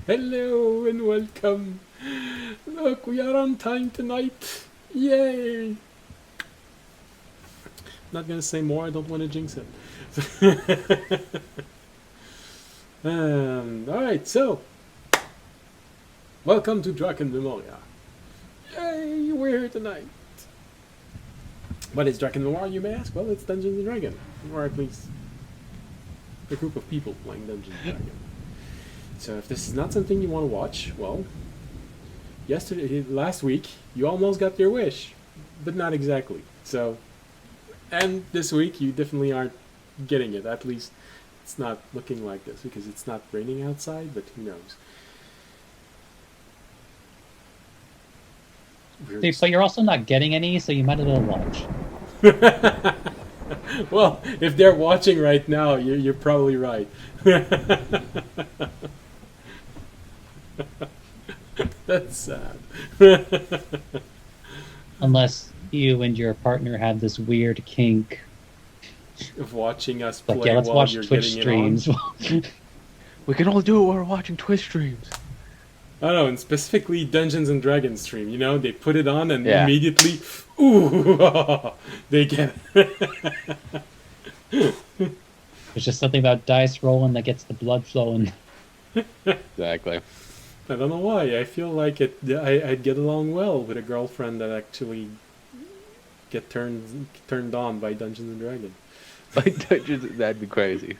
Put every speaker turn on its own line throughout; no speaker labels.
Hello and welcome. Look, we are on time tonight. Yay! Not gonna say more, I don't want to jinx it. Alright, so welcome to Drakenmemoria. Yay, we're here tonight. What is Drakenmemoria, you may ask? Well, it's Dungeons and Dragons, or at least a group of people playing Dungeons and Dragons. So if this is not something you want to watch, well, last week, you almost got your wish, but not exactly. So, and this week, you definitely aren't getting it. At least, it's not looking like this, because it's not raining outside, but who knows.
See, but you're also not getting any, so you might as well watch.
Well, if they're watching right now, you're probably right. That's sad.
Unless you and your partner have this weird kink.
Of watching us play
Like, yeah, let's
while
watch
you're
Twitch
getting
streams.
it on.
We can all do it while we're watching Twitch streams.
I don't know, and specifically Dungeons and Dragons stream, you know, they put it on and
Yeah.
immediately, ooh, they get it.
There's just something about dice rolling that gets the blood flowing.
Exactly.
I don't know why. I feel like I'd get along well with a girlfriend that actually get turned on by Dungeons and Dragons.
Like, that'd be crazy.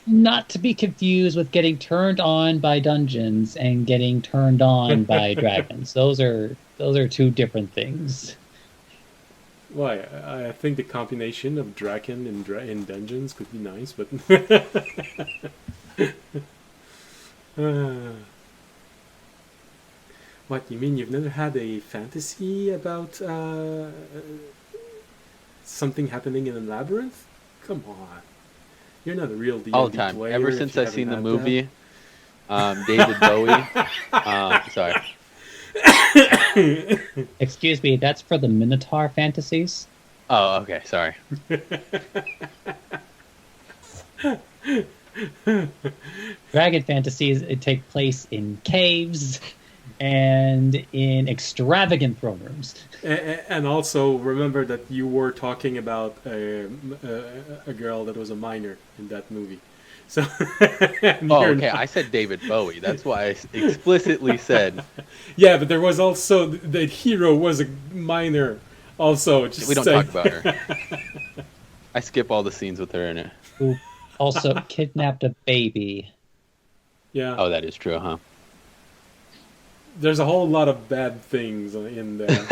Not to be confused with getting turned on by dungeons and getting turned on by dragons. Those are two different things.
Why? I think the combination of Draken and in Dungeons could be nice, but What, you mean you've never had a fantasy about something happening in a labyrinth? Come on. You're not a real D&D
All the time.
player.
Ever
if
since
you
I've seen the
haven't had
movie, David Bowie. Sorry.
Excuse me, that's for the Minotaur fantasies?
Oh, okay. Sorry.
Dragon fantasies take place in caves and in extravagant throne rooms.
And also remember that you were talking about a girl that was a minor in that movie. So
Oh, okay. I said David Bowie. That's why I explicitly said.
Yeah, but there was also the hero was a minor. Also, just
We don't
saying.
talk about her. I skip all the scenes with her in it.
Who also kidnapped a baby.
Yeah.
Oh, that is true, huh?
There's a whole lot of bad things in there.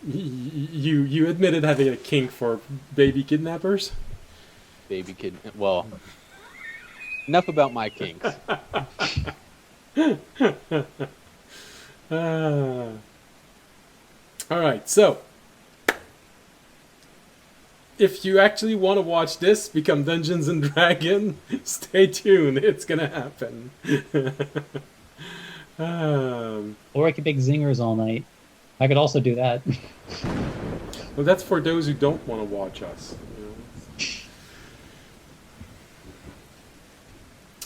You admitted having a kink for baby kidnappers?
Baby kid. Well, enough about my kinks.
Alright, so if you actually want to watch this become Dungeons and Dragons, stay tuned. It's gonna happen.
Or I could make zingers all night. I could also do that.
Well, that's for those who don't want to watch us.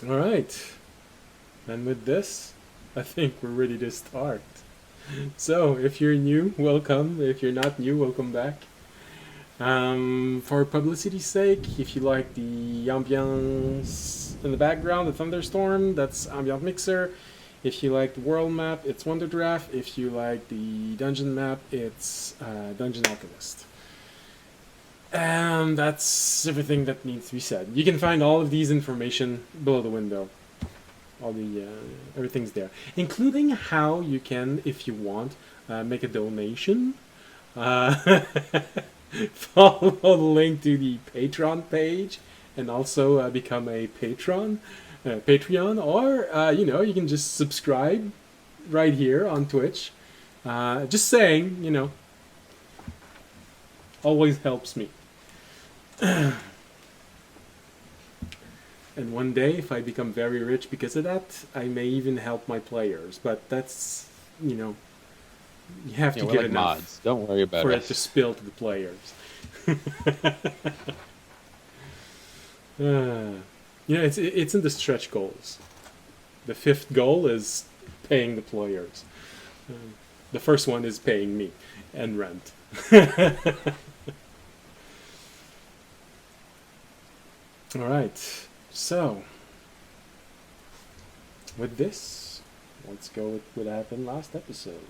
You know? All right. And with this, I think we're ready to start. So, if you're new, welcome. If you're not new, welcome back. For publicity's sake, if you like the ambiance in the background, the thunderstorm, that's Ambient Mixer. If you like the world map, it's Wonder Draft. If you like the dungeon map, it's Dungeon Alchemist. And that's everything that needs to be said. You can find all of these information below the window. All the everything's there, including how you can, if you want, make a donation. Follow the link to the Patreon page, and also become a patron. Patreon, or you can just subscribe right here on Twitch. Just saying, always helps me. And one day, if I become very rich because of that, I may even help my players. But that's, you have to
We're
get
like
enough
mods. Don't worry about
for it
us.
to spill to the players. It's in the stretch goals. The fifth goal is paying the players. The first one is paying me and rent. All right, so with this, let's go with what happened last episode,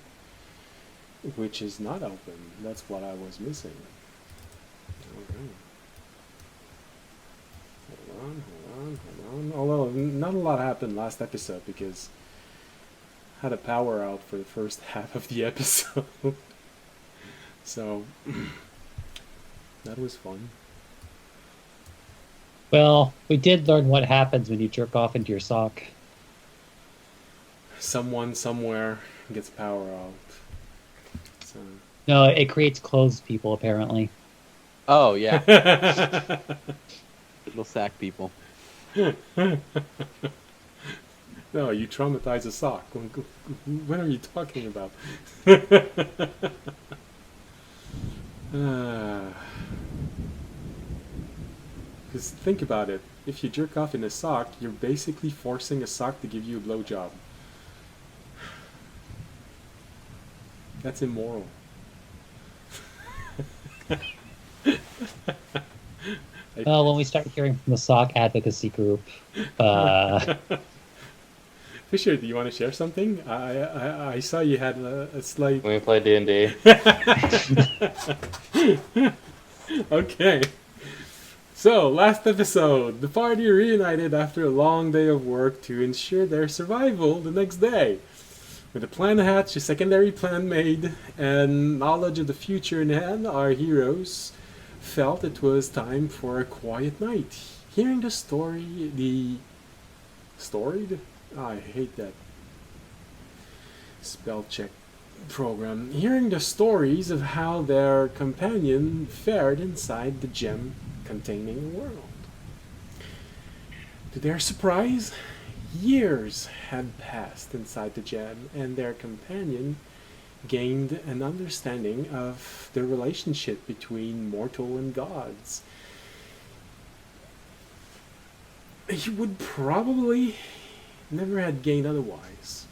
which is not open. That's what I was missing. Okay. Hold on. Although not a lot happened last episode because I had a power out for the first half of the episode. So that was fun.
Well, we did learn what happens when you jerk off into your sock.
Someone somewhere gets power out. So.
No, it creates clothes people, apparently.
Oh, yeah. Little sack people.
No, you traumatize a sock. What are you talking about? Because think about it. If you jerk off in a sock, you're basically forcing a sock to give you a blowjob. That's immoral.
Well, when we start hearing from the sock advocacy group,
Fisher, do you want to share something? I saw you had a slight.
We play D&D.
Okay. So, last episode, the party reunited after a long day of work to ensure their survival the next day. With a plan hatched, a secondary plan made, and knowledge of the future in hand, our heroes felt it was time for a quiet night. Hearing the story, storied? I hate that spell check program. Hearing the stories of how their companion fared inside the gem containing a world. To their surprise, years had passed inside the gem, and their companion gained an understanding of the relationship between mortal and gods. He would probably never had gained otherwise.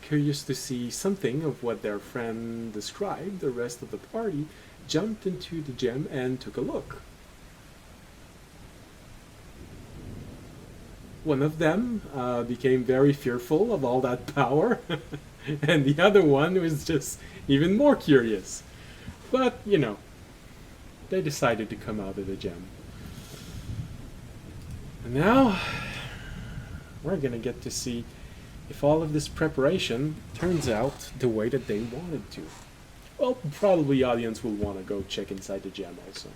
Curious to see something of what their friend described, the rest of the party jumped into the gem and took a look. One of them became very fearful of all that power, and the other one was just even more curious. But, you know, they decided to come out of the gem. And now, we're gonna get to see if all of this preparation turns out the way that they wanted to. Well, probably the audience will want to go check inside the gem also.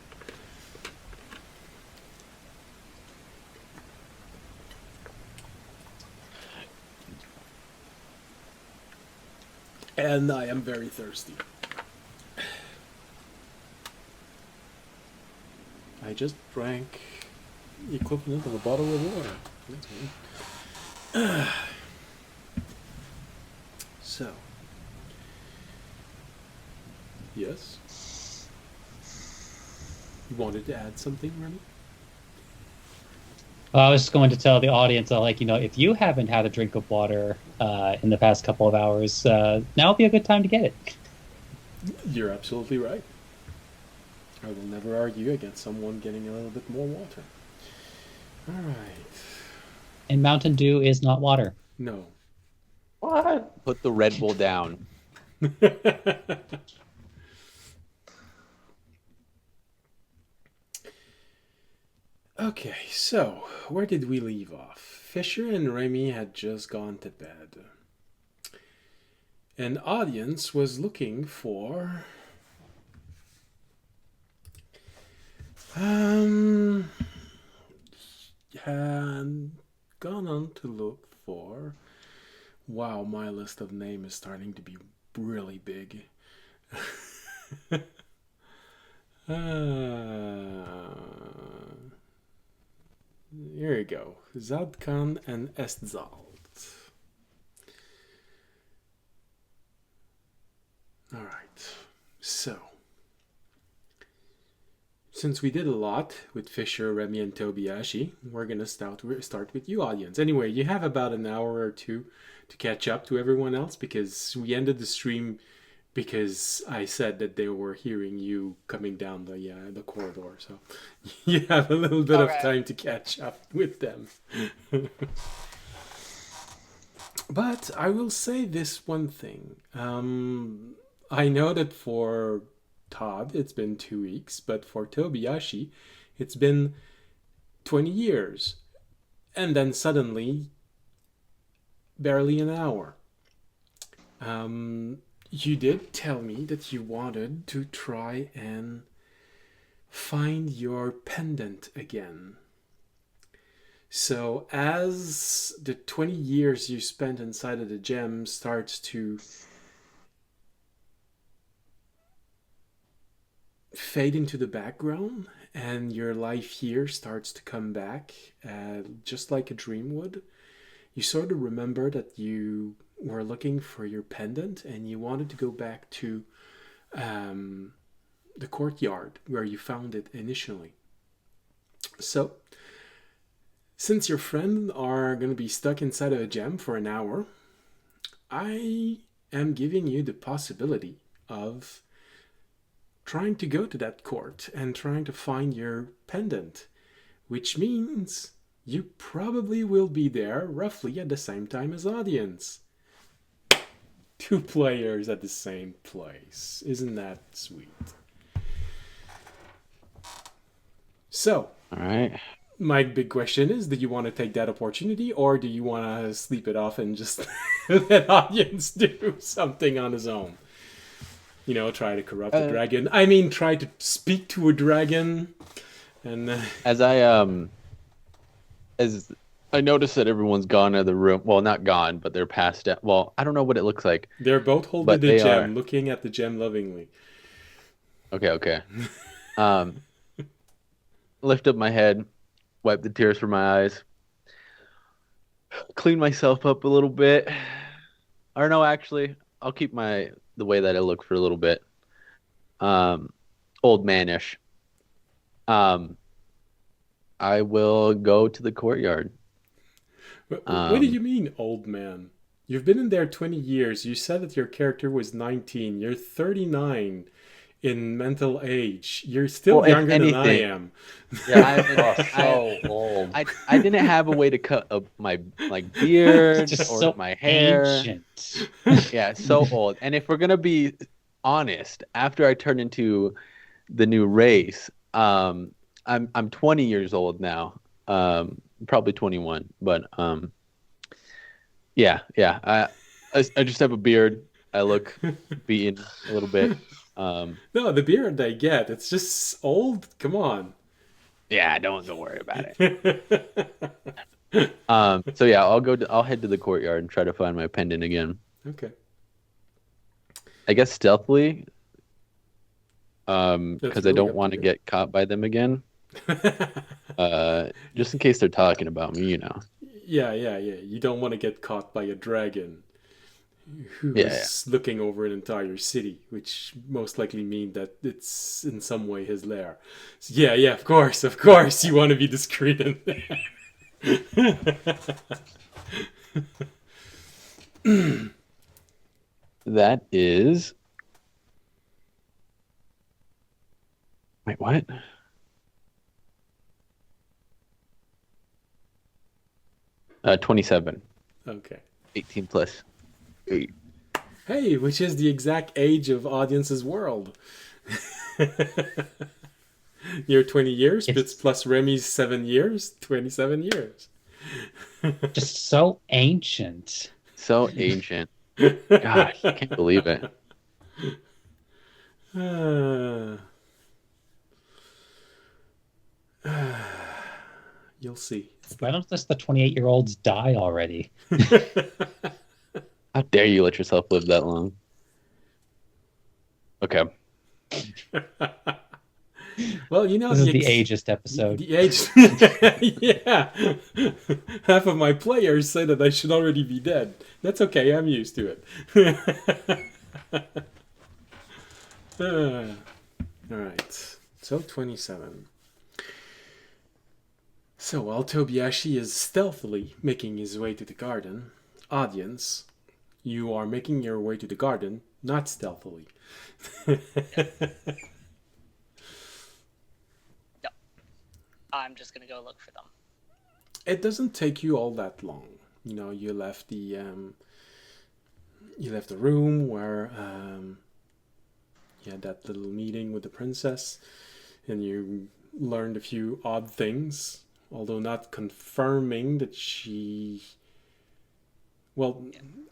And I am very thirsty. I just drank the equivalent of a bottle of water. So, yes? You wanted to add something, Remy?
I was just going to tell the audience, if you haven't had a drink of water in the past couple of hours, now would be a good time to get it.
You're absolutely right. I will never argue against someone getting a little bit more water. All right.
And Mountain Dew is not water.
No.
What? Put the Red Bull down.
Okay, so where did we leave off? Fisher and Remy had just gone to bed. An audience was looking for had gone on to look for. Wow, my list of names is starting to be really big. Here we go. Zadkan and Estzalt. Alright, so since we did a lot with Fisher, Remy, and Tobiyashi, we're gonna start with you, audience. Anyway, you have about an hour or two to catch up to everyone else because we ended the stream because I said that they were hearing you coming down the corridor. So you have a little bit of time to catch up with them. But I will say this one thing. I know that for Todd it's been 2 weeks, but for Tobiyashi it's been 20 years. And then suddenly, barely an hour. You did tell me that you wanted to try and find your pendant again. So as the 20 years you spent inside of the gem starts to fade into the background and your life here starts to come back, just like a dream would, you sort of remember that you were looking for your pendant and you wanted to go back to the courtyard where you found it initially. So since your friends are going to be stuck inside of a gem for an hour, I am giving you the possibility of trying to go to that court and trying to find your pendant, which means you probably will be there roughly at the same time as audience. 2 players at the same place. Isn't that sweet? So,
all right.
My big question is, do you want to take that opportunity or do you want to sleep it off and just let audience do something on his own? You know, try to corrupt a dragon. I mean, try to speak to a dragon. And
as I noticed that everyone's gone out of the room. Well, not gone, but they're passed out. Well, I don't know what it looks like.
They're both holding the gem, looking at the gem lovingly.
Okay. Lift up my head, wipe the tears from my eyes, clean myself up a little bit. Or no, actually, I'll keep the way that I look for a little bit. Old manish. I will go to the courtyard.
What do you mean, old man? You've been in there 20 years. You said that your character was 19. You're 39 in mental age. You're still younger than I am.
Yeah, so old. I didn't have a way to cut up my beard or my hair. Ancient. Yeah, so old. And if we're gonna be honest, after I turned into the new race, I'm 20 years old now. Probably 21, but yeah. I just have a beard. I look beaten a little bit.
No, the beard I get. It's just old. Come on.
Yeah, don't worry about it. So yeah, I'll head to the courtyard and try to find my pendant again.
Okay.
I guess stealthily, because I don't want to get caught by them again. Just in case they're talking about me, you know.
Yeah. You don't want to get caught by a dragon who is looking over an entire city, which most likely mean that it's in some way his lair. So yeah, of course, you want to be discreet in there.
That is... Wait, what? Uh, 27.
Okay.
18 plus 8.
Hey, which is the exact age of Audience's world. You're 20 years, it's plus Remy's 7 years, 27 years.
Just so ancient.
So ancient. Gosh, I can't believe it.
You'll see.
Why don't just the 28-year-olds die already?
How dare you let yourself live that long? Okay.
Well, you know,
this is the ageist episode.
The age, yeah. Half of my players say that I should already be dead. That's okay. I'm used to it. All right. So 27. So while Tobiashi is stealthily making his way to the garden, audience, you are making your way to the garden, not stealthily.
No. I'm just gonna go look for them.
It doesn't take you all that long. You left the room where you had that little meeting with the princess, and you learned a few odd things, although not confirming that she... Well,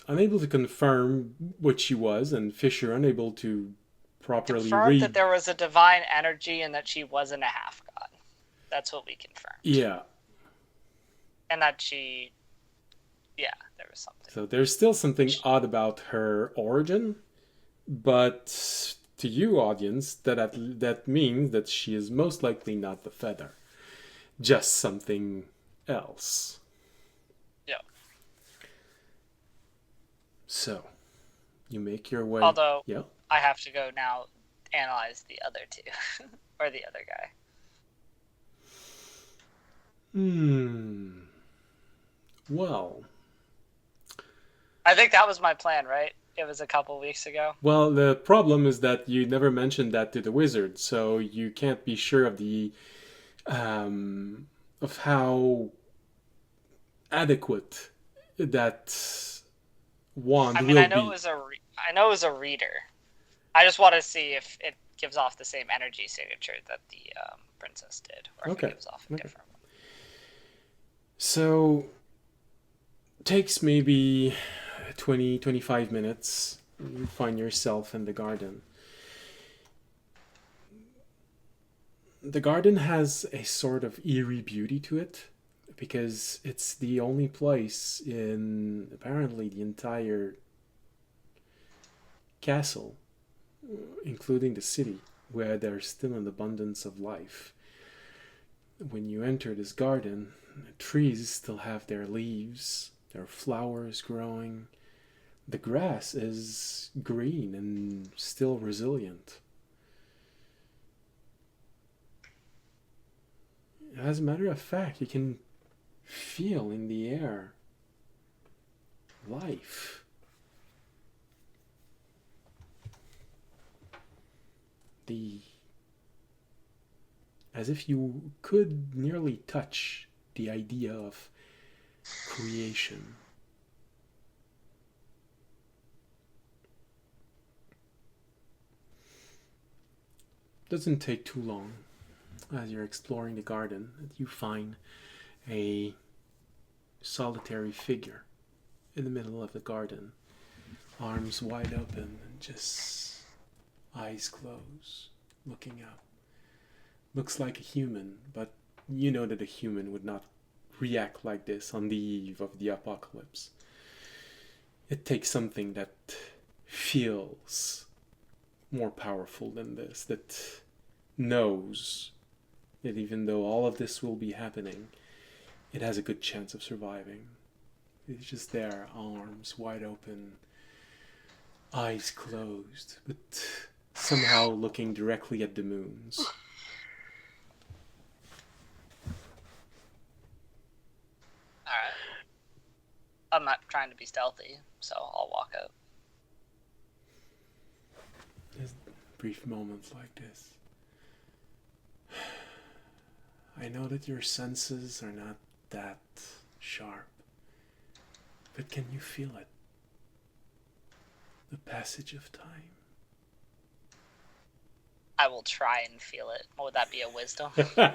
unable to confirm what she was, and Fisher unable to properly
confirmed
read...
that there was a divine energy and that she wasn't a half-god. That's what we confirmed.
Yeah.
And that she... Yeah, there was something.
So there's still something odd about her origin, but to you, audience, that means that she is most likely not the feather. Just something else.
Yeah.
So, you make your way...
Although,
yeah?
I have to go now analyze the other two. Or the other guy.
Well...
I think that was my plan, right? It was a couple weeks ago.
Well, the problem is that you never mentioned that to the wizard, so you can't be sure of the... of how adequate that wand will be.
I know it was a reader. I just want to see if it gives off the same energy signature that the princess did, or if it gives off a different one.
So, takes maybe 20-25 minutes. You find yourself in the garden. The garden has a sort of eerie beauty to it, because it's the only place in apparently the entire castle, including the city, where there's still an abundance of life. When you enter this garden, the trees still have their leaves, there are flowers growing. The grass is green and still resilient. As a matter of fact, you can feel in the air life. As if you could nearly touch the idea of creation. Doesn't take too long as you're exploring the garden that you find a solitary figure in the middle of the garden, arms wide open and just eyes closed, looking up. Looks like a human, but you know that a human would not react like this on the eve of the apocalypse. It takes something that feels more powerful than this, that knows that even though all of this will be happening, it has a good chance of surviving. It's just there, arms wide open, eyes closed, but somehow looking directly at the moons.
Alright. I'm not trying to be stealthy, so I'll walk out.
There's brief moments like this. I know that your senses are not that sharp, but can you feel it? The passage of time.
I will try and feel it. Would that be a wisdom?
Yeah,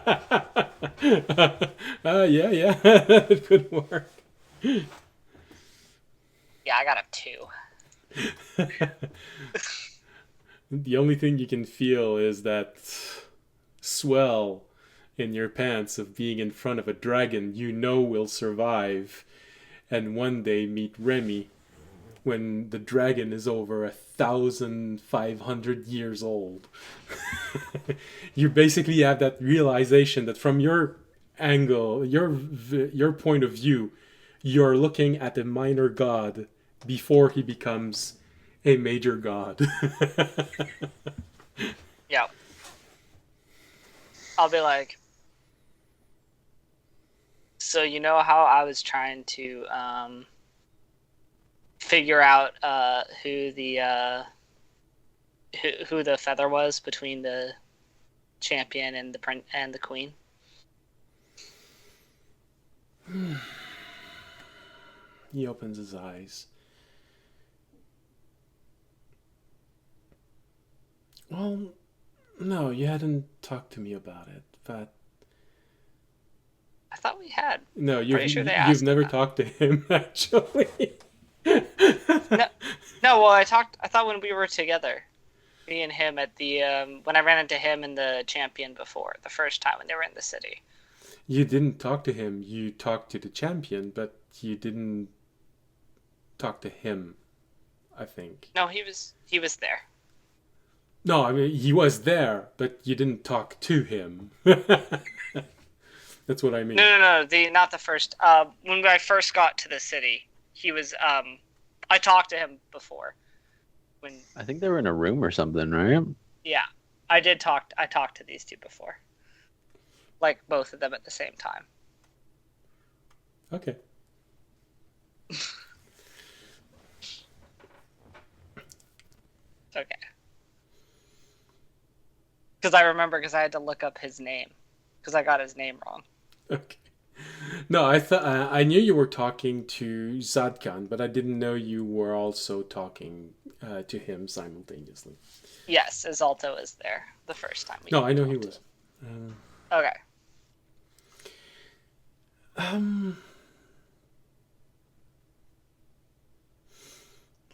it could work.
Yeah, I got a 2.
The only thing you can feel is that swell in your pants of being in front of a dragon you know will survive, and one day meet Remy when the dragon is over 1,500 years old. You basically have that realization that from your angle, your point of view, you're looking at a minor god before he becomes a major god.
Yeah. I'll be like, so you know how I was trying to figure out who the feather was between the champion and the queen?
He opens his eyes. Well, no, you hadn't talked to me about it, but
I thought we had.
no,
You've
never talked to him actually.
No, well, I thought when we were together, me and him at the when I ran into him and the champion before the first time when they were in the city.
You didn't talk to him. You talked to the champion, but you didn't talk to him. I think.
No, he was there.
No, I mean he was there, but you didn't talk to him. That's what I mean.
No. Not the first. When I first got to the city, he was. I talked to him before. When
I think they were in a room or something, right?
Yeah, I did talk. I talked to these two before, like both of them at the same time.
Okay.
Okay. Because I remember, because I had to look up his name, because I got his name wrong.
Okay. No, I thought I knew you were talking to Zadkan, but I didn't know you were also talking to him simultaneously.
Yes, Azalto was there the first time.
No, I know he was.
Okay.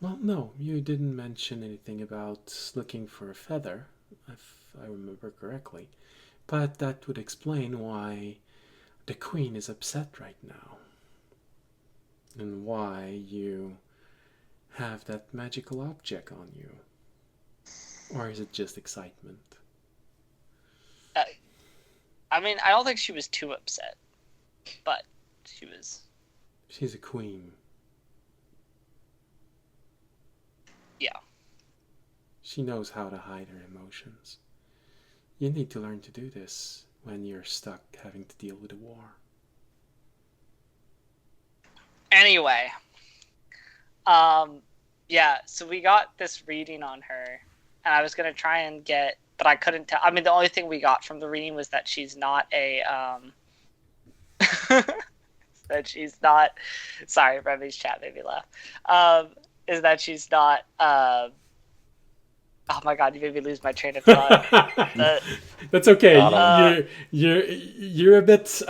Well, no, you didn't mention anything about looking for a feather, if I remember correctly. But that would explain why the queen is upset right now. And why you have that magical object on you. Or is it just excitement?
I mean, I don't think she was too upset. But she was...
She's a queen.
Yeah.
She knows how to hide her emotions. You need to learn to do this when you're stuck having to deal with a war.
Anyway, yeah, so we got this reading on her, and I was gonna try and get, but I couldn't tell. I mean, the only thing we got from the reading was that she's not a, that she's not, sorry, Remy's chat made me laugh, is that she's not, oh my god, you made me lose my train of thought.
That's okay. You're a bit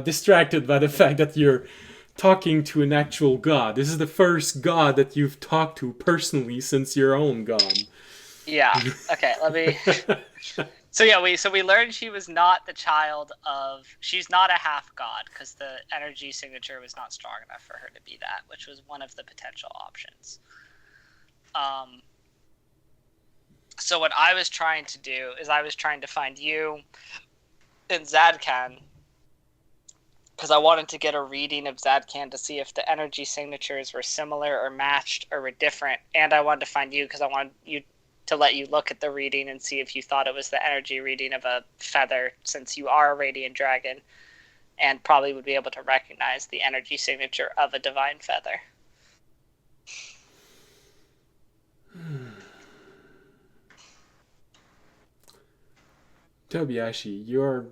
distracted by the fact that you're talking to an actual god. This is the first god that you've talked to personally since your own god.
Yeah. Okay. Let me. So yeah, we learned she was not the child of. She's not a half god because the energy signature was not strong enough for her to be that, which was one of the potential options. So what I was trying to do is I was trying to find you and Zadkan, because I wanted to get a reading of Zadkan to see if the energy signatures were similar or matched or were different. And I wanted to find you because I wanted you to let you look at the reading and see if you thought it was the energy reading of a feather, since you are a radiant dragon and probably would be able to recognize the energy signature of a divine feather.
Tobiashi, your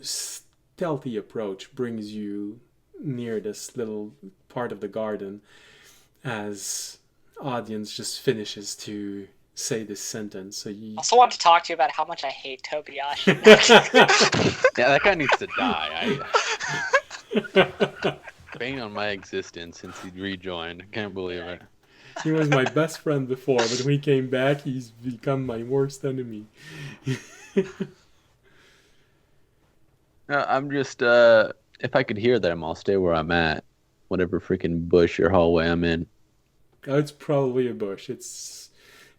stealthy approach brings you near this little part of the garden as audience just finishes to say this sentence. So you
I also want to talk to you about how much I hate Tobiashi.
Yeah, that guy needs to die. Bane on my existence since he rejoined. I can't believe it.
He was my best friend before, but when he came back, he's become my worst enemy.
No, I'm just, if I could hear them, I'll stay where I'm at. Whatever freaking bush or hallway I'm in.
It's probably a bush.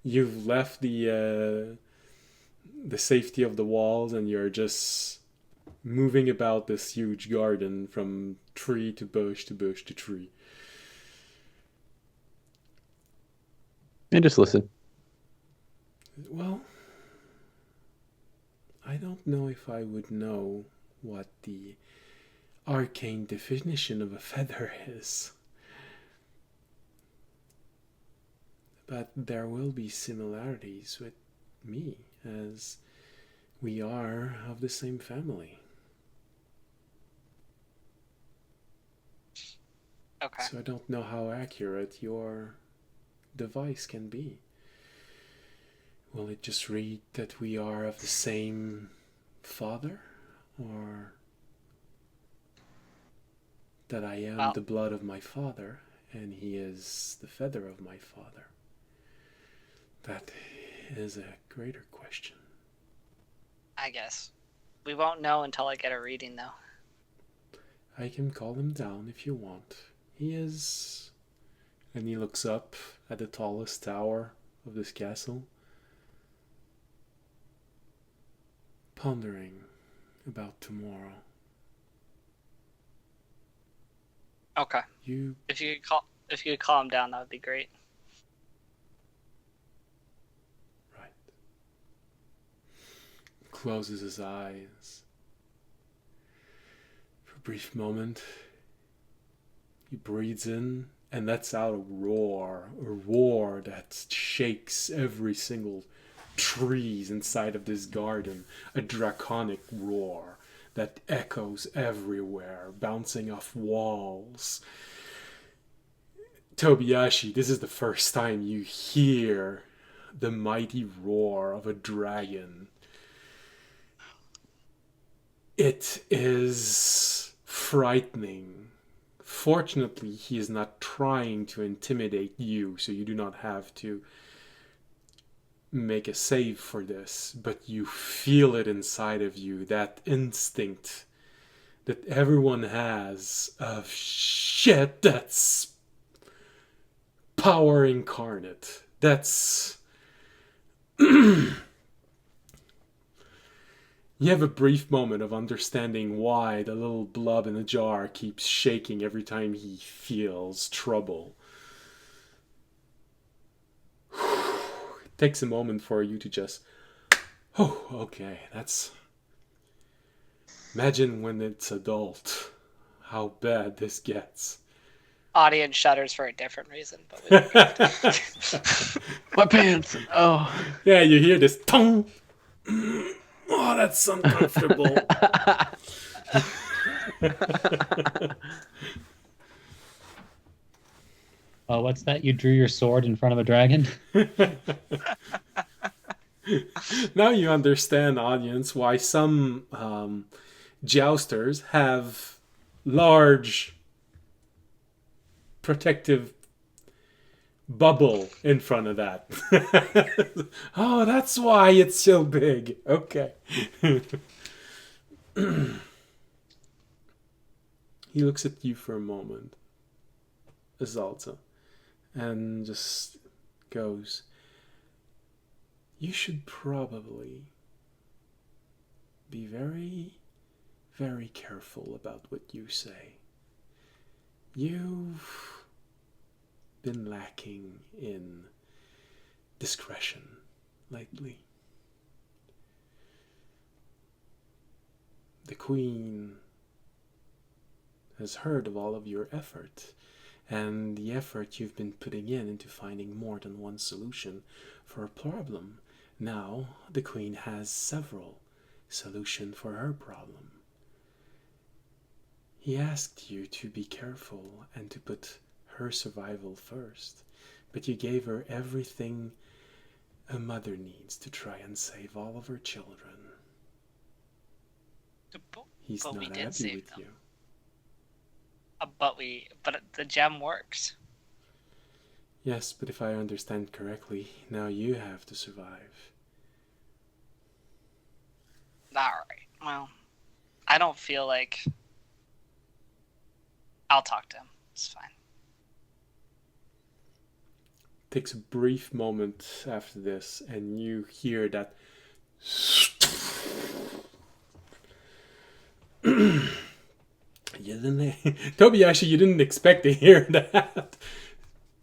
You've left the safety of the walls and you're just moving about this huge garden from tree to bush to bush to tree.
And just listen.
Well, I don't know if I would know what the arcane definition of a feather is. But there will be similarities with me, as we are of the same family.
Okay.
So I don't know how accurate your device can be. Will it just read that we are of the same father? Or that I am the blood of my father and he is the feather of my father? That is a greater question.
I guess. We won't know until I get a reading, though.
I can call him down if you want. He is... And he looks up at the tallest tower of this castle, pondering about tomorrow.
Okay. If you could call him down, that would be great.
Right. Closes his eyes. For a brief moment, he breathes in and lets out a roar that shakes every single trees inside of this garden, a draconic roar that echoes everywhere, bouncing off walls. Tobiyashi, this is the first time you hear the mighty roar of a dragon. It is frightening. Fortunately, he is not trying to intimidate you, so you do not have to make a save for this, but you feel it inside of you, that instinct that everyone has of shit, that's power incarnate. That's... You have a brief moment of understanding why the little blob in the jar keeps shaking every time he feels trouble. It takes a moment for you to just... Oh, okay, that's... Imagine when it's adult, how bad this gets.
Audience shudders for a different reason, but we
My pants! Oh.
Yeah, you hear this tongue. Oh, that's uncomfortable.
Oh, what's that? You drew your sword in front of a dragon?
Now you understand, audience, why some jousters have large protective bubble in front of that. Oh, that's why it's so big. Okay. He looks at you for a moment, Azalta, and just goes, you should probably be very, very careful about what you say. You've been lacking in discretion lately. The Queen has heard of all of your effort and the effort you've been putting into finding more than one solution for a problem. Now the Queen has several solutions for her problem. He asked you to be careful and to put her survival first, but you gave her everything a mother needs to try and save all of her children. He's not happy with you.
But the gem works.
Yes, but if I understand correctly, now you have to survive.
Alright, well, I don't feel like... I'll talk to him. It's fine.
Takes a brief moment after this, and you hear that... Tobiyashi, you didn't expect to hear that.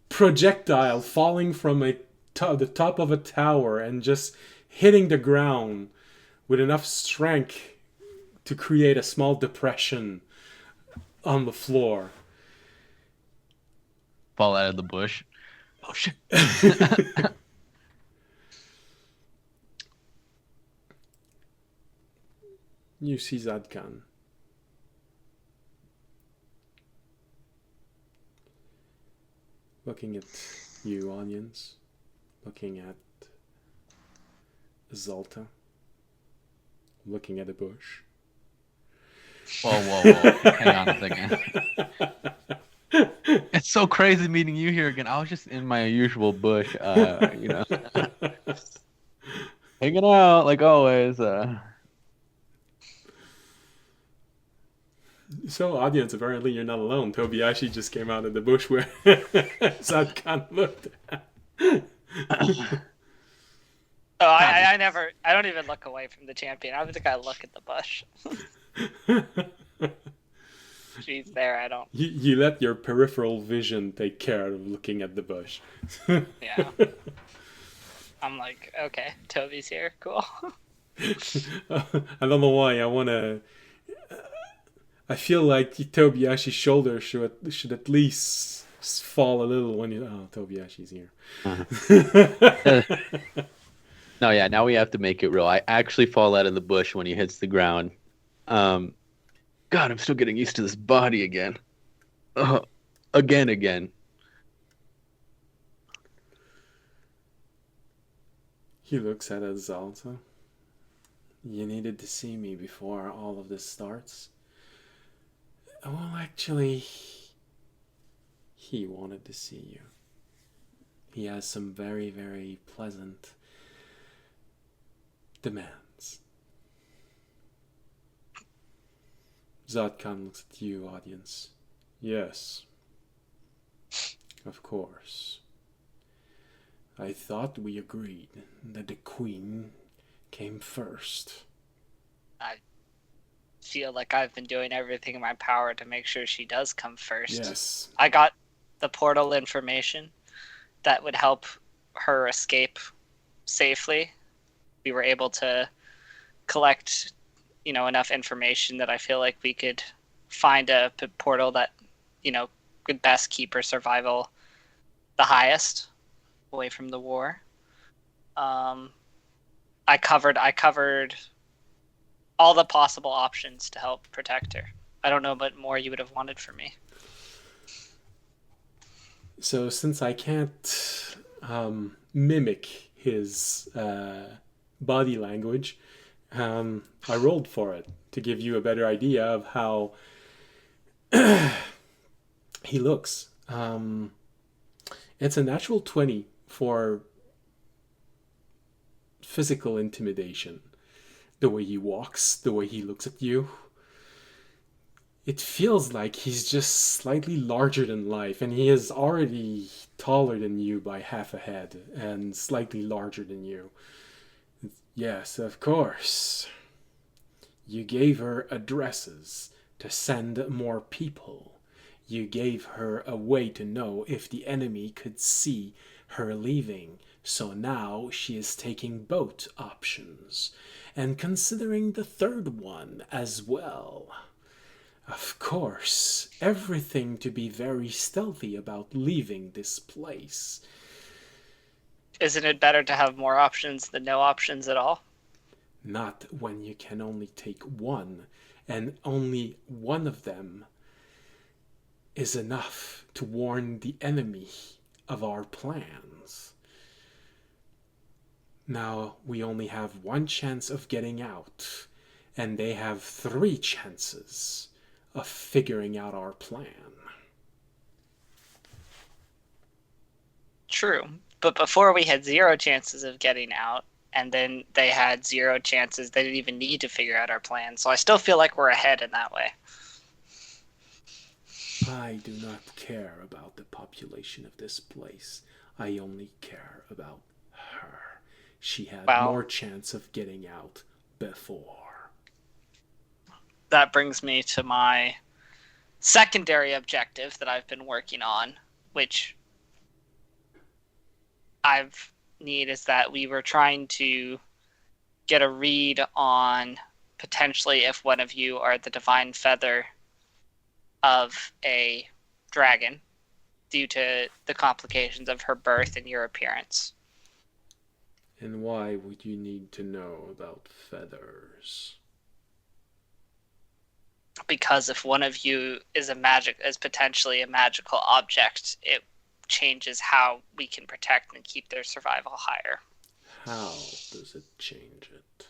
Projectile falling from the top of a tower and just hitting the ground with enough strength to create a small depression on the floor.
Fall out of the bush. Oh shit.
You see Zadkan. Looking at you, onions. Looking at Zalta. Looking at the bush.
Whoa. Hang on a second. It's so crazy meeting you here again. I was just in my usual bush, hanging out like always.
So, audience, apparently you're not alone. Tobiashi just came out of the bush where Zadkan looked at.
I don't even look away from the champion. I think I look at the bush. She's there, I don't.
You let your peripheral vision take care of looking at the bush.
Yeah. I'm like, okay, Toby's here, cool.
I don't know why, I feel like Tobiashi's shoulder should at least fall a little when you... Oh, Tobiashi's here.
No, yeah, now we have to make it real. I actually fall out of the bush when he hits the ground. God, I'm still getting used to this body again. Again.
He looks at Zalta. You needed to see me before all of this starts. Well, actually, he wanted to see you. He has some very, very pleasant demands. Zadkan looks at you, audience. Yes. Of course. I thought we agreed that the queen came first.
I feel like I've been doing everything in my power to make sure she does come first.
Yes.
I got the portal information that would help her escape safely. We were able to collect, enough information that I feel like we could find a portal that, could best keep her survival the highest away from the war. I covered all the possible options to help protect her. I don't know what more you would have wanted from me.
So since I can't mimic his body language, I rolled for it to give you a better idea of how he looks. It's a natural 20 for physical intimidation. The way he walks, the way he looks at you. It feels like he's just slightly larger than life, and he is already taller than you by half a head, and slightly larger than you. Yes, of course. You gave her addresses to send more people. You gave her a way to know if the enemy could see her leaving. So now she is taking both options and considering the third one as well. Of course, everything to be very stealthy about leaving this place.
Isn't it better to have more options than no options at all?
Not when you can only take one, and only one of them is enough to warn the enemy of our plans. Now we only have one chance of getting out, and they have 3 chances of figuring out our plan.
True, but before we had 0 chances of getting out, and then they had 0 chances. They didn't even need to figure out our plan, so I still feel like we're ahead in that way.
I do not care about the population of this place. I only care about her. She had more chance of getting out before.
That brings me to my secondary objective that I've been working on, which is that we were trying to get a read on potentially if one of you are the divine feather of a dragon due to the complications of her birth and your appearance.
And why would you need to know about feathers?
Because if one of you is potentially a magical object, it changes how we can protect and keep their survival higher.
How does it change it?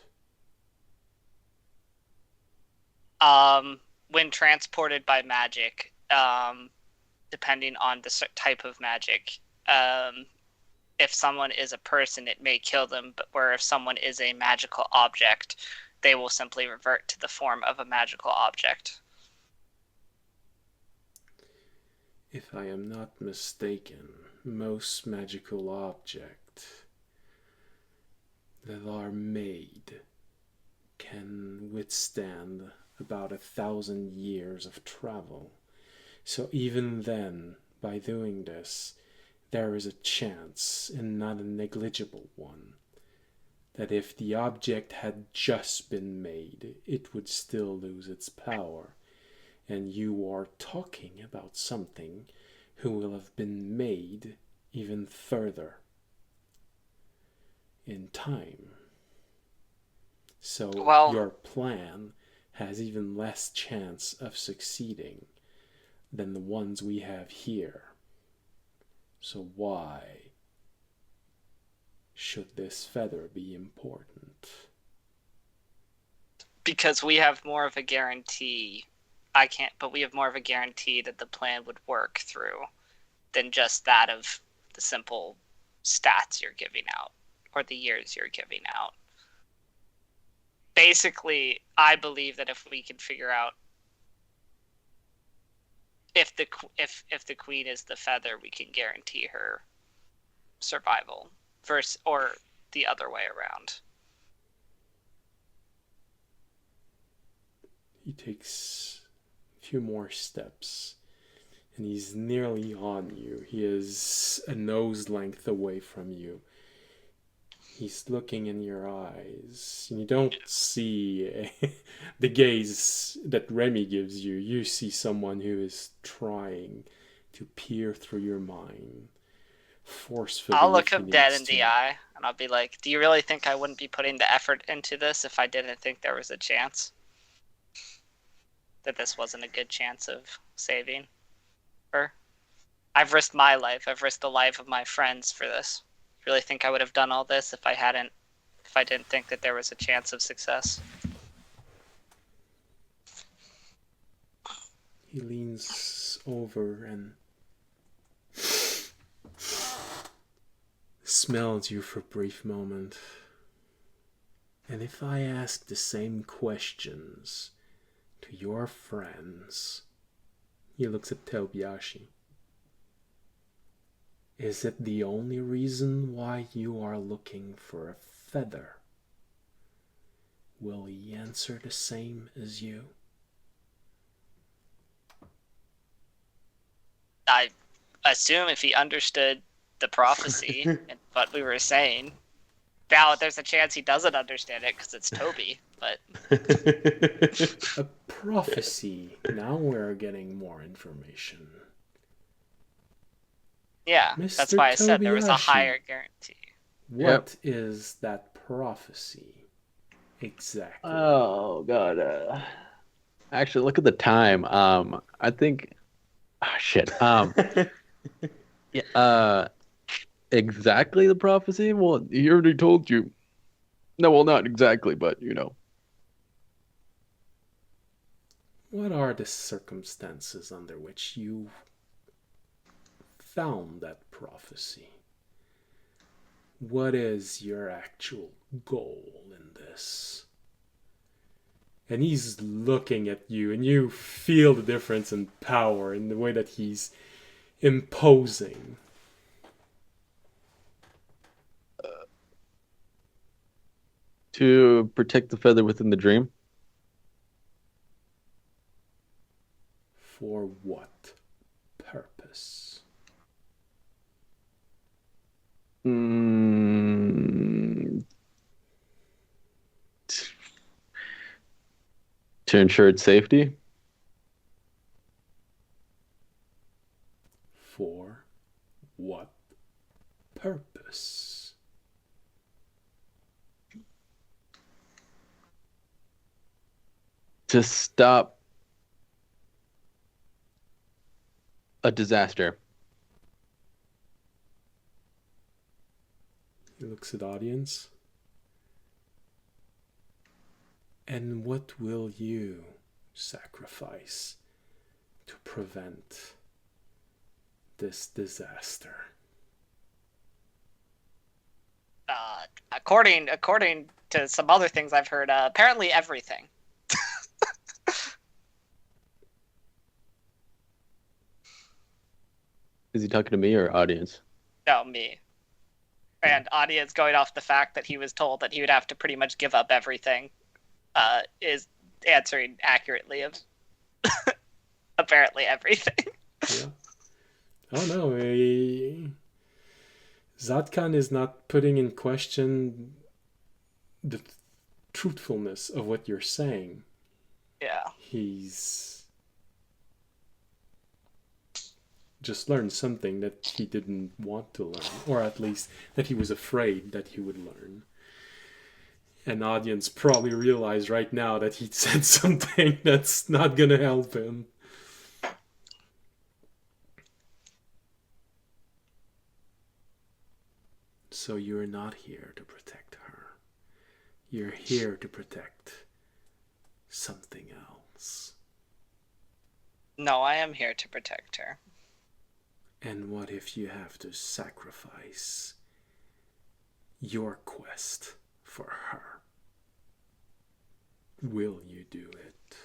When transported by magic, depending on the type of magic, if someone is a person, it may kill them, but where if someone is a magical object, they will simply revert to the form of a magical object.
If I am not mistaken, most magical objects that are made can withstand about 1,000 years of travel. So even then, by doing this, there is a chance, and not a negligible one, that if the object had just been made, it would still lose its power. And you are talking about something who will have been made even further in time. So your plan has even less chance of succeeding than the ones we have here. So why should this feather be important?
Because we have more of a guarantee. But we have more of a guarantee that the plan would work through than just that of the simple stats you're giving out or the years you're giving out. Basically, I believe that if we can figure out if the queen is the feather, we can guarantee her survival, or the other way around.
He takes a few more steps, and he's nearly on you. He is a nose length away from you. He's looking in your eyes. You don't see the gaze that Remy gives you. You see someone who is trying to peer through your mind forcefully.
I'll look him dead in the eye, and I'll be like, do you really think I wouldn't be putting the effort into this if I didn't think there was a chance? That this wasn't a good chance of saving her? I've risked my life. I've risked the life of my friends for this. Really think I would have done all this if I didn't think that there was a chance of success?
He leans over and smells you for a brief moment. And if I ask the same questions to your friends, he looks at Tobiashi. Is it the only reason why you are looking for a feather? Will he answer the same as you?
I assume if he understood the prophecy and what we were saying. Now there's a chance he doesn't understand it because it's Toby, but...
A prophecy. Now we're getting more information.
Yeah,
Mr.
that's why I said there was a
Tobiashi,
higher guarantee.
What is that prophecy exactly?
Oh god. Actually, look at the time. I think. Oh, shit. Yeah. Exactly the prophecy. Well, he already told you. No, well, not exactly, but you know.
What are the circumstances under which you found that prophecy? What is your actual goal in this? And he's looking at you, and you feel the difference in power in the way that he's imposing.
To protect the feather within the dream.
For what purpose?
To ensure its safety?
For what purpose?
To stop a disaster.
He looks at the audience. And what will you sacrifice to prevent this disaster?
According to some other things I've heard, apparently everything.
Is he talking to me or audience?
No, me. And audience, going off the fact that he was told that he would have to pretty much give up everything, is answering accurately of apparently everything.
Yeah. Oh no, Zadkan is not putting in question the truthfulness of what you're saying.
Yeah.
He's just learned something that he didn't want to learn, or at least that he was afraid that he would learn. An audience probably realized right now that he said something that's not gonna help him. So you're not here to protect her. You're here to protect something else.
No, I am here to protect her.
And what if you have to sacrifice your quest for her? Will you do it?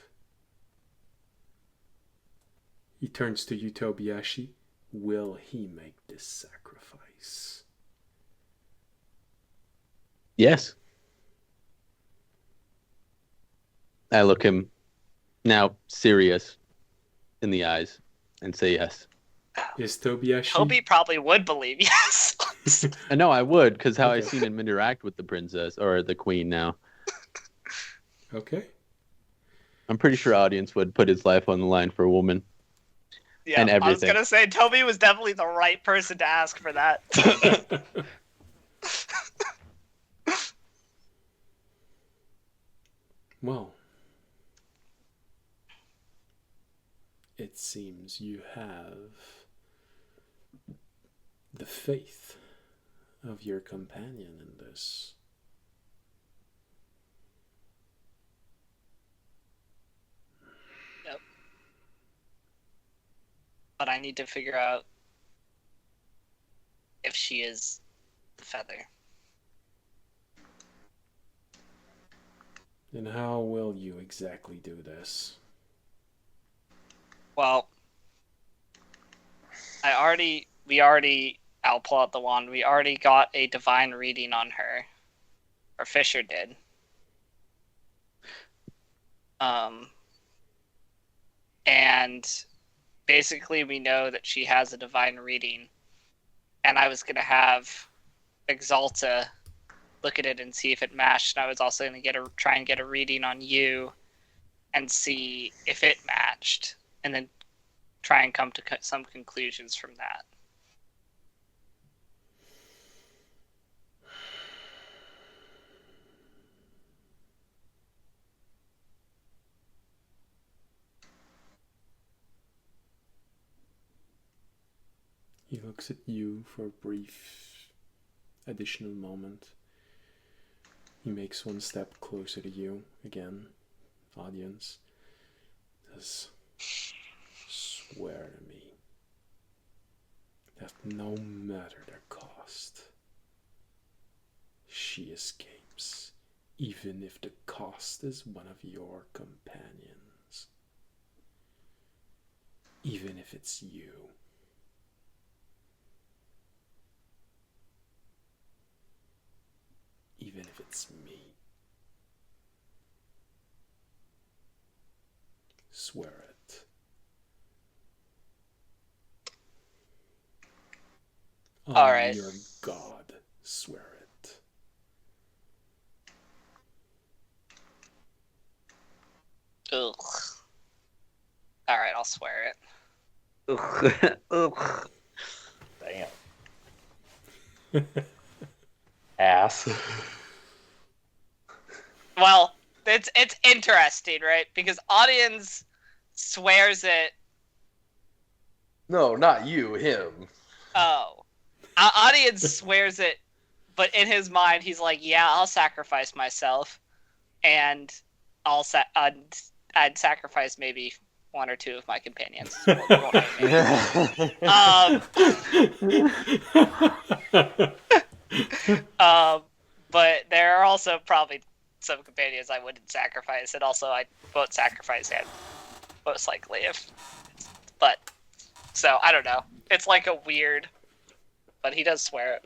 He turns to you, Tobiashi. Will he make this sacrifice?
Yes. I look him now serious in the eyes and say yes.
Is Tobiashi?
Toby probably would believe yes.
I know I would, because how
Okay.
I've seen him interact with the princess or the queen now.
Okay.
I'm pretty sure audience would put his life on the line for a woman.
Yeah,
And
I was
everything.
gonna say Toby was definitely the right person to ask for that.
Well, it seems you have the faith of your companion in this.
Yep. But I need to figure out if she is the feather.
And how will you exactly do this?
Well, I'll pull out the wand. We already got a divine reading on her. Or Fisher did. And basically we know that she has a divine reading. And I was going to have Exalta look at it and see if it matched. And I was also going to try and get a reading on you and see if it matched. And then try and come to some conclusions from that.
He looks at you for a brief additional moment. He makes one step closer to you again, audience. Says, swear to me that no matter the cost, she escapes, even if the cost is one of your companions. Even if it's you. Even if it's me. Swear it.
All right.
Your God, swear it.
Ugh. right, I'll swear it.
Ugh. Ugh.
Damn. Ass.
Well, it's interesting, right? Because audience swears it.
No, not you, him.
Oh, audience swears it, but in his mind, he's like, "Yeah, I'll sacrifice myself, and I'd sacrifice maybe one or two of my companions." But there are also probably some companions I wouldn't sacrifice, and also I won't sacrifice him, most likely. So I don't know. It's like a weird, but he does swear it.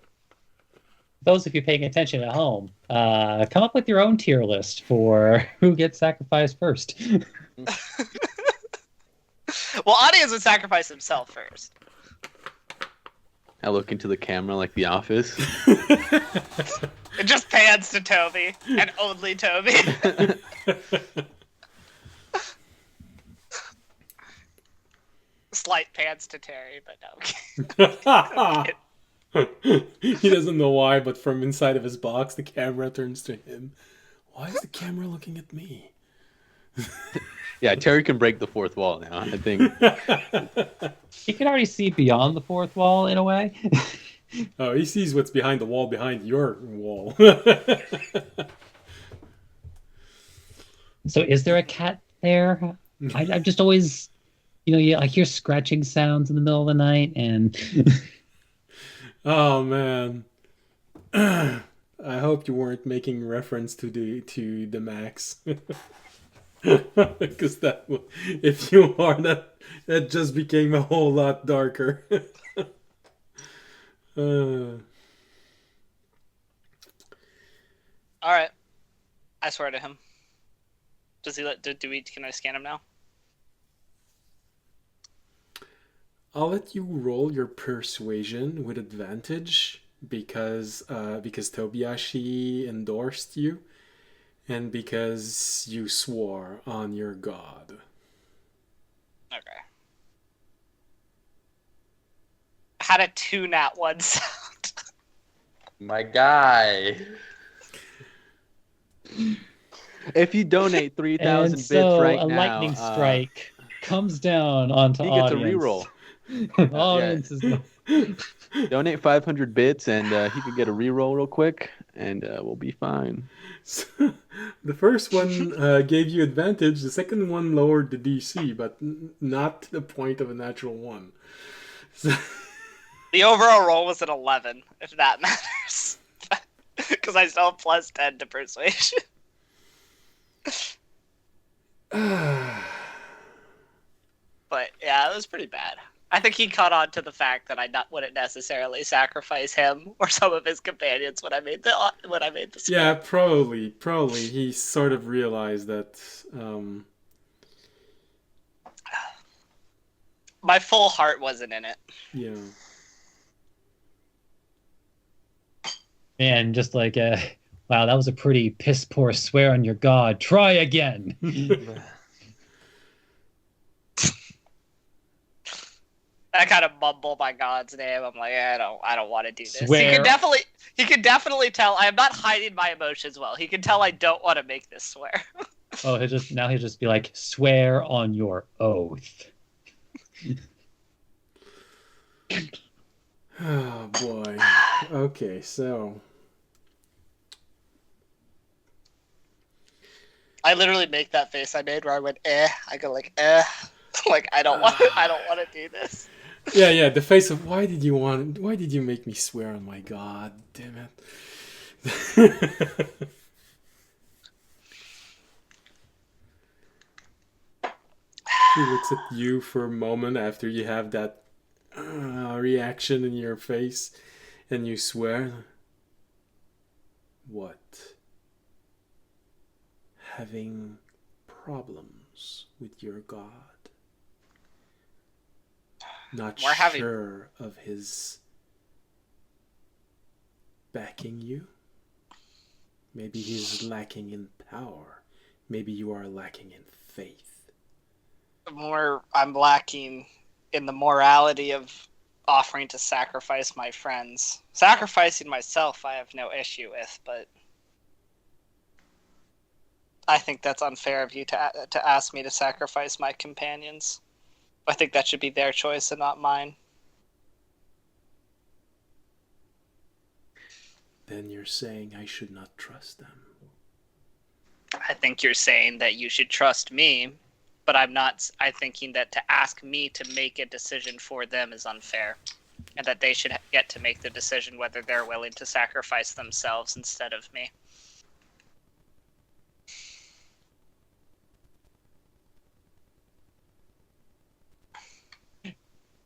Those of you paying attention at home, come up with your own tier list for who gets sacrificed first.
Well, audience would sacrifice himself first.
I look into the camera like The Office.
It just pans to Toby, and only Toby. Slight pans to Terry, but no.
He doesn't know why, but from inside of his box, the camera turns to him. Why is the camera looking at me?
Yeah, Terry can break the fourth wall now, I think.
He can already see beyond the fourth wall in a way.
Oh, he sees what's behind the wall behind your wall.
So is there a cat there? I'm just always, I hear scratching sounds in the middle of the night, and
Oh man, I hope you weren't making reference to the Max, because if you are, that just became a whole lot darker.
All right, I swear to him. Does he let? Can I scan him now?
I'll let you roll your persuasion with advantage because Tobiashi endorsed you, and because you swore on your god.
Okay. Had a 2 nat 1 sound.
My guy.
If you donate 3,000 bits
so
right
a
now,
lightning strike comes down onto
he gets
audience.
a reroll.
Audience is
Donate 500 bits, and he could get a reroll real quick, and we'll be fine.
So, the first one gave you advantage. The second one lowered the DC, but not to the point of a natural one. So,
The overall roll was an 11, if that matters. Because I still have plus 10 to persuasion. But yeah, it was pretty bad. I think he caught on to the fact that I wouldn't necessarily sacrifice him or some of his companions when I made the script.
Yeah, probably he sort of realized that.
My full heart wasn't in it.
Yeah.
Man, just like wow, that was a pretty piss poor swear on your god. Try again.
I kind of mumble my god's name. I'm like, I don't want to do this.
Swear.
He could definitely tell. I am not hiding my emotions well. He can tell I don't want to make this swear.
Oh, he'll just be like, swear on your oath.
Oh boy. Okay, so
I literally make that face I made where I went, eh. I go like, eh. Like I don't want to do this.
yeah, the face of why did you make me swear on my god? Damn it. He looks at you for a moment after you have that reaction in your face, and you swear. What? Having problems with your god? Not sure of his backing you? Maybe he's lacking in power. Maybe you are lacking in faith.
I'm lacking in the morality of offering to sacrifice my friends. Sacrificing myself, I have no issue with, but I think that's unfair of you to ask me to sacrifice my companions. I think that should be their choice and not mine.
Then you're saying I should not trust them.
I think you're saying that you should trust me, but I'm thinking that to ask me to make a decision for them is unfair, and that they should get to make the decision whether they're willing to sacrifice themselves instead of me.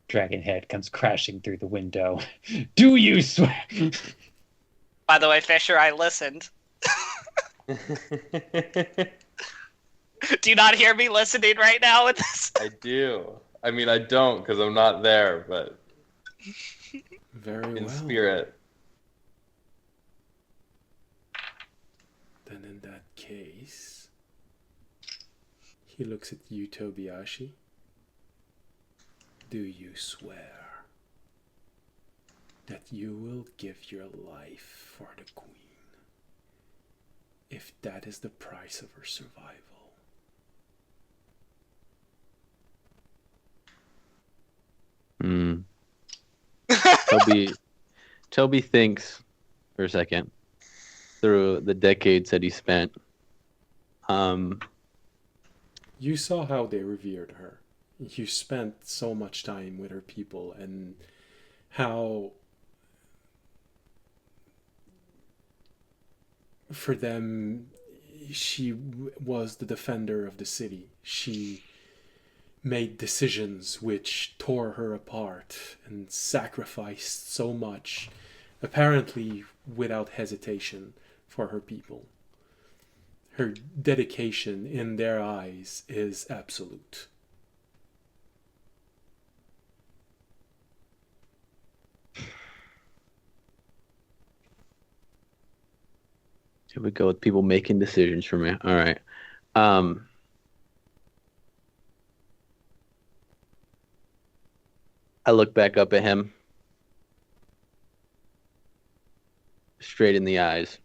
Dragonhead comes crashing through the window. Do you swear?
By the way, Fisher, I listened. Do you not hear me listening right now with this?
I do. I mean, I don't because I'm not there, but
Very
in
well.
spirit.
Then in that case, he looks at you, Tobiashi. Do you swear that you will give your life for the queen, if that is the price of her survival?
Toby thinks for a second through the decades that he spent.
You saw how they revered her. You spent so much time with her people, and how for them she was the defender of the city. She made decisions which tore her apart and sacrificed so much, apparently without hesitation, for her people. Her dedication in their eyes is absolute.
Here we go with people making decisions for me. All right. I look back up at him, straight in the eyes,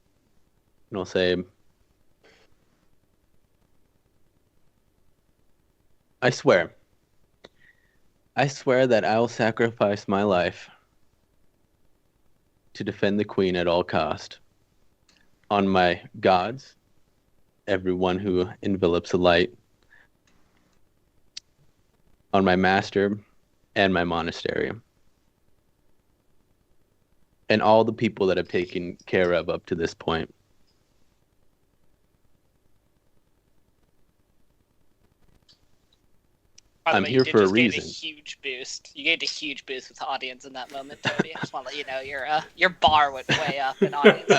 and I'll say, I swear that I will sacrifice my life to defend the queen at all cost. On my gods, everyone who envelops a light, on my master and my monastery, and all the people that I've taken care of up to this point.
By the
I'm
way,
here
you
for a
just gave
reason.
a huge boost. You gave a huge boost with the audience in that moment, Toby. I just want to let you know your bar went way up in audience.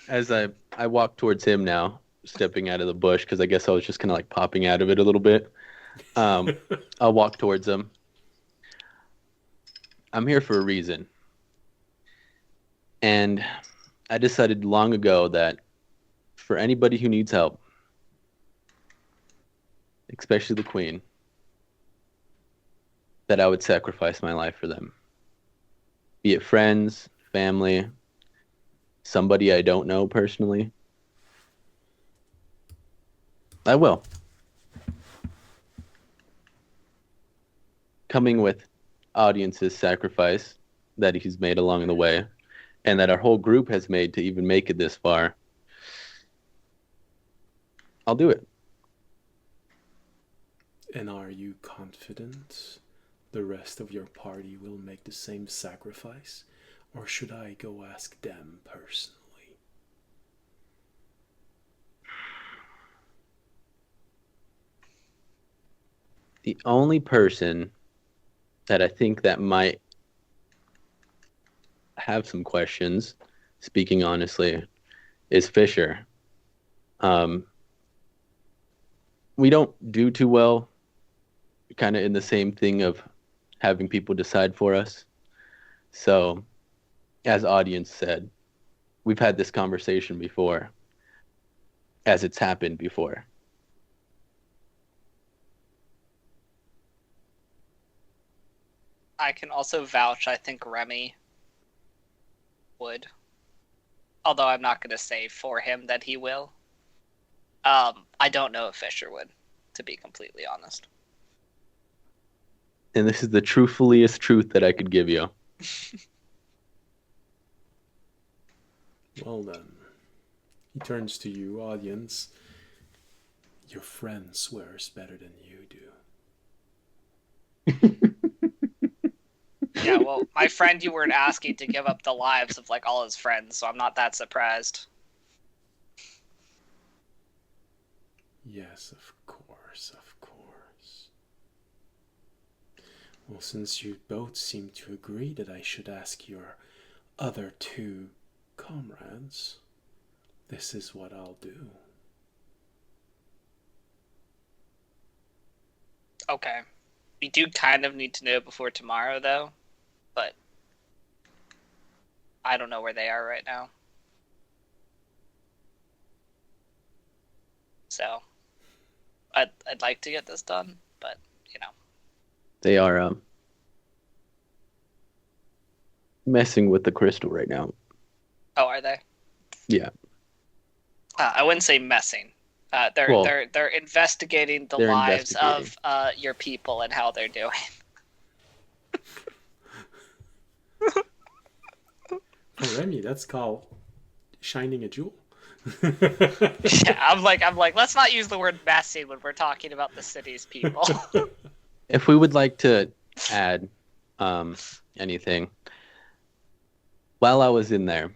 As I walk towards him now, stepping out of the bush, because I guess I was just kind of like popping out of it a little bit. I'll walk towards him. I'm here for a reason. And I decided long ago that for anybody who needs help, especially the queen, that I would sacrifice my life for them. Be it friends, family, somebody I don't know personally. I will. Coming with audience's sacrifice that he's made along the way, and that our whole group has made to even make it this far, I'll do it.
And are you confident the rest of your party will make the same sacrifice? Or should I go ask them personally?
The only person that I think that might have some questions, speaking honestly, is Fisher. We don't do too well kind of in the same thing of having people decide for us. So, as audience said, we've had this conversation before, as it's happened before.
I can also vouch, I think Remy would. Although I'm not going to say for him that he will. I don't know if Fisher would, to be completely honest.
And this is the truthfuliest truth that I could give you.
Well then. He turns to you, audience. Your friend swears better than you do.
Yeah, well, my friend you weren't asking to give up the lives of, like, all his friends, so I'm not that surprised.
Yes, of course, of course. Well, since you both seem to agree that I should ask your other two comrades, this is what I'll do.
Okay. We do kind of need to know before tomorrow, though. But I don't know where they are right now. So I'd like to get this done, but you know.
They are messing with the crystal right now.
Oh, are they?
Yeah.
I wouldn't say messing. They're investigating the lives of your people and how they're doing.
Oh, Remy, that's called shining a jewel.
Yeah, I'm like, let's not use the word messing when we're talking about the city's people.
If we would like to add anything, while I was in there,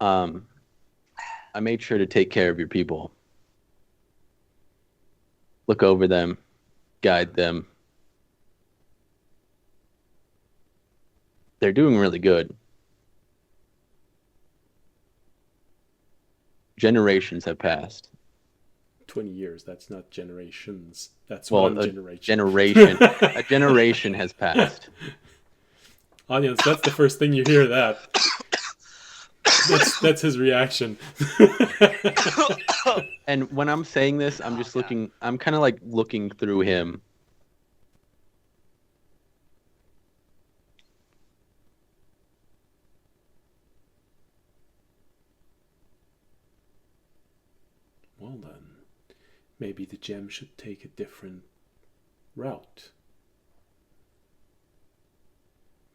I made sure to take care of your people. Look over them, guide them. They're doing really good. Generations have passed.
20 years, that's not generations. That's
Well,
one generation.
A generation has passed.
Audience, that's the first thing you hear that. That's his reaction.
And when I'm saying this, I'm just looking, I'm kind of like looking through him.
Well then, maybe the gem should take a different route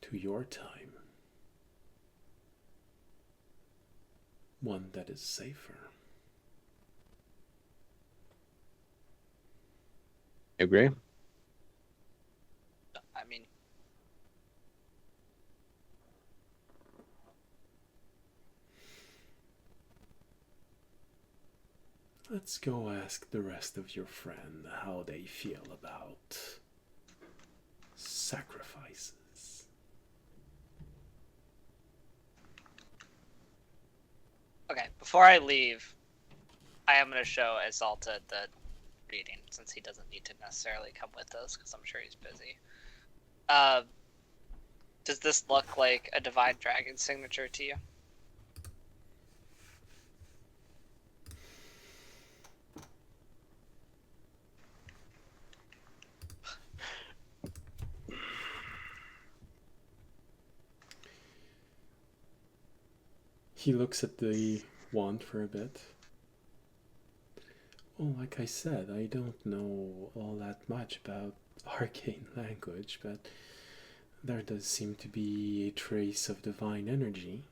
to your time. One that is safer.
Agree?
I mean,
let's go ask the rest of your friend how they feel about sacrifices.
okay, before I leave, I am going to show Exalta the reading, since he doesn't need to necessarily come with us, because I'm sure he's busy. Does this look like a Divine Dragon signature to you?
He looks at the wand for a bit. Well, like I said, I don't know all that much about arcane language, but there does seem to be a trace of divine energy,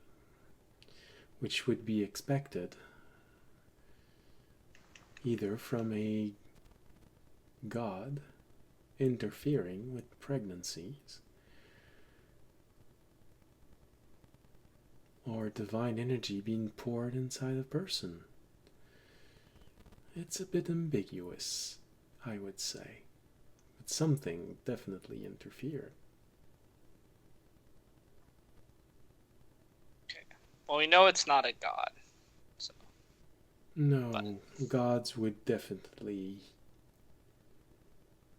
which would be expected, either from a god interfering with pregnancies, or divine energy being poured inside a person. It's a bit ambiguous, I would say, but something definitely interfered.
Okay. Well, we know it's not a god. So.
No, gods would definitely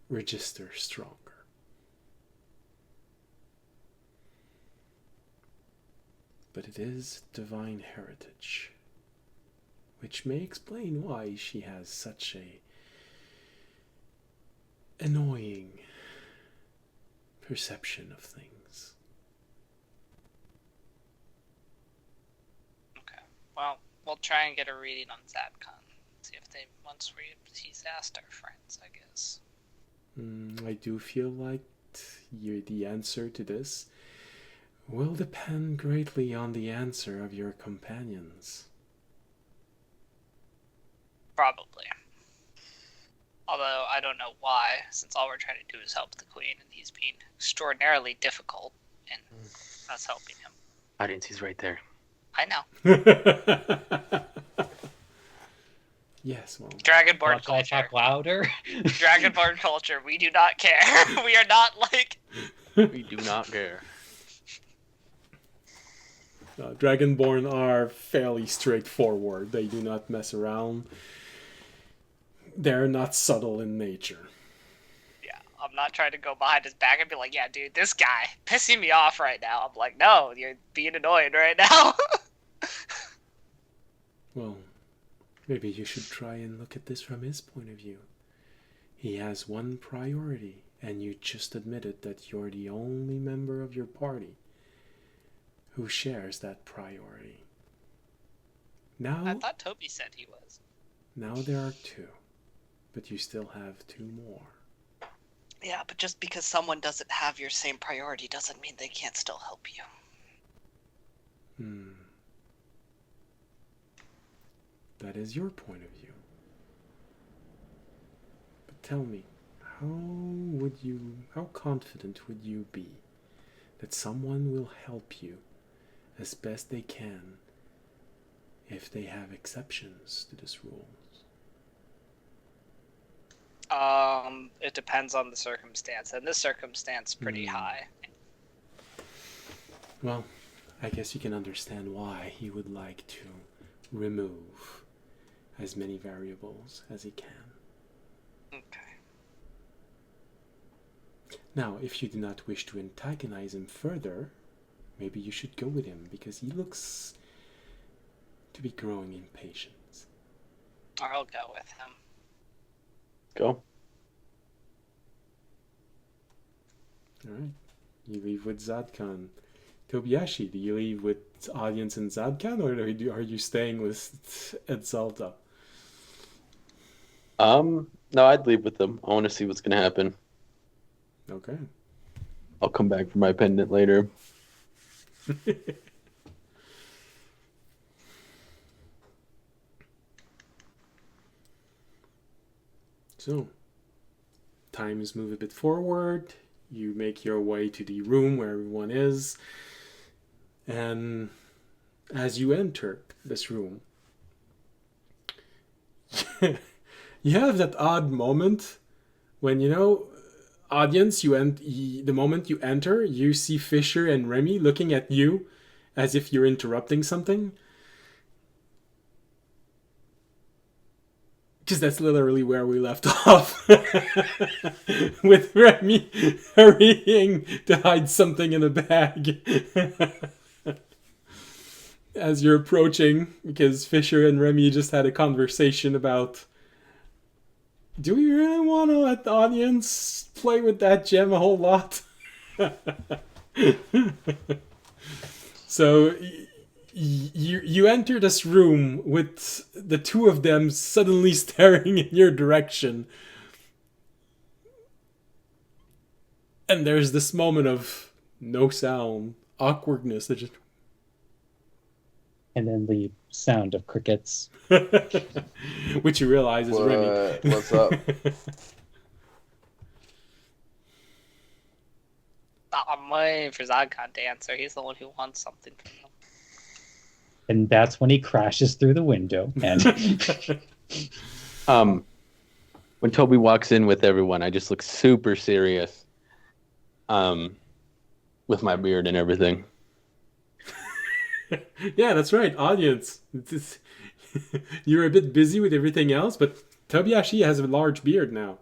register stronger. But it is divine heritage, which may explain why she has such a annoying perception of things.
Okay. Well, we'll try and get a reading on Zadkon. See if they he's asked our friends, I guess.
I do feel like the answer to this will depend greatly on the answer of your companions.
Probably. Although I don't know why, since all we're trying to do is help the queen, and he's being extraordinarily difficult in us helping him.
Audience, he's right there.
I know.
Yes, well.
Should
Dragonborn
I
culture.
talk louder?
Dragonborn culture. We do not care. We are not like.
We do not care.
Dragonborn are fairly straightforward. They do not mess around. They're not subtle in nature.
Yeah, I'm not trying to go behind his back and be like, yeah, dude, this guy pissing me off right now. I'm like, no, you're being annoying right now.
Well, maybe you should try and look at this from his point of view. He has one priority, and you just admitted that you're the only member of your party who shares that priority. Now,
I thought Toby said he was.
Now there are two, but you still have two more.
Yeah, but just because someone doesn't have your same priority doesn't mean they can't still help you.
That is your point of view. But tell me, how confident would you be that someone will help you as best they can if they have exceptions to this rule?
It depends on the circumstance, and this circumstance pretty high.
Well, I guess you can understand why he would like to remove as many variables as he can.
Okay.
Now, if you do not wish to antagonize him further, maybe you should go with him, because he looks to be growing impatient.
I'll go with him.
Go.
Alright. You leave with Zadkon. Tobiashi, do you leave with audience and Zadkon, or are you staying with Edzalta?
No, I'd leave with them. I want to see what's going to happen.
Okay.
I'll come back for my pendant later.
So, times move a bit forward. You make your way to the room where everyone is. And as you enter this room, you have that odd moment when, audience, the moment you enter, you see Fisher and Remy looking at you as if you're interrupting something. Because that's literally where we left off. With Remy hurrying to hide something in a bag. As you're approaching, because Fisher and Remy just had a conversation about, do we really want to let the audience play with that gem a whole lot? So you enter this room with the two of them suddenly staring in your direction. And there's this moment of no sound, awkwardness. That just...
And then the sound of crickets.
Which you realize is Remy.
What's up?
I'm waiting for Zadkon to answer. He's the one who wants something from him.
And that's when he crashes through the window. And
when Toby walks in with everyone, I just look super serious. With my beard and everything.
Yeah, that's right, audience. You're a bit busy with everything else, but Tobiashi has a large beard now.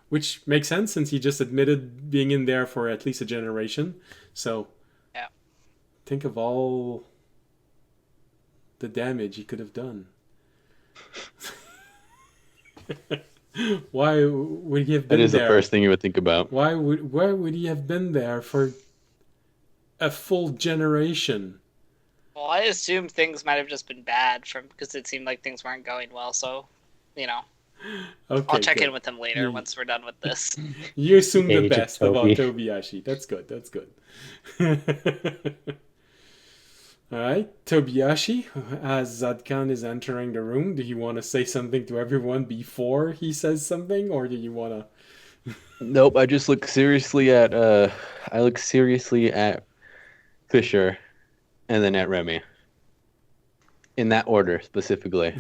Which makes sense since he just admitted being in there for at least a generation. So,
yeah.
Think of all the damage he could have done. Why would he have
That
been
is the
there?
first thing you would think about.
Why would he have been there for a full generation?
Well, I assume things might have just been bad because it seemed like things weren't going well. So, you know,
Okay,
I'll check
good.
in with him later once we're done with this.
You assume the
Age of
best about
Toby.
Tobiyashi. That's good. That's good. All right, Tobiyashi, as Zadkan is entering the room, do you want to say something to everyone before he says something, or do you want to?
Nope, I just look seriously at Fisher and then at Remy. In that order specifically.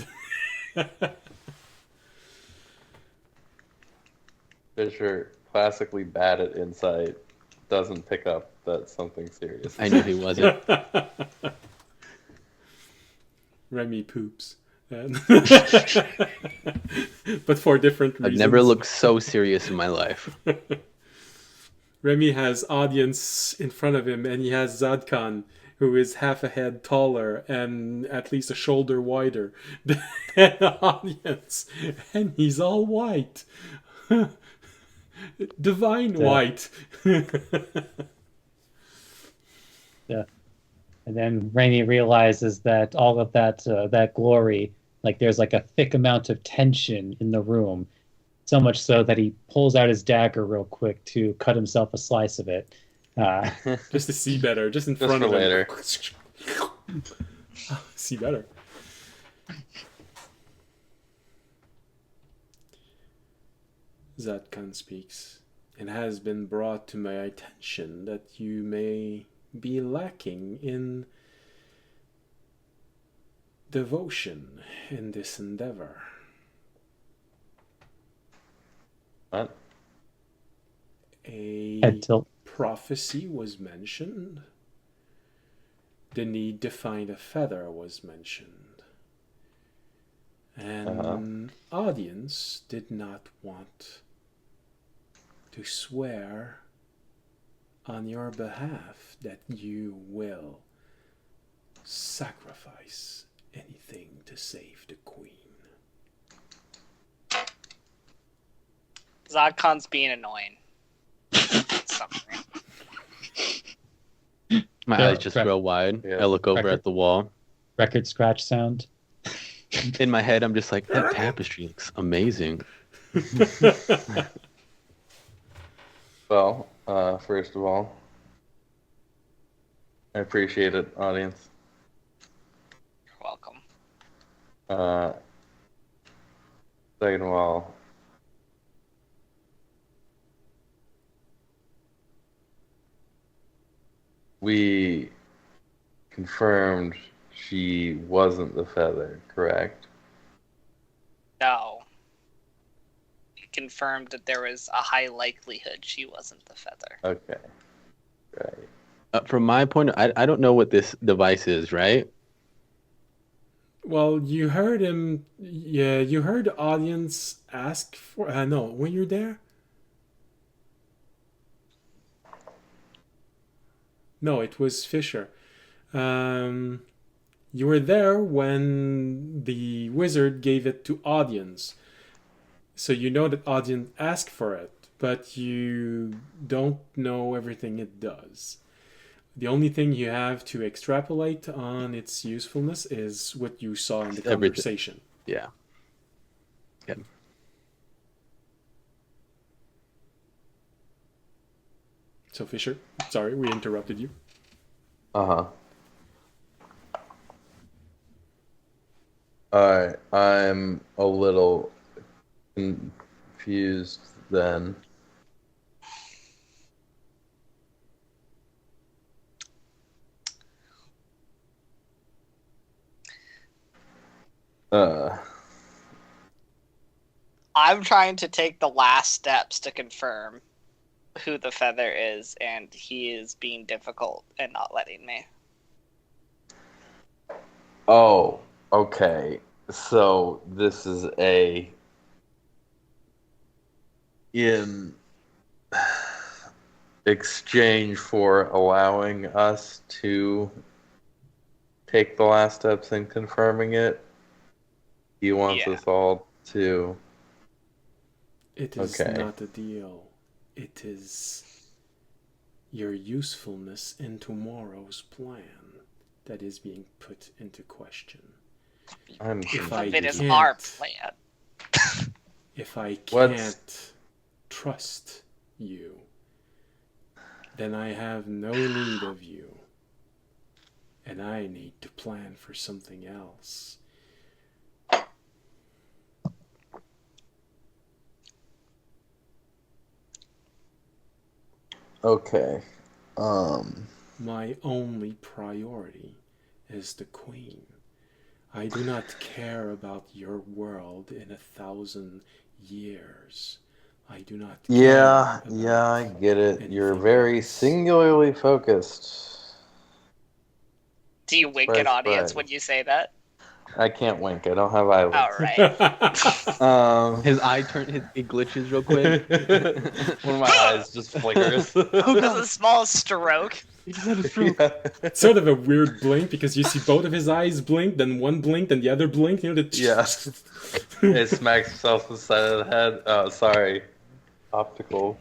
Fisher, classically bad at insight, doesn't pick up that something serious.
I knew he wasn't.
Remy poops. But for different reasons.
I've never looked so serious in my life.
Remy has audience in front of him, and he has Zadkan, who is half a head taller and at least a shoulder wider than the audience. And he's all white. Divine white.
Yeah. And then Rainey realizes that all of that glory, like there's like a thick amount of tension in the room, so much so that he pulls out his dagger real quick to cut himself a slice of it.
Just to see better, just in
Just
front
for
of
later.
him. See better. Zadkan speaks. It has been brought to my attention that you may be lacking in devotion in this endeavor.
What?
A
Head tilt.
prophecy was mentioned. The need to find a feather was mentioned. And audience did not want to swear on your behalf that you will sacrifice anything to save the queen.
Zodcon's being annoying. Something.
My
Yeah,
eyes just
correct.
real wide.
Yeah.
I look over
Record.
at the wall.
Record scratch sound.
In my head, I'm just like, that tapestry looks amazing.
Well, first of all, I appreciate it, audience.
You're welcome.
Second of all, we confirmed she wasn't the feather, correct?
No. He confirmed that there was a high likelihood she wasn't the feather.
Okay. Right.
From my point, I don't know what this device is, right?
Well, you heard him. Yeah, you heard the audience ask for. No, when you're there. No, it was Fisher. You were there when the wizard gave it to audience, so you know that audience asked for it, but you don't know everything it does. The only thing you have to extrapolate on its usefulness is what you saw in the conversation.
Yeah. Good.
So Fisher, sorry, we interrupted you.
Alright, I'm a little confused then.
I'm trying to take the last steps to confirm who the feather is, and he is being difficult and not letting me.
Oh, okay. So this is in exchange for allowing us to take the last steps in confirming it, he wants
Yeah.
us all to
It is not a deal. It is your usefulness in tomorrow's plan that is being put into question.
Half of it is our plan.
If I can't trust you, then I have no need of you. And I need to plan for something else.
Okay.
My only priority is the Queen. I do not care about your world in 1,000 years. I do not care.
Yeah, I get it. You're very singularly focused.
Do you wink at audience when you say that?
I can't wink. I don't have eyelids.
All right.
His eye it glitches real quick.
One of my eyes just flickers.
Oh, that's a small stroke.
He just had a stroke.
It's sort of a weird blink because you see both of his eyes blink, then one blinked and the other blinked. You know,
It smacks himself on the side of the head. Oh, sorry. Optical.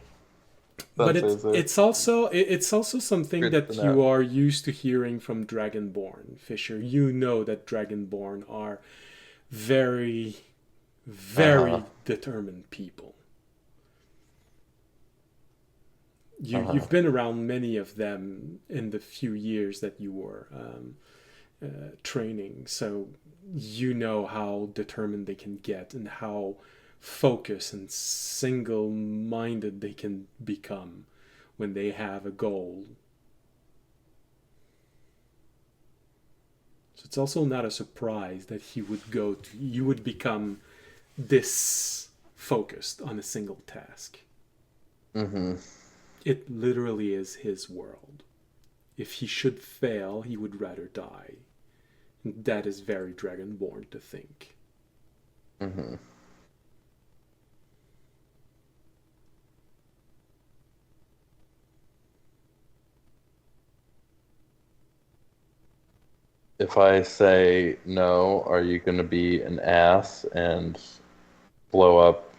But it's also something that you are used to hearing from Dragonborn, Fisher. You know that Dragonborn are very, very determined people. You've been around many of them in the few years that you were training, so you know how determined they can get and how focused and single-minded they can become when they have a goal. So it's also not a surprise that you would become this focused on a single task.
Mm-hmm.
It literally is his world. If he should fail, he would rather die. And that is very Dragonborn to think.
Mm-hmm. If I say no, are you going to be an ass and blow up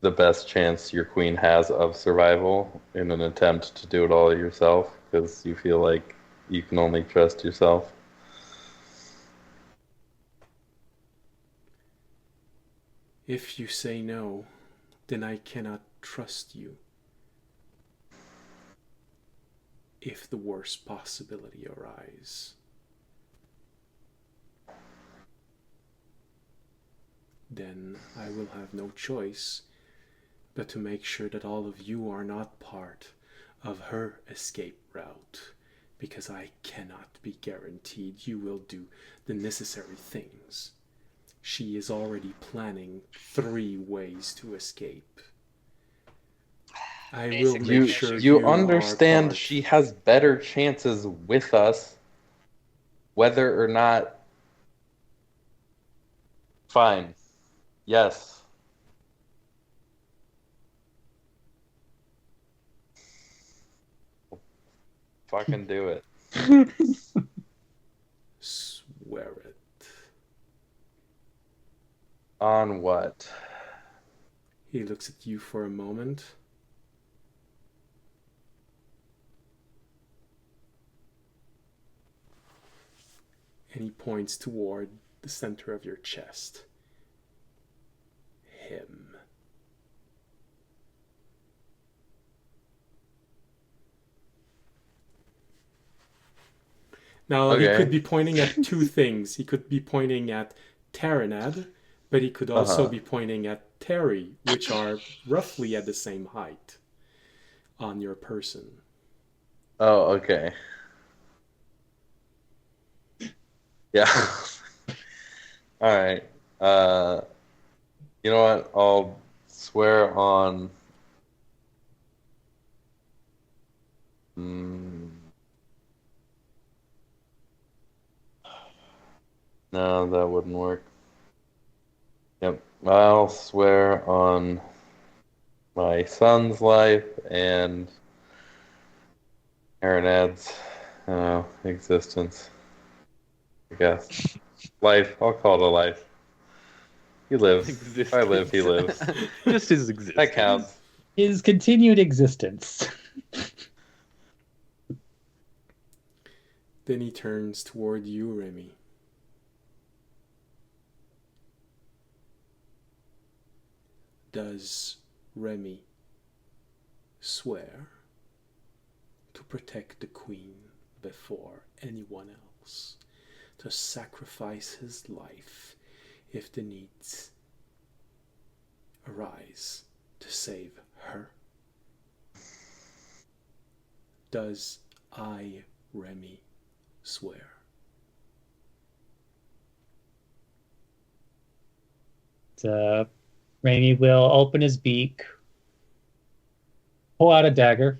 the best chance your queen has of survival in an attempt to do it all yourself because you feel like you can only trust yourself?
If you say no, then I cannot trust you. If the worst possibility arises. Then I will have no choice but to make sure that all of you are not part of her escape route, because I cannot be guaranteed you will do the necessary things. She is already planning 3 ways to escape. I will make sure
you understand she has better chances with us, whether or not. Fine. Yes. Fucking do it.
Swear it.
On what?
He looks at you for a moment. And he points toward the center of your chest. Him. Now, he could be pointing at 2 things. He could be pointing at Taranad, but he could also be pointing at Terry, which are roughly at the same height on your person.
Oh, okay. Yeah. All right. You know what? I'll swear on. No, that wouldn't work. Yep. I'll swear on my son's life and Aranad's existence. I guess. Life. I'll call it a life. He lives. If I live, he lives.
Just his existence.
That counts.
His continued existence.
Then he turns toward you, Remy. Does Remy swear to protect the queen before anyone else, to sacrifice his life if the needs arise to save her? Does I, Remy, swear?
Rainy will open his beak, pull out a dagger.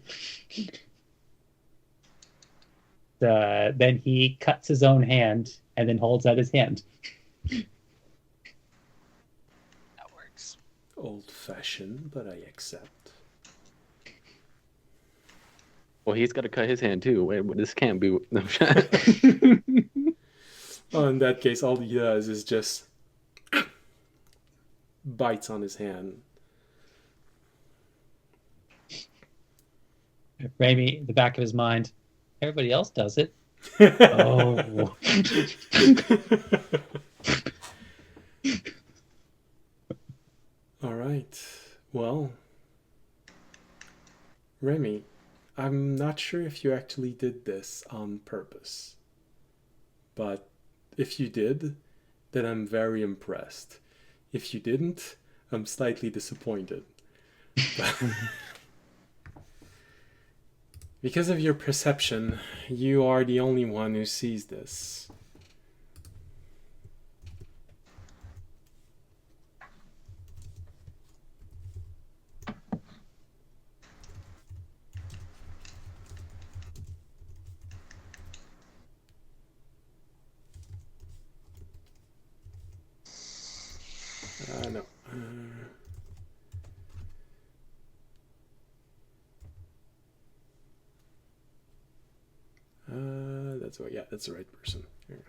Then he cuts his own hand and then holds out his hand.
That works.
Old-fashioned, but I accept.
Well, he's got to cut his hand too. Wait, this can't be.
Oh, in that case, all he does is just bites on his hand.
Raimi, the back of his mind, everybody else does it. Oh.
All right. Well, Remy, I'm not sure if you actually did this on purpose. But if you did, then I'm very impressed. If you didn't, I'm slightly disappointed. Because of your perception, you are the only one who sees this. No. That's right. Yeah, that's the right person. There you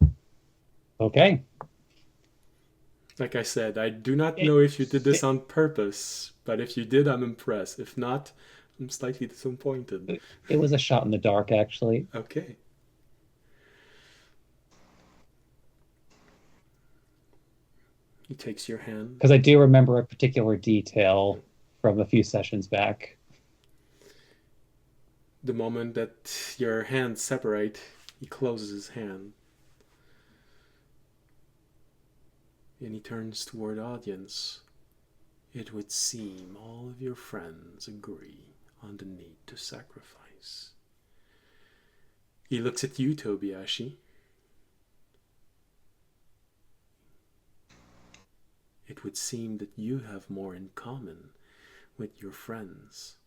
go. Okay.
Like I said, I do not know if you did this on purpose, but if you did, I'm impressed. If not, I'm slightly disappointed.
It was a shot in the dark, actually.
Okay. He takes your hand.
Because I do remember a particular detail from a few sessions back.
The moment that your hands separate, he closes his hand. And he turns toward audience. It would seem all of your friends agree on the need to sacrifice. He looks at you, Tobiashi. It would seem that you have more in common with your friends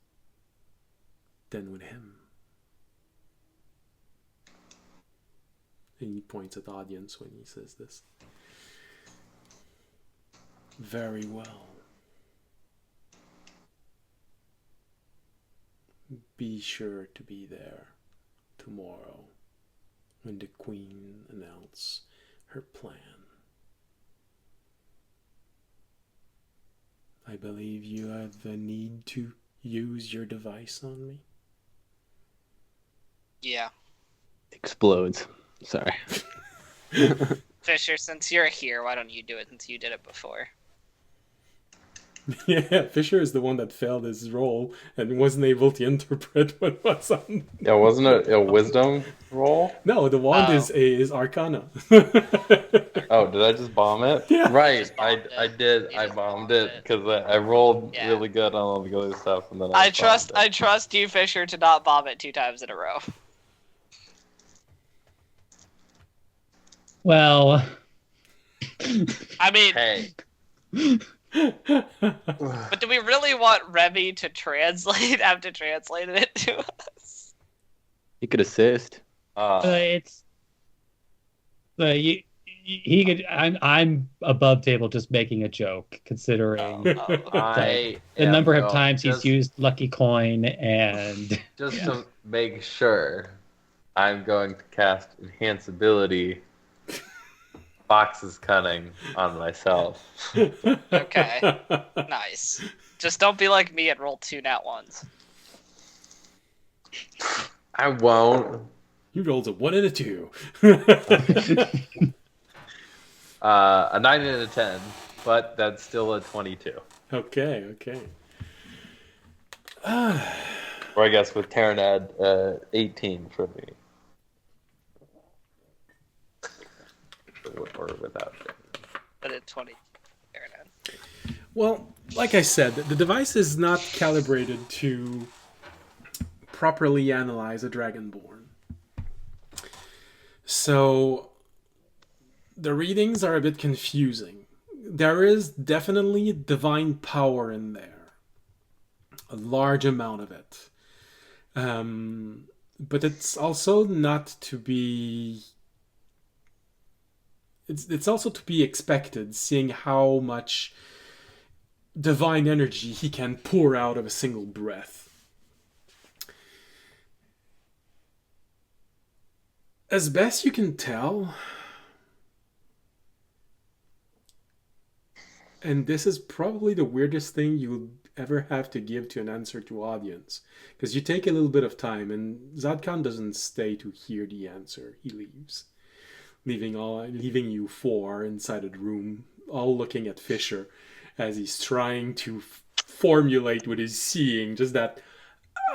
than with him. And he points at the audience when he says this. Very well. Be sure to be there tomorrow when the Queen announces her plan. I believe you have a need to use your device on me.
Yeah.
Explodes. Sorry.
Fisher, since you're here, why don't you do it since you did it before?
Yeah, Fisher is the one that failed his role and wasn't able to interpret what was on.
Yeah, wasn't it a wisdom roll?
No, the wand is Arcana.
Oh, did I just bomb it?
Yeah.
Right,
bombed
I
it.
did.
You
I
just
bombed
bombed
it
it.
because I rolled
Yeah.
really good on all the other stuff, and then
I trust you, Fisher, to not bomb it 2 times in a row.
Well,
I mean,
Hey.
but do we really want Remy to have to translate it to us?
He could assist.
it's he could. I'm above table just making a joke, considering
I
the
am
number of
going,
times he's used Lucky Coin and
just to make sure, I'm going to cast Enhance Ability Fox's Cunning on myself.
Okay. Nice. Just don't be like me and roll 2 nat ones.
I won't.
He rolls a 1 and a 2.
A 9 and a 10, but that's still a 22.
Okay.
Or I guess with Terranad, 18 for me. Or without.
But at 20.
Well, like I said, the device is not calibrated to properly analyze a Dragonborn. So the readings are a bit confusing. There is definitely divine power in there. A large amount of it. But it's also not to be... It's also to be expected, seeing how much divine energy he can pour out of a single breath. As best you can tell, and this is probably the weirdest thing you'll ever have to give to an answer to audience, because you take a little bit of time, and Zadkan doesn't stay to hear the answer. He leaves, leaving you four inside a room, all looking at Fisher as he's trying to formulate what he's seeing. Just that,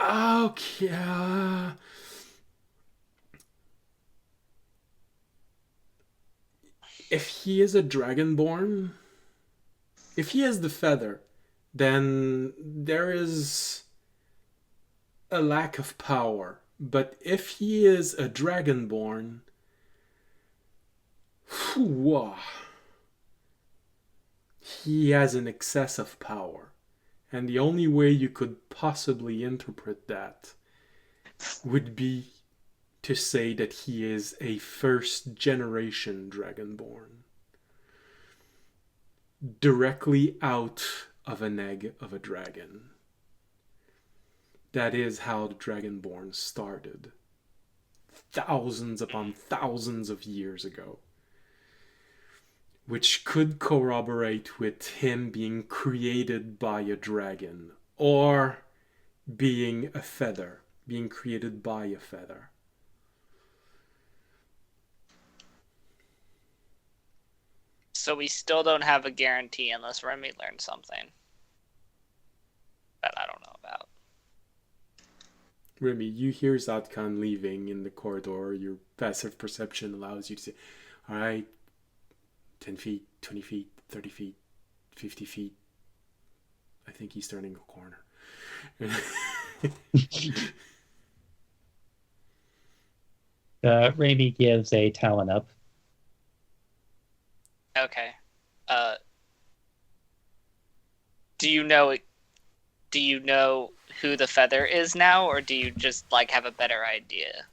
okay. If he is a Dragonborn, if he has the feather, then there is a lack of power. But if he is a Dragonborn, he has an excess of power. And the only way you could possibly interpret that would be to say that he is a first generation Dragonborn. Directly out of an egg of a dragon. That is how the Dragonborn started. Thousands upon thousands of years ago. Which could corroborate with him being created by a dragon. Or being a feather. Being created by a feather.
So we still don't have a guarantee unless Remy learns something that I don't know about.
Remy, you hear Zadkan leaving in the corridor. Your passive perception allows you to say, alright, 10 feet, 20 feet, 30 feet, 50 feet. I think he's turning a corner.
Remy gives a talon up.
Okay. Do you know who the feather is now, or do you just like have a better idea?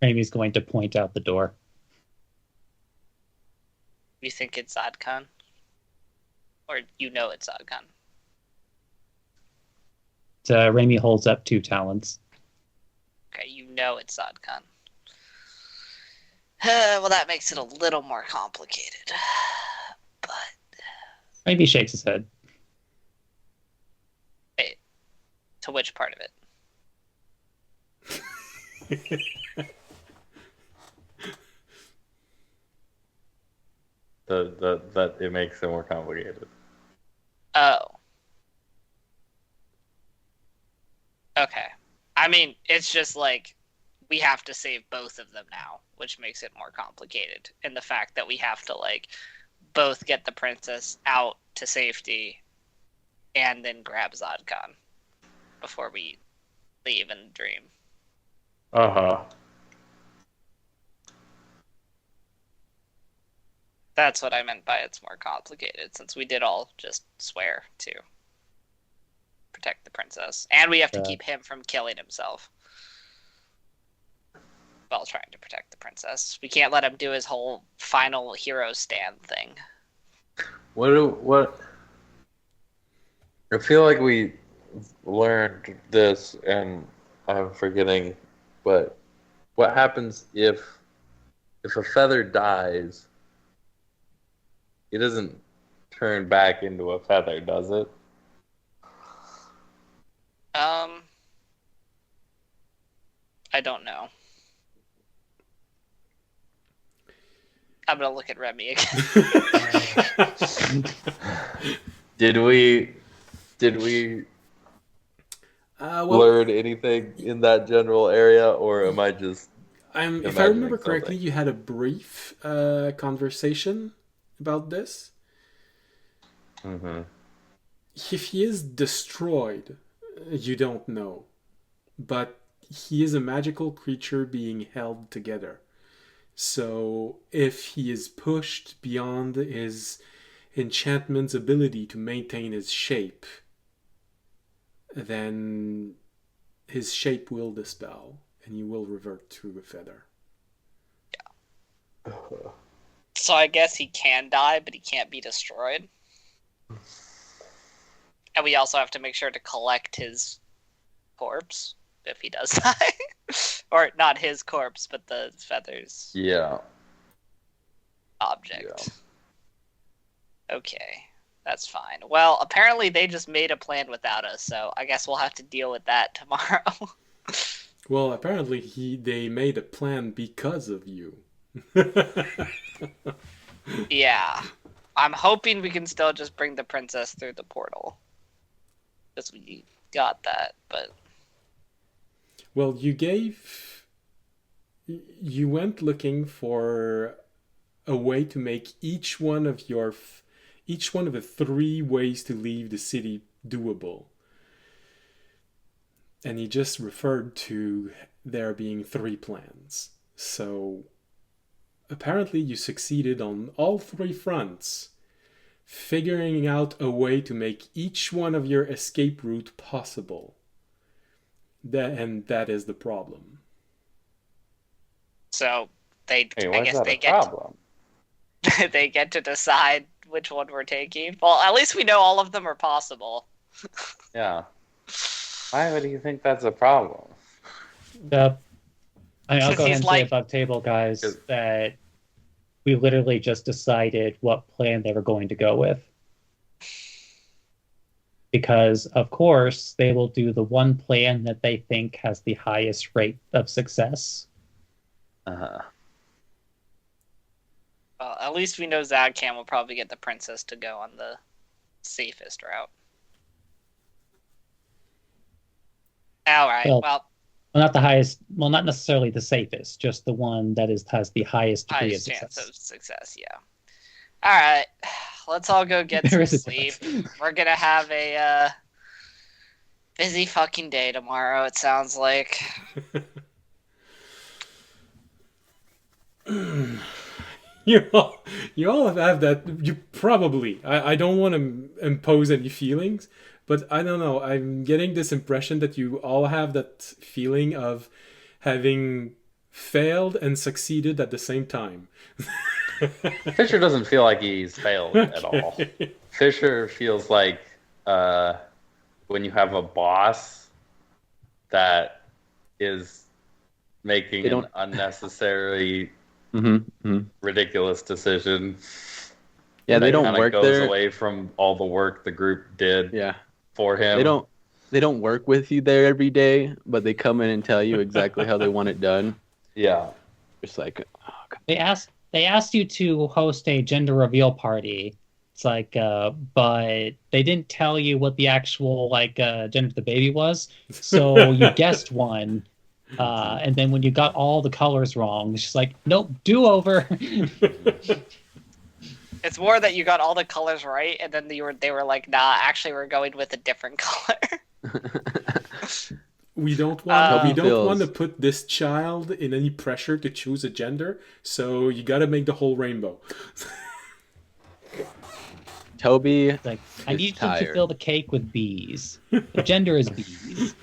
Remy's going to point out the door.
You think it's Zadkan? Or you know it's Zadkan?
Remy holds up 2 talons.
Okay, you know it's Zadkan. Well, that makes it a little more complicated. But
Remy shakes his head.
wait, to which part of it?
That it makes it more complicated.
Oh. Okay. I mean, it's just like we have to save both of them now, which makes it more complicated. And the fact that we have to like both get the princess out to safety and then grab Zadkan before we leave and dream.
Uh-huh.
That's what I meant by it's more complicated, since we did all just swear to protect the princess. And we have to keep him from killing himself. while trying to protect the princess. We can't let him do his whole final hero stand thing.
What? I feel like we learned this, and I'm forgetting. But what happens if a feather dies? It doesn't turn back into a feather, does it?
I don't know. I'm gonna look at Remy again.
Did we learn anything in that general area, or am I just
if I remember correctly, you had a brief conversation about this.
Mm-hmm.
If he is destroyed, you don't know. But he is a magical creature being held together. So if he is pushed beyond his enchantment's ability to maintain his shape, then his shape will dispel and he will revert to a feather.
Yeah. So I guess he can die, but he can't be destroyed. And we also have to make sure to collect his corpse if he does die. Or not his corpse, but the feathers.
Yeah.
Object. Yeah. Okay. That's fine. Well, apparently they just made a plan without us, so I guess we'll have to deal with that tomorrow.
Well, apparently they made a plan because of you.
Yeah. I'm hoping we can still just bring the princess through the portal. Because we got that, but...
Well, you went looking for a way to make each one of the 3 ways to leave the city doable. And you just referred to there being 3 plans. So apparently you succeeded on all 3 fronts, figuring out a way to make each one of your escape route possible. And that is the problem.
So I guess they get to decide which one we're taking. Well, at least we know all of them are possible.
Yeah. Why would you think that's a problem?
I'll go ahead and say above table, guys, that we literally just decided what plan they were going to go with. Because, of course, they will do the one plan that they think has the highest rate of success.
Uh-huh.
Well, at least we know Zadcan will probably get the princess to go on the safest route. Alright, well...
not the highest... Well, not necessarily the safest, just the one that has the highest degree of success.
Chance of success, yeah. Alright, let's all go get some sleep. We're gonna have a busy fucking day tomorrow, it sounds like.
You all have that. You probably. I don't want to impose any feelings, but I don't know. I'm getting this impression that you all have that feeling of having failed and succeeded at the same time.
Fisher doesn't feel like he's failed at all. Fisher feels like when you have a boss that is making an unnecessary, ridiculous decision.
Yeah, they don't work
goes
there.
Away from all the work the group did.
Yeah.
For him.
They don't work with you there every day, but they come in and tell you exactly how they want it done.
Yeah.
It's like, oh,
God. They asked you to host a gender reveal party. It's like, but they didn't tell you what the actual gender of the baby was. So you guessed one, and then when you got all the colors wrong, it's just like, nope, do over.
It's more that you got all the colors right, and then they were like, nah, actually, we're going with a different color.
We don't want to put this child in any pressure to choose a gender, so you got to make the whole rainbow.
Toby,
I need you to fill the cake with bees. The gender is bees.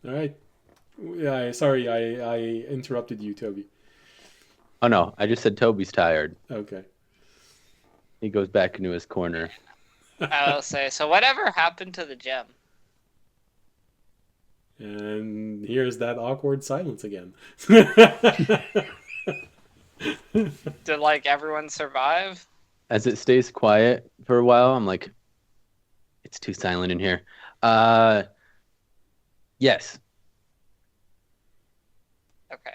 All right. Yeah, sorry, I interrupted you, Toby.
Oh no, I just said Toby's tired.
Okay.
He goes back into his corner.
I'll say, so whatever happened to the gem?
And here's that awkward silence again.
Did like everyone survive?
As it stays quiet for a while, I'm like, it's too silent in here. Yes.
Okay.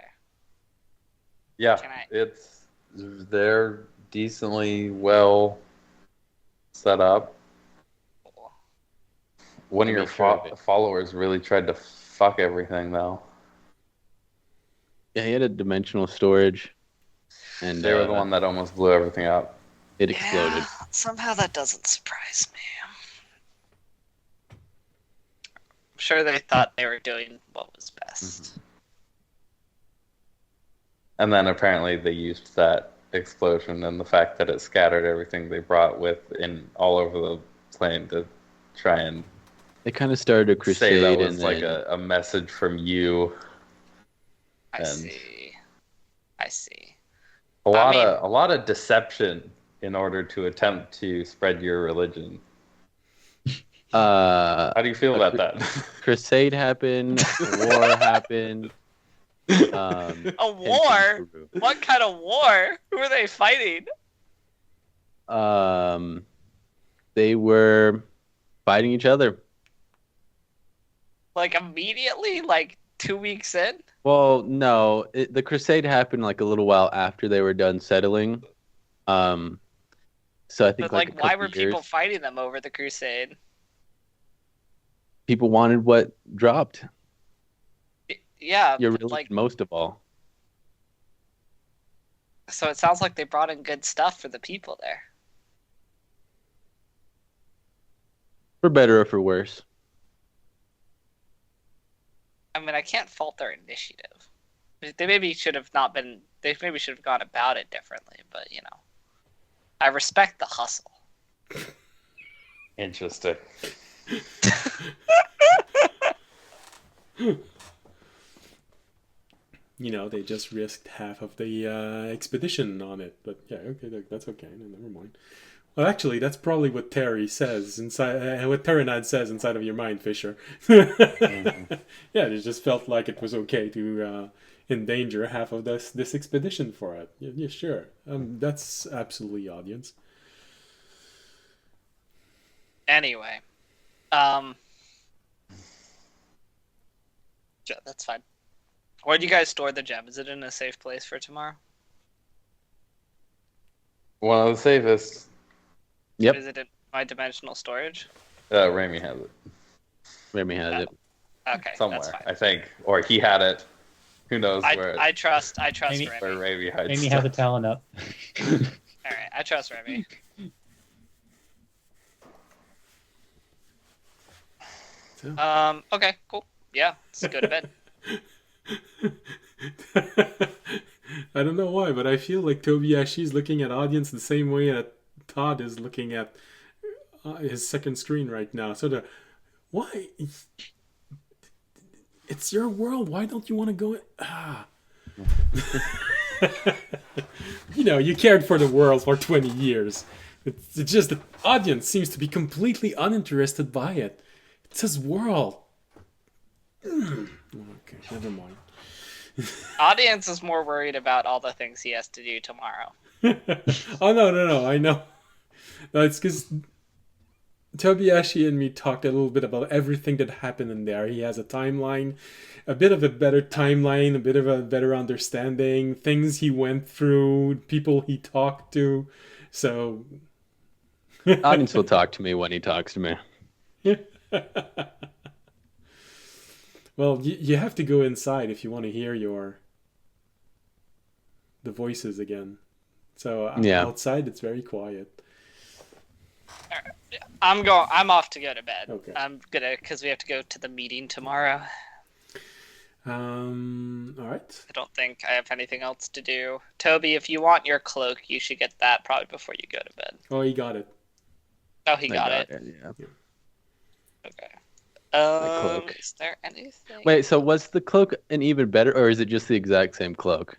Yeah,
Can I-
they're decently well set up.
Cool.
One of
To
your
make sure of it.
followers really tried to fuck everything, though.
Yeah, he had a dimensional storage, and
They were the one that almost blew everything up.
it exploded.
Yeah, somehow that doesn't surprise me. I'm sure they thought they were doing what was best.
And then apparently they used that explosion and the fact that it scattered everything they brought with in all over the plane to try and
They kind of started a
say
crusade,
that was
and
like
then
a message from you.
I
And-
see. I see.
A
I
lot of deception in order to attempt to spread your religion. How do you feel about that?
crusade happened, war happened.
A war? What kind of war? Who are they fighting?
They were fighting each other.
Like immediately? Like 2 weeks in?
Well, no, the crusade happened like a little while after they were done settling. So I think
But like,
a
why
couple
were people
years,
fighting them over the crusade?
people wanted what dropped.
Yeah,
Your
but,
religion,
like,
most of all.
so it sounds like they brought in good stuff for the people there.
For better or for worse.
I mean, I can't fault their initiative. They maybe should have not been. They maybe should have gone about it differently. But you know, I respect the hustle.
Interesting.
You know, they just risked half of the expedition on it. But yeah, okay, that's okay. No, never mind. Well, actually, that's probably what Terry says inside. What Terranad says inside of your mind, Fisher. Yeah, they just felt like it was okay to endanger half of this expedition for it. Yeah, sure. That's absolutely audience.
Anyway, yeah, that's fine. Where do you guys store the gem? Is it in a safe place for tomorrow?
One of the safest.
Yep.
Is it in my dimensional storage?
Rami has it
Remy has it.
Okay,
somewhere,
that's fine.
I think, or he had it. Who knows where?
I trust
Maybe-
Remy.
Where Rami hides
Maybe
stuff.
have the talent up.
All right, I trust Remy.
So.
Okay, cool. Yeah, let's go to bed.
I don't know why, but I feel like Tobiashi's looking at audience the same way that Todd is looking at his second screen right now. So why? It's your world. Why don't you want to go? You know, you cared for the world for 20 years. It's just the audience seems to be completely uninterested by it. It's his world. Okay, never mind.
Audience is more worried about all the things he has to do tomorrow.
Oh no! I know. No, it's because Tobiashi and me talked a little bit about everything that happened in there. He has a timeline, a bit of a better timeline, a bit of a better understanding, things he went through, people he talked to. So,
Audience will talk to me when he talks to me.
well, you have to go inside if you want to hear the voices again. So
Yeah.
outside it's very quiet.
I'm off to go to bed.
Okay.
I'm gonna because we have to go to the meeting tomorrow.
All right.
I don't think I have anything else to do. Toby, if you want your cloak, you should get that probably before you go to bed.
Oh, he got it.
Oh, he got it.
Yeah.
Okay.
cloak.
Is there anything?
Wait, so was the cloak an even better, or is it just the exact same cloak?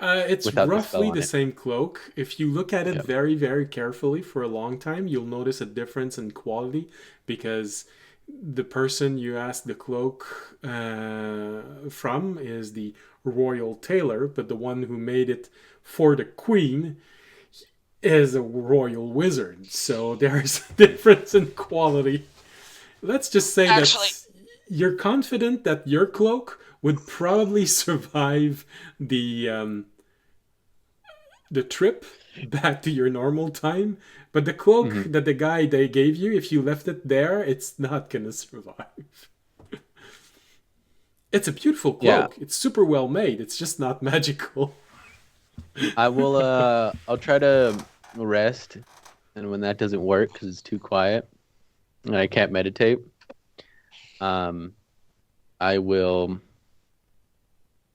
It's
Without the
roughly
spell on
the
it.
same cloak. If you look at it
Yep.
very, very carefully for a long time, you'll notice a difference in quality because the person you ask the cloak from is the royal tailor, but the one who made it for the queen is a royal wizard. So there's a difference in quality. Let's just say
Actually-
that you're confident that your cloak would probably survive the trip back to your normal time, but the cloak that the guy they gave you, if you left it there, it's not gonna survive. It's a beautiful cloak. It's super well made. It's just not magical.
I will. I'll try to rest, and when that doesn't work because it's too quiet and I can't meditate, I will.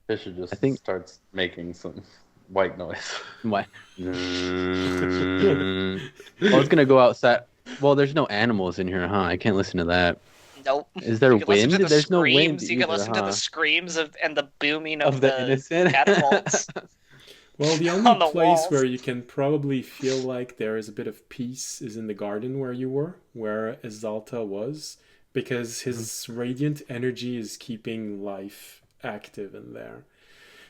Fisher just
I think-
starts making some white noise.
What? I was gonna go outside. Well, there's no animals in here, huh? I can't listen to that.
Nope.
Is there
You can listen
wind?
to the
There's no
screams.
wind.
You can
either,
listen to
huh?
the screams and the booming
Of the innocent
catapults.
Well, the
On
only
the
place
walls.
where you can probably feel like there is a bit of peace is in the garden where you were, where Exalta was, because his radiant energy is keeping life active in there.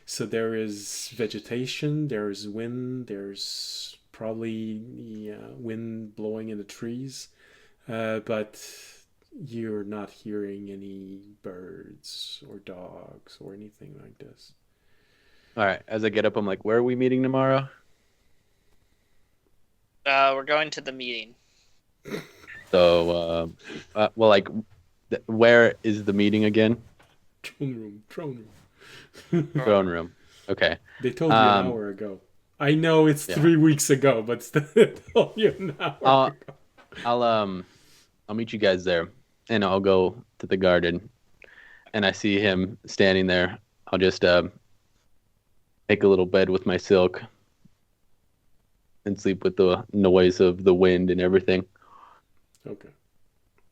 So there is vegetation, there's wind, there's probably the wind blowing in the trees, but you're not hearing any birds or dogs or anything like this.
All right. As I get up, I'm like, "Where are we meeting tomorrow?"
We're going to the meeting.
So, well, like, where is the meeting again?
Throne room.
Throne room. Okay.
They told you an hour ago. I know it's 3 weeks ago, but still they told you an hour ago.
I'll meet you guys there, and I'll go to the garden, and I see him standing there. I'll just make a little bed with my silk and sleep with the noise of the wind and everything.
Okay.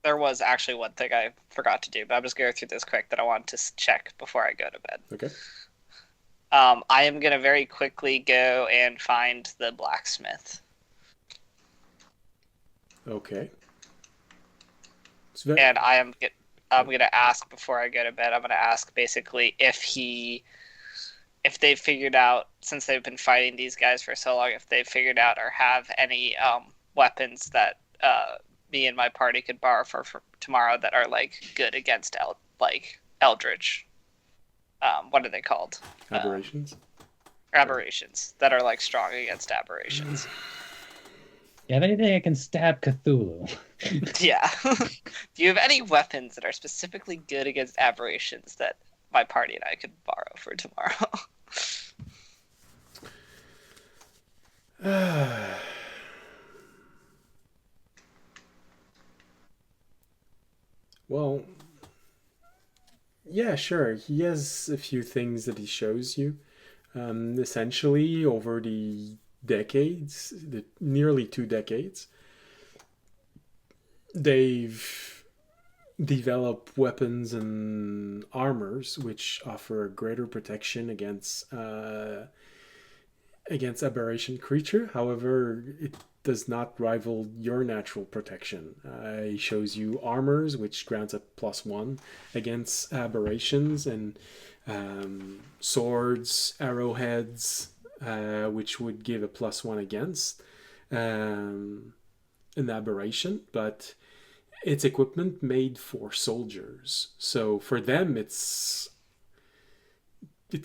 There was actually one thing I forgot to do, but I'm just going through this quick that I want to check before I go to bed.
Okay.
I am going to very quickly go and find the blacksmith.
Okay.
And I'm going to ask before I go to bed, I'm going to ask basically if they've figured out, since they've been fighting these guys for so long, if they've figured out or have any weapons that me and my party could borrow for tomorrow that are like good against eldritch. What are they called?
Aberrations.
Aberrations that are like strong against aberrations.
You have anything that can stab Cthulhu?
Yeah. Do you have any weapons that are specifically good against aberrations that my party and I could borrow for tomorrow?
Well, yeah, sure. He has a few things that he shows you. Essentially, over the decades, the nearly 2 decades, they've developed weapons and armors which offer greater protection against aberration creature. However, it does not rival your natural protection. He shows you armors which grants a +1 against aberrations, and swords, arrowheads, which would give a +1 against an aberration, but it's equipment made for soldiers. So for them, it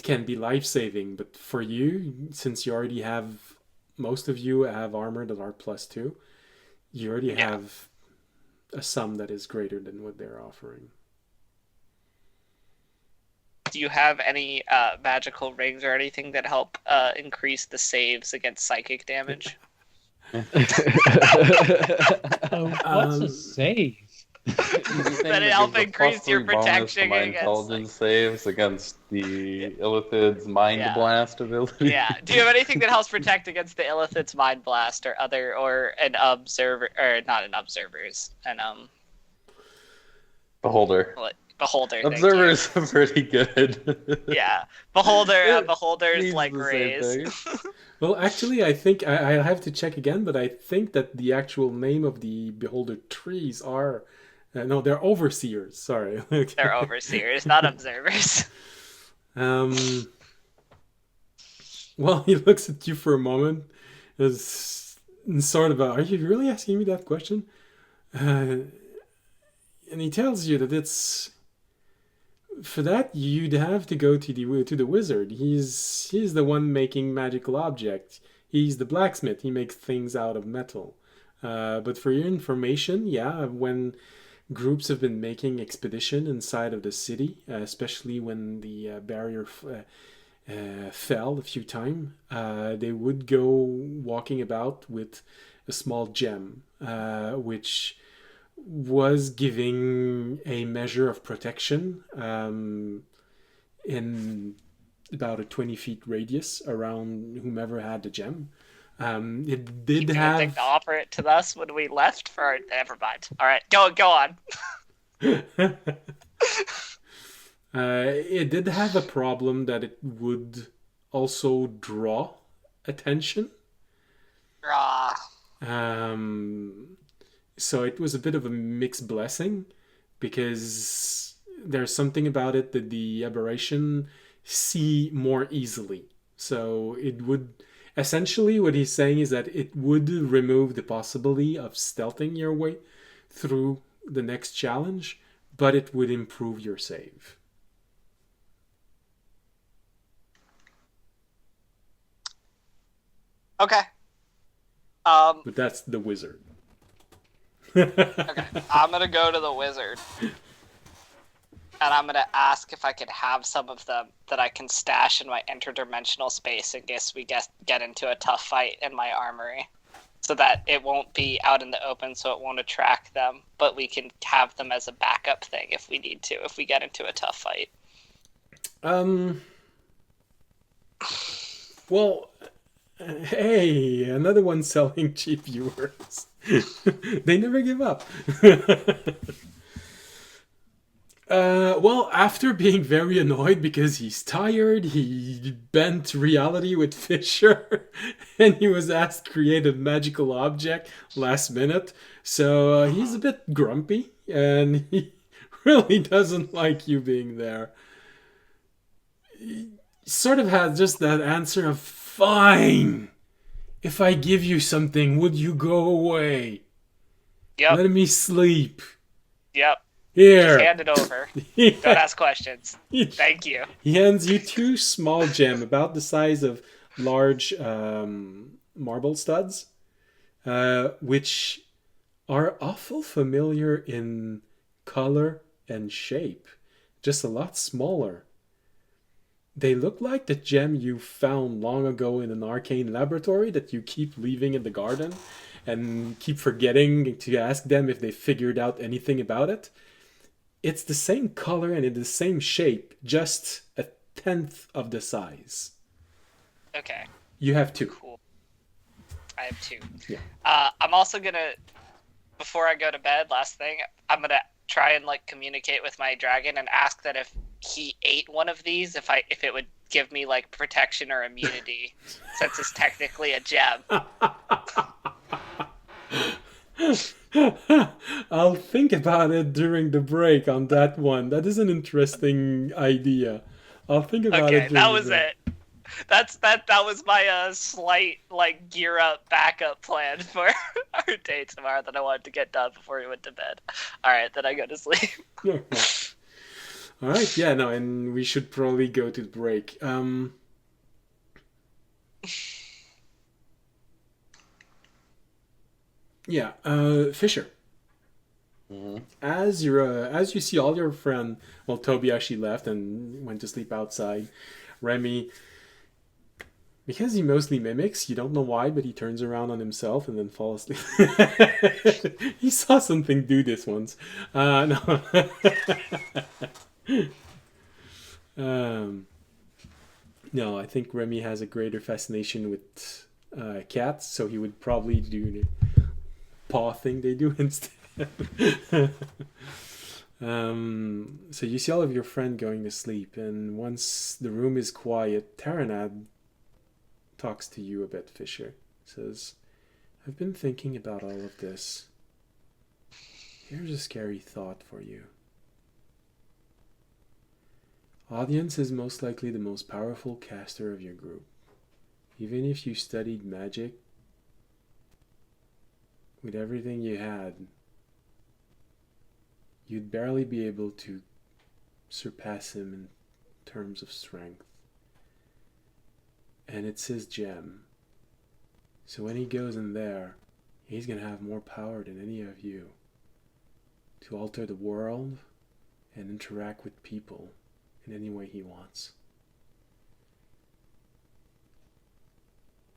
can be life-saving, but for you, since you already have, most of you have armor that are +2, you already have a sum that is greater than what they're offering.
Do you have any magical rings or anything that help increase the saves against psychic damage?
What's a save?
That it help increase your protection
my
against
intelligence saves against the Illithid's mind blast ability.
Yeah. Do you have anything that helps protect against the Illithid's mind blast or an observer, or not an observer's,
Beholder.
Beholder.
Observer is pretty good.
Yeah, Beholder's like
the
rays.
Well, actually, I think I have to check again, but I think that the actual name of the beholder trees are no, they're overseers. Sorry,
They're overseers, not observers.
Well, he looks at you for a moment, as sort of, are you really asking me that question? And he tells you that it's for that you'd have to go to the wizard. He's the one making magical objects. He's the blacksmith. He makes things out of metal. But for your information, yeah, when groups have been making expedition inside of the city, especially when the barrier fell a few times, they would go walking about with a small gem, which was giving a measure of protection in about a 20 feet radius around whomever had the gem. It did have...
Think to offer it to us when we left for... Never mind. All right, go on.
It did have a problem that it would also draw attention. So it was a bit of a mixed blessing, because there's something about it that the aberration see more easily. So it would... Essentially, what he's saying is that it would remove the possibility of stealthing your way through the next challenge, but it would improve your save.
Okay.
But that's the wizard.
Okay, I'm gonna go to the wizard, and I'm gonna ask if I could have some of them that I can stash in my interdimensional space in case we get into a tough fight in my armory, so that it won't be out in the open, so it won't attract them, but we can have them as a backup thing if we need to, if we get into a tough fight.
Well, hey, another one selling cheap viewers. They never give up. Well, after being very annoyed because he's tired, he bent reality with Fisher, and he was asked to create a magical object last minute. So he's a bit grumpy, and he really doesn't like you being there. He sort of has just that answer of, fine. If I give you something, would you go away?
Yep.
Let me sleep.
Yep.
Here.
Just hand it over. Don't ask questions. Thank you.
He hands you two small gems, about the size of large marble studs, which are awful familiar in color and shape, just a lot smaller. They look like the gem you found long ago in an arcane laboratory that you keep leaving in the garden and keep forgetting to ask them if they figured out anything about it. It's the same color and in the same shape, just a 1/10 of the size.
Okay.
You have two.
Cool. I have two.
Yeah.
I'm also gonna, before I go to bed, last thing, I'm gonna try and communicate with my dragon and ask that if he ate one of these, if it would give me protection or immunity, since it's technically a gem.
I'll think about it during the break on that one. That is an interesting idea. I'll think about it.
Okay, that was it. That was my slight gear up backup plan for our day tomorrow that I wanted to get done before we went to bed. All right, then I go to sleep.
All right, yeah, no, and we should probably go to the break. Yeah, Fisher.
Mm-hmm.
As you see all your friend, well, Toby actually left and went to sleep outside. Remy, because he mostly mimics, you don't know why, but he turns around on himself and then falls asleep. He saw something do this once. No. No, I think Remy has a greater fascination with cats, so he would probably do the paw thing they do instead. So you see all of your friend going to sleep, and once the room is quiet, Taranad talks to you a bit, Fisher. Says, I've been thinking about all of this. Here's a scary thought for you. Audience is most likely the most powerful caster of your group. Even if you studied magic with everything you had, you'd barely be able to surpass him in terms of strength. And it's his gem. So when he goes in there, he's going to have more power than any of you to alter the world and interact with people in any way he wants.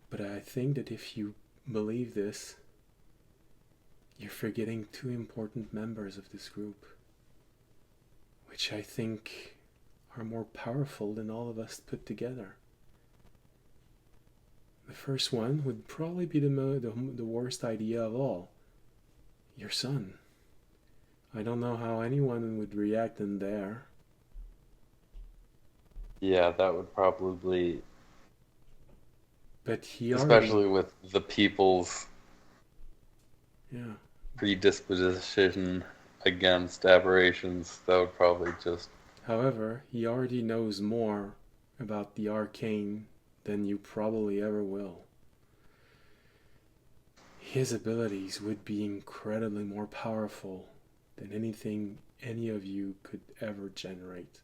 But I think that if you believe this, you're forgetting two important members of this group, which I think are more powerful than all of us put together. The first one would probably be the worst idea of all. Your son. I don't know how anyone would react in there.
Yeah, that would probably...
But he
especially
already...
with the people's
Yeah.
predisposition against aberrations, that would probably just...
However, he already knows more about the arcane than you probably ever will. His abilities would be incredibly more powerful than anything any of you could ever generate.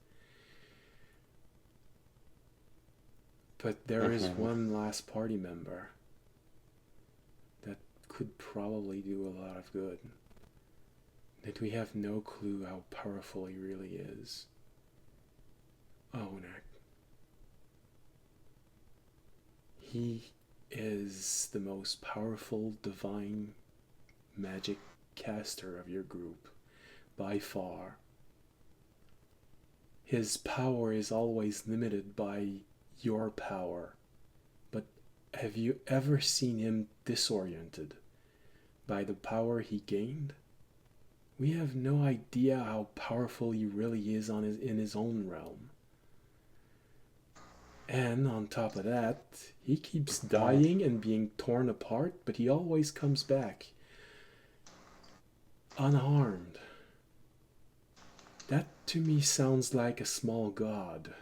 But there is one last party member that could probably do a lot of good. That we have no clue how powerful he really is. Onak. He is the most powerful divine magic caster of your group, by far. His power is always limited by your power, but have you ever seen him disoriented by the power he gained? We have no idea how powerful he really is in his own realm. And on top of that, he keeps dying and being torn apart, but he always comes back unharmed. That to me sounds like a small god.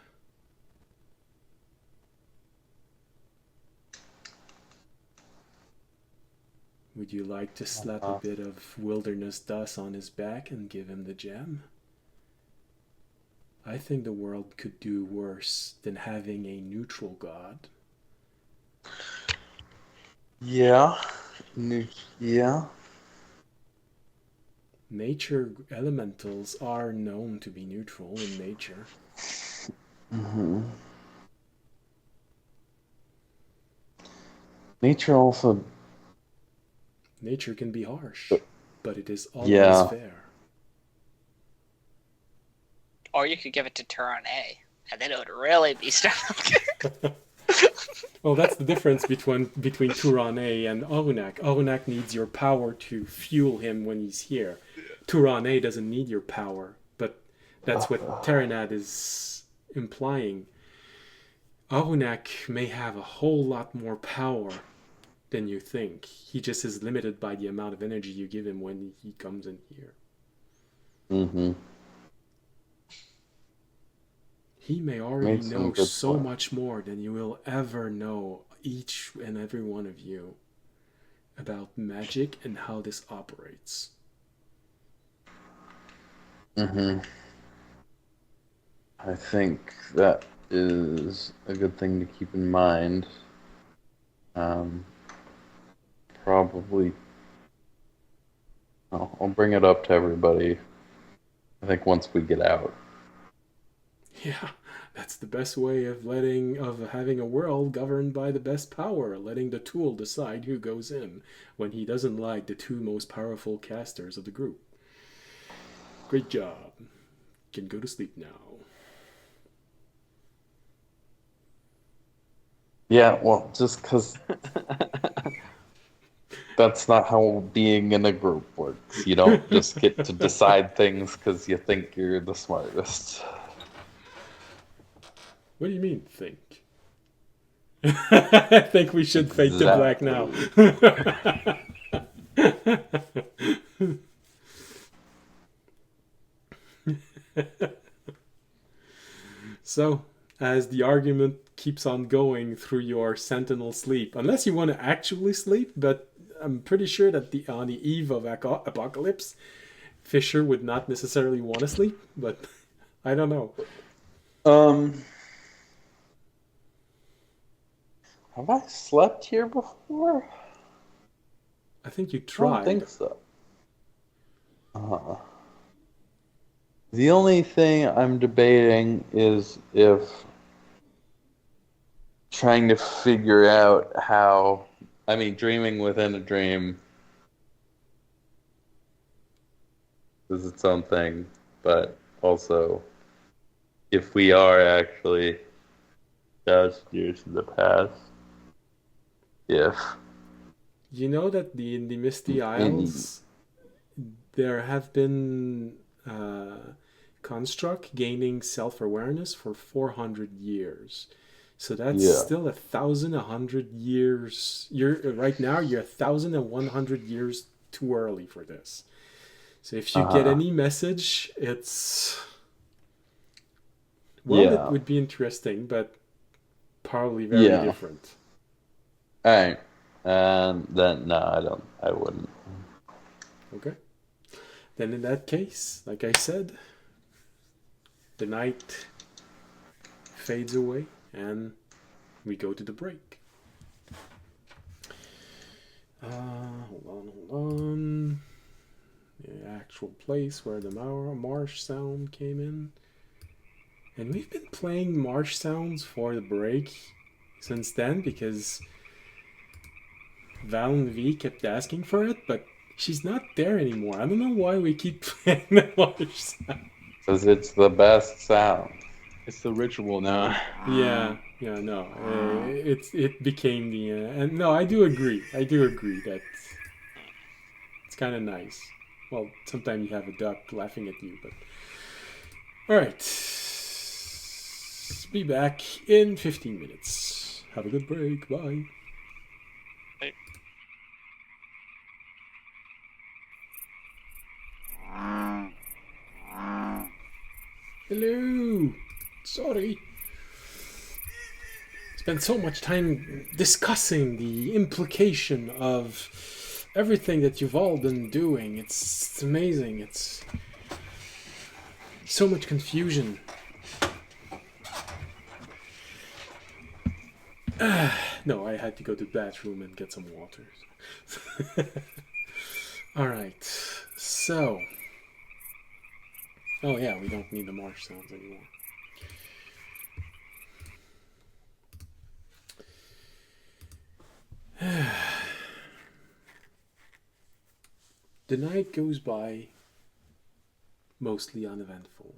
Would you like to slap a bit of wilderness dust on his back and give him the gem? I think the world could do worse than having a neutral god.
Yeah. Yeah.
Nature elementals are known to be neutral in nature.
Mm-hmm. Nature
can be harsh, but it is always fair.
Or you could give it to Turan A, and then it would really be strong.
Well, that's the difference between Turan A and Ohunak. Ohunak needs your power to fuel him when he's here. Turan A doesn't need your power, but that's what Taranad is implying. Ohunak may have a whole lot more power than you think. He just is limited by the amount of energy you give him when he comes in here.
Mm-hmm.
He may already know so much more than you will ever know, each and every one of you, about magic and how this operates.
Mm-hmm. I think that is a good thing to keep in mind. Probably, I'll bring it up to everybody, I think, once we get out.
Yeah, that's the best way of having a world governed by the best power, letting the tool decide who goes in when he doesn't like the two most powerful casters of the group. Great job. Can go to sleep now.
Yeah, well, just because That's not how being in a group works. You don't just get to decide things because you think you're the smartest.
What do you mean, think? I think we should fade to black now. So, as the argument keeps on going through your sentinel sleep, unless you want to actually sleep, but I'm pretty sure that on the eve of apocalypse, Fisher would not necessarily want to sleep, but I don't know.
Have I slept here before?
I think you tried.
I don't think so. The only thing I'm debating is if trying to figure out how, I mean, dreaming within a dream is its own thing, but also if we are actually 1,000 years in the past, if
you know that in the Misty Isles there have been construct gaining self-awareness for 400 years. So that's still 1,100 years. Right now you're 1,100 years too early for this. So if you get any message, it's it would be interesting, but probably very different.
All right. Then no, I wouldn't.
Okay. Then in that case, like I said, the night fades away and we go to the break. Hold on. The actual place where the marsh sound came in. And we've been playing marsh sounds for the break since then because Val and V kept asking for it, but she's not there anymore. I don't know why we keep playing the marsh sound.
Because it's the best sound.
It's the ritual now.
Yeah, no. It became the... and no, I do agree that it's kind of nice. Well, sometimes you have a duck laughing at you, but... Alright. Be back in 15 minutes. Have a good break. Bye. Hello. Sorry. Spent so much time discussing the implication of everything that you've all been doing. It's amazing. It's so much confusion. No, I had to go to the bathroom and get some water. Alright, so... Oh yeah, we don't need the marsh sounds anymore. The night goes by mostly uneventful.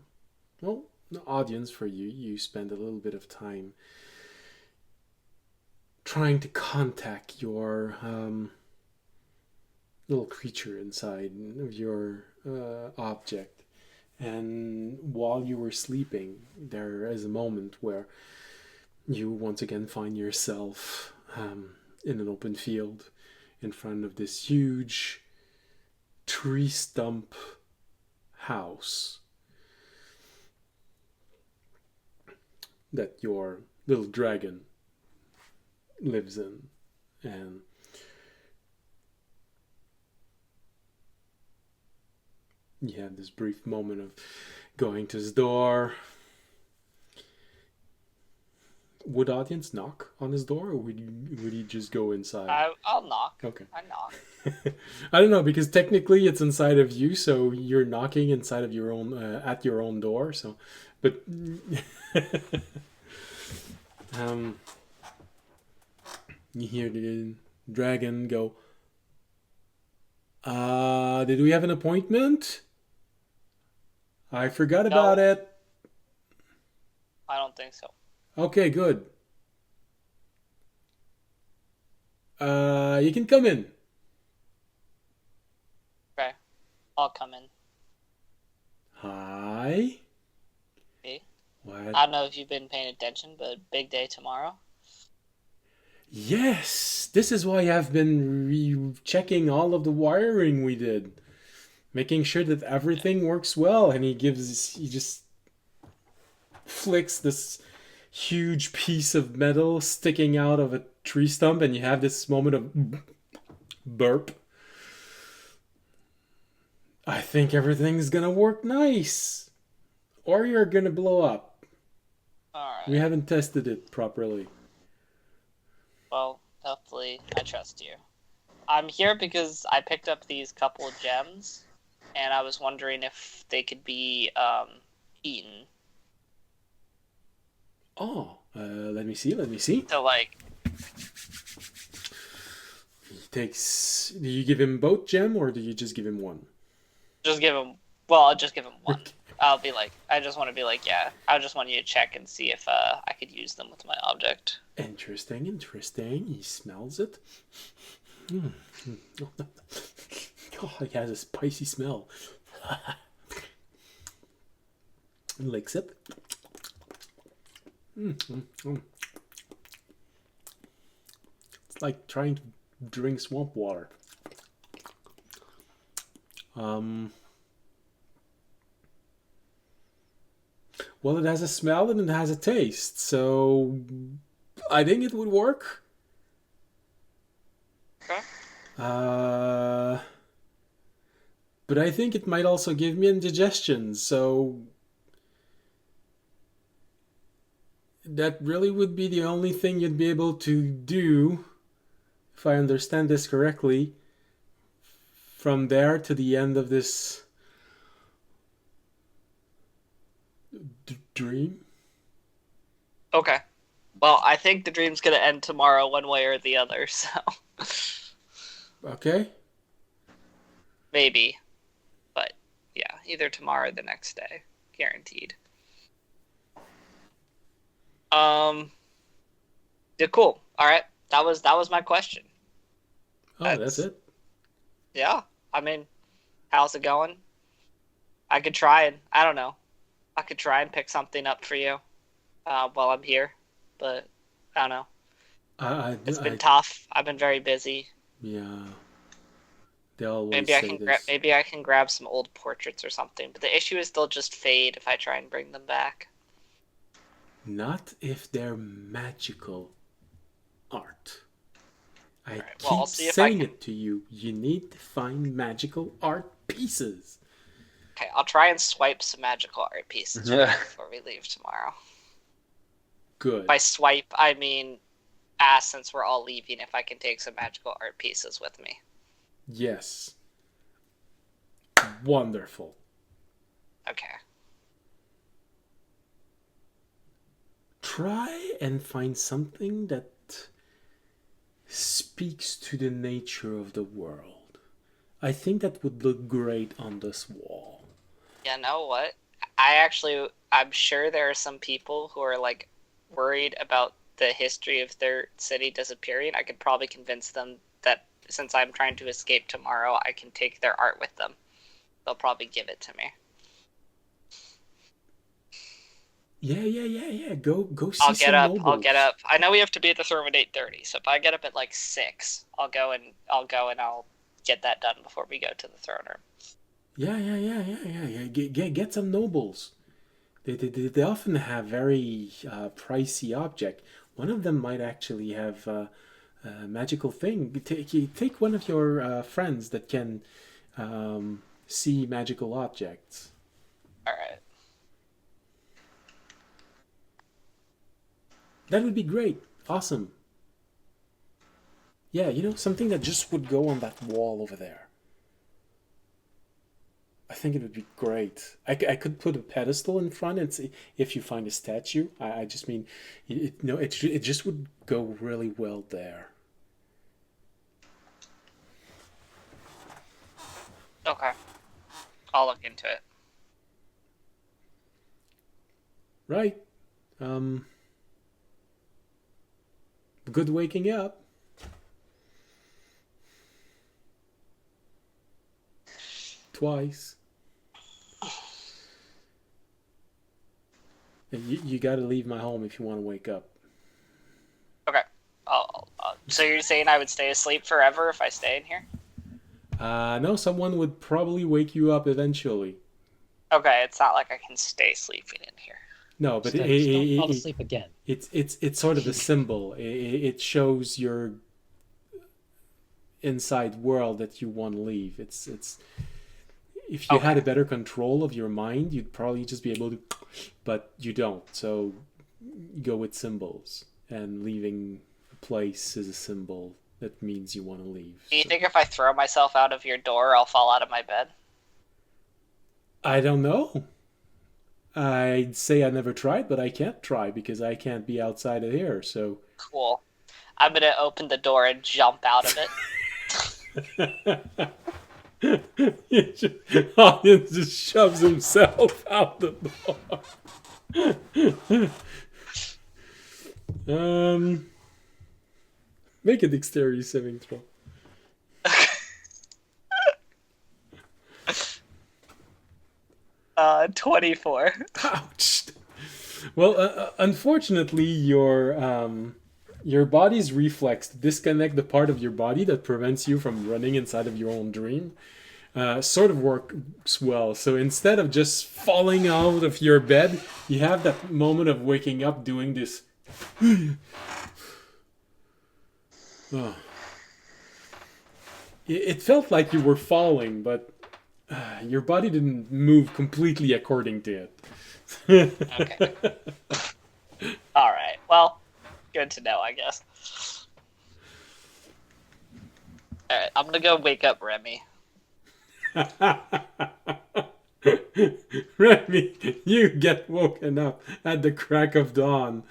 Well, the audience for you spend a little bit of time trying to contact your little creature inside of your object. And while you were sleeping, there is a moment where you once again find yourself in an open field in front of this huge tree stump house that your little dragon lives in. And you have this brief moment of going to his door. Would audience knock on his door, or would he just go inside?
I'll knock.
Okay.
I knock.
I don't know, because technically it's inside of you, so you're knocking inside of your own at your own door. So, but you hear the dragon go. Did we have an appointment? I forgot about it.
I don't think so.
Okay, good. You can come in.
I'll come in.
Hi.
Hey.
What?
I don't know if you've been paying attention, but big day tomorrow.
Yes, this is why I've been checking all of the wiring we did, making sure that everything works well. And he just flicks this huge piece of metal sticking out of a tree stump, and you have this moment of burp. I think everything's gonna work nice, or you're gonna blow up.
Alright.
We haven't tested it properly.
Well, hopefully I trust you. I'm here because I picked up these couple of gems, and I was wondering if they could be eaten.
Oh, let me see.
So, like,
He takes. Do you give him both gem, or do you just give him one?
just give him. Well, I'll just give him one. I'll be like, I just want to be like, yeah. I just want you to check and see if I could use them with my object.
Interesting. He smells it. Mm. Oh, it has a spicy smell. Licks it. It's like trying to drink swamp water. Well, it has a smell and it has a taste, so I think it would work.
Okay.
But I think it might also give me indigestion, so that really would be the only thing you'd be able to do, if I understand this correctly, from there to the end of this dream.
Okay. Well, I think the dream's gonna end tomorrow, one way or the other. So
Okay.
maybe, but yeah, either tomorrow or the next day, guaranteed. Yeah, cool. All right, that was my question.
Oh, that's it.
Yeah, I mean, how's it going? I could try and I don't know. I could try and pick something up for you while I'm here, but I don't know. It's been tough. I've been very busy.
Yeah. They always
Maybe I can maybe I can grab some old portraits or something. But the issue is they'll just fade if I try and bring them back.
Not if they're magical art. I
I'll
keep
see if
saying it to you. You need to find magical art pieces.
Okay, I'll try and swipe some magical art pieces before we leave tomorrow.
Good.
By swipe, I mean ask, since we're all leaving, if I can take some magical art pieces with me.
Yes. Wonderful.
Okay.
Try and find something that speaks to the nature of the world. I think that would look great on this wall.
You know what? I'm sure there are some people who are like worried about the history of their city disappearing. I could probably convince them that since I'm trying to escape tomorrow, I can take their art with them. They'll probably give it to me.
Yeah. Go see
I'll
some nobles.
I'll get up. I know we have to be at the throne at 8:30, so if I get up at like 6, I'll go and I'll get that done before we go to the throne room.
Yeah. Get some nobles. They often have very pricey object. One of them might actually have a magical thing. Take one of your friends that can see magical objects.
All right.
That would be great. Awesome. Yeah, something that just would go on that wall over there. I think it would be great. I could put a pedestal in front and see if you find a statue. I just mean, it just would go really well there.
Okay. I'll look into it.
Right. Good waking up. twice. And you gotta leave my home if you want to wake up.
Okay. So you're saying I would stay asleep forever if I stay in here?
No, someone would probably wake you up eventually.
Okay, it's not like I can stay sleeping in here.
No, but
Just don't fall asleep again.
It's sort of a symbol. It shows your inside world that you want to leave. It's if you had a better control of your mind, you'd probably just be able to, but you don't. So go with symbols, and leaving a place is a symbol that means you want to leave.
Do you think if I throw myself out of your door, I'll fall out of my bed?
I don't know. I'd say I never tried, but I can't try because I can't be outside of here, so...
Cool. I'm gonna open the door and jump out of it.
Audience just shoves himself out the door. Make a dexterity saving throw.
24.
Ouch. Well, unfortunately, your body's reflex to disconnect the part of your body that prevents you from running inside of your own dream sort of works well. So instead of just falling out of your bed, you have that moment of waking up doing this. Oh. It felt like you were falling, but your body didn't move completely according to it.
Okay. All right. Well, good to know, I guess. All right, I'm gonna go wake up Remy.
Remy, you get woken up at the crack of dawn.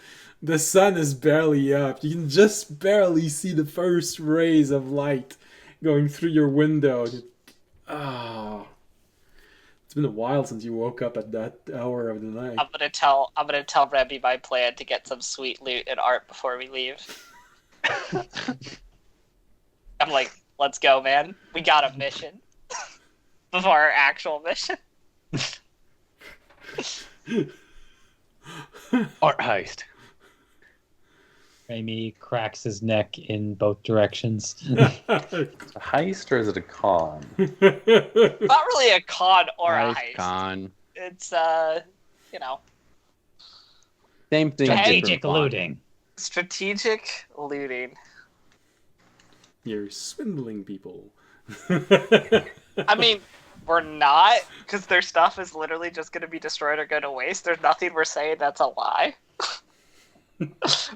The sun is barely up. You can just barely see the first rays of light going through your window. Ah. It's been a while since you woke up at that hour of the night.
I'm gonna tell Remy my plan to get some sweet loot and art before we leave. I'm like, let's go, man. We got a mission. Before our actual mission.
Art heist.
Remy cracks his neck in both directions.
A heist or is it a con?
Not really a con or a
Heist,
heist.
con.
It's you know,
Same thing.
Strategic
different font.
looting.
strategic looting.
You're swindling people.
I mean, we're not, because their stuff is literally just going to be destroyed or go to waste. There's nothing we're saying that's a lie.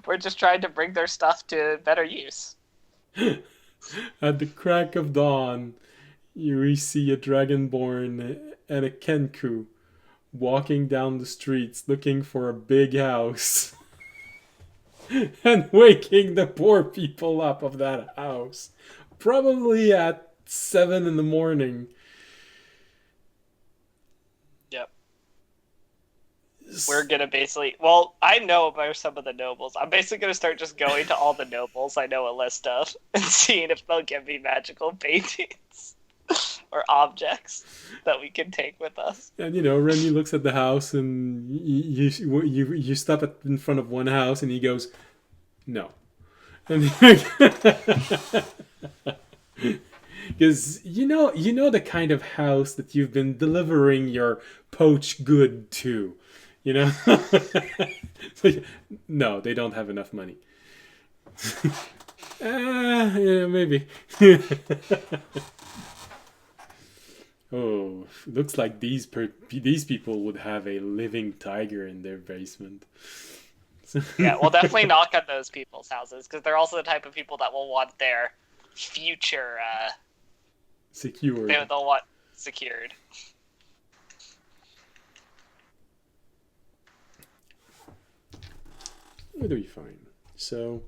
We're just trying to bring their stuff to better use.
At the crack of dawn, you see a dragonborn and a kenku walking down the streets looking for a big house and waking the poor people up of that house. Probably at 7 in the morning.
Yep. We're gonna basically, well, I know about some of the nobles. I'm basically gonna start just going to all the nobles I know a list of and seeing if they'll give me magical paintings or objects that we can take with us.
And you know, Remy looks at the house, and you stop in front of one house, and he goes, "No," and because you know the kind of house that you've been delivering your poached good to, you know. No, they don't have enough money. Yeah, maybe. Oh, looks like these people would have a living tiger in their basement.
Yeah, we'll definitely knock on those people's houses, because they're also the type of people that will want their future
Secured.
they'll want secured.
It'll be fine. So,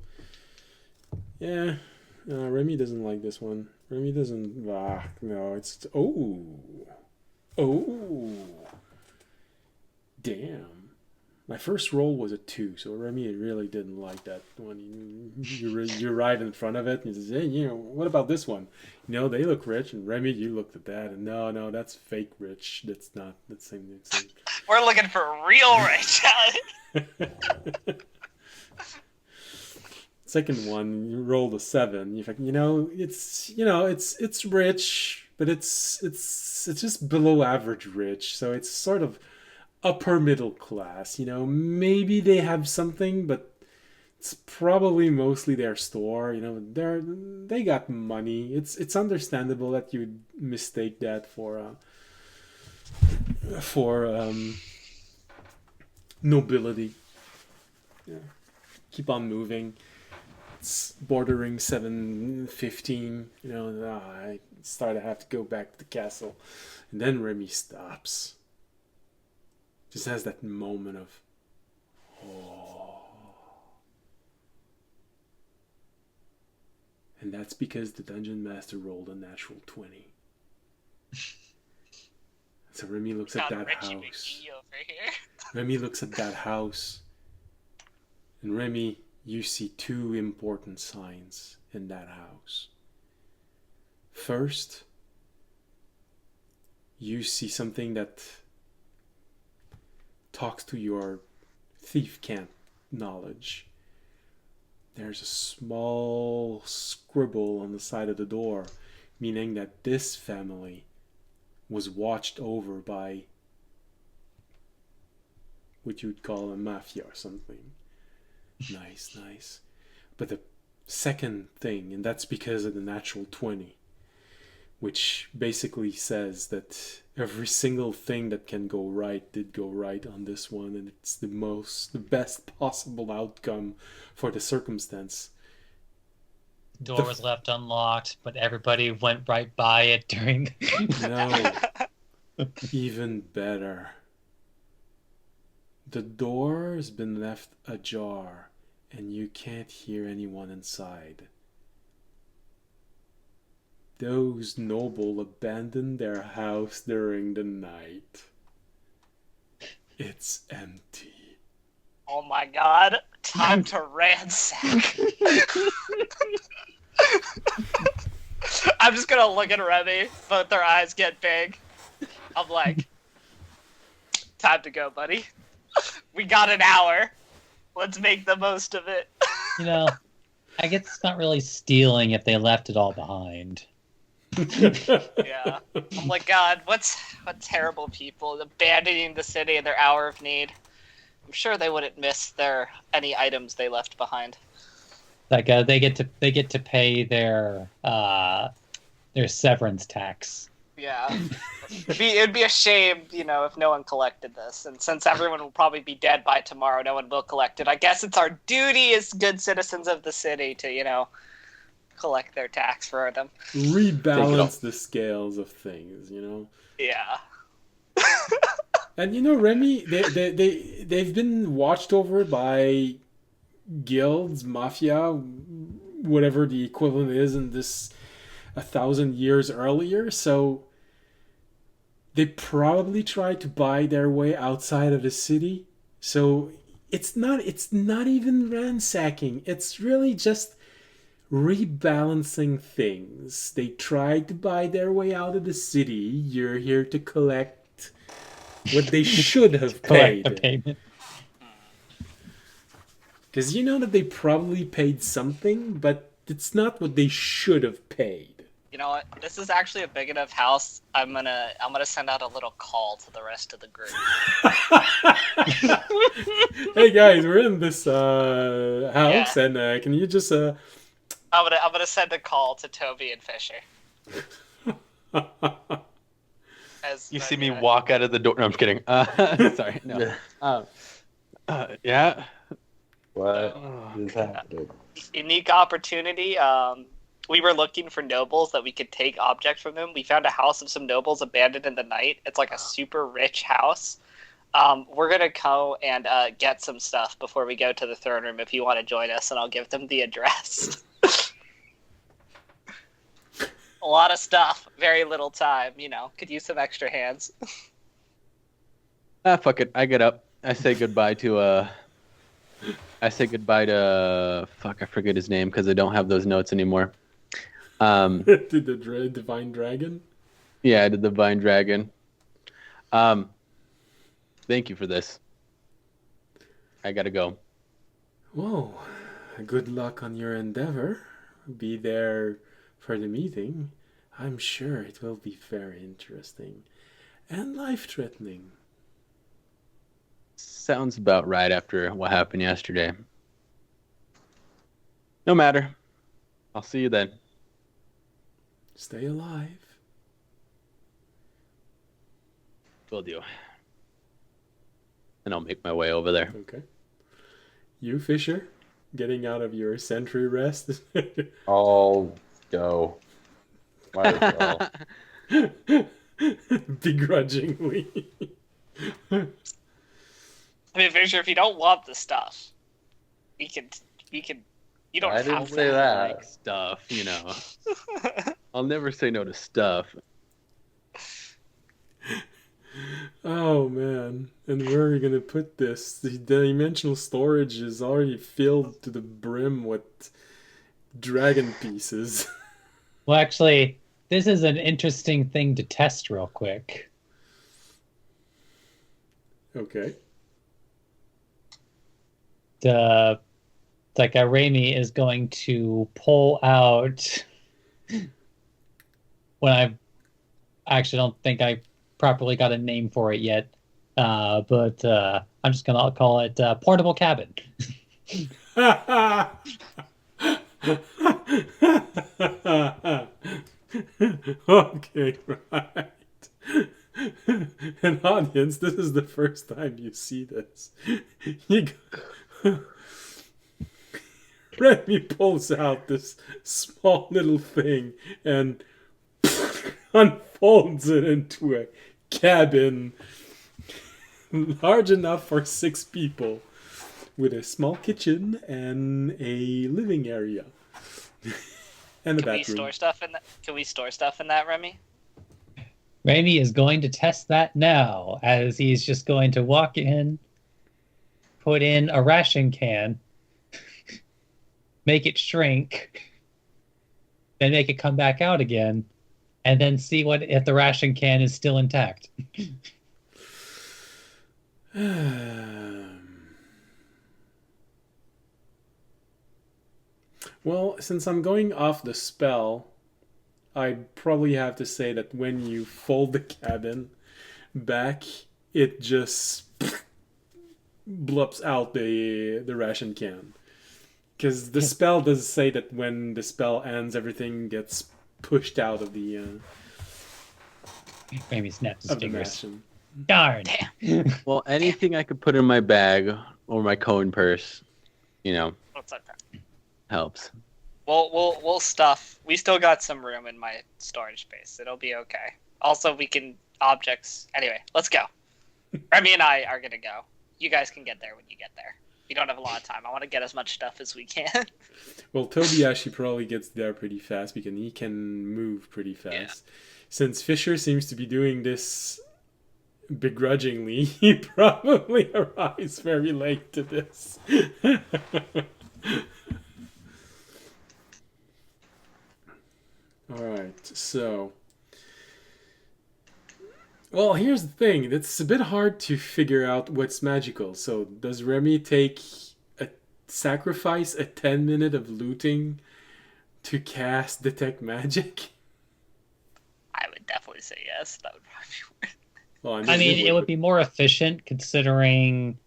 yeah, Remy doesn't like this one. Remy doesn't. No, it's. Oh, damn. My first roll was a 2, so Remy really didn't like that one. You're right in front of it, and he says, hey, what about this one? They look rich, and Remy, you looked at that, and no, that's fake rich. That's not the same.
We're looking for real rich.
Second one, you rolled a 7. You're like, it's rich, but it's just below average rich, so it's sort of upper middle class. Maybe they have something, but it's probably mostly their store. They got money. It's understandable that you'd mistake that for nobility. Yeah. Keep on moving. It's bordering 7:15. I start to have to go back to the castle, and then Remy stops. Just has that moment of, oh. And that's because the dungeon master rolled a natural 20. So Remy looks at that house. Remy looks at that house. And Remy, you see 2 important signs in that house. First, you see something that talks to your thief camp knowledge. There's a small scribble on the side of the door, meaning that this family was watched over by what you'd call a mafia or something. Nice. But the second thing, and that's because of the natural 20, which basically says that every single thing that can go right did go right on this one, and it's the best possible outcome for the circumstance.
Door was left unlocked, but everybody went right by it during.
No, even better. The door has been left ajar, and you can't hear anyone inside. Those nobles abandoned their house during the night. It's empty.
Oh my god. Time to ransack. I'm just gonna look at Remy, both their eyes get big. I'm like, time to go, buddy. We got an hour. Let's make the most of it.
I guess it's not really stealing if they left it all behind.
Yeah. I'm like, God, what terrible people abandoning the city in their hour of need. I'm sure they wouldn't miss any items they left behind.
Like they get to pay their severance tax.
Yeah. It'd be a shame, if no one collected this. And since everyone will probably be dead by tomorrow, no one will collect it. I guess it's our duty as good citizens of the city to, collect their tax for them.
Rebalance the scales of things,
Yeah.
And Remy, they've been watched over by guilds, mafia, whatever the equivalent is in this 1,000 years earlier, so they probably tried to buy their way outside of the city. So it's not even ransacking. It's really just rebalancing things. They tried to buy their way out of the city. You're here to collect what they should have paid.
Collect the payment.
Because you know that they probably paid something, but it's not what they should have paid.
You know what? This is actually a big enough house. I'm gonna send out a little call to the rest of the group.
Hey guys, we're in this house, and can you just
I'm gonna send a call to Toby and Fisher.
You see me walk out of the door. No, I'm just kidding. Sorry. No. Yeah.
What is happening?
Unique opportunity. We were looking for nobles that we could take objects from them. We found a house of some nobles abandoned in the night. It's like a super rich house. We're going to go and get some stuff before we go to the throne room if you want to join us, and I'll give them the address. A lot of stuff, very little time, could use some extra hands.
Fuck it. I get up. I say goodbye to fuck, I forget his name because I don't have those notes anymore.
To the divine dragon?
Yeah, the divine dragon. Thank you for this. I gotta go.
Well, good luck on your endeavor. Be there for the meeting. I'm sure it will be very interesting and life-threatening.
Sounds about right after what happened yesterday. No matter. I'll see you then.
Stay alive.
Will do. And I'll make my way over there.
Okay. You, Fisher, getting out of your sentry rest?
I'll go. Might as well.
Begrudgingly.
I mean, Fisher, if you don't want the stuff, we can. You don't
I
have
didn't
to.
say that.
Like stuff, you know. I'll never say no to stuff.
Oh man, and where are you gonna put this? The dimensional storage is already filled to the brim with dragon pieces.
Well, actually, this is an interesting thing to test real quick.
Okay.
Raimi is going to pull out. When I actually don't think I properly got a name for it yet, but I'm just gonna call it portable cabin.
Okay, right. An audience, this is the first time you see this. Remy pulls out this small little thing and unfolds it into a cabin large enough for 6 people, with a small kitchen and a living area and a
Can we
bathroom.
store stuff in that? Can we store stuff in that, Remy?
Raimi is going to test that now, as he's just going to walk in, put in a ration can, make it shrink, then make it come back out again, and then see if the ration can is still intact.
Well, since I'm going off the spell, I'd probably have to say that when you fold the cabin back, it just blops out the ration can. Because the spell does say that when the spell ends, everything gets pushed out of the
Raimi snaps his fingers.
ration.
Darn.
Well, anything I could put in my bag or my coin purse, you know,
What's that?
helps.
We'll stuff. We still got some room in my storage space. It'll be okay. Also, we can objects. Anyway, let's go. Remy and I are gonna go. You guys can get there when you get there. We don't have a lot of time. I want to get as much stuff as we can.
Well, Toby actually probably gets there pretty fast because he can move pretty fast.
Yeah.
Since Fisher seems to be doing this begrudgingly, he probably arrives very late to this. Alright, so... Well, here's the thing. It's a bit hard to figure out what's magical. So, does Remy sacrifice a 10-minute of looting to cast Detect Magic?
I would definitely say yes. That would probably be worth.
Well,
I mean, it would be more efficient considering,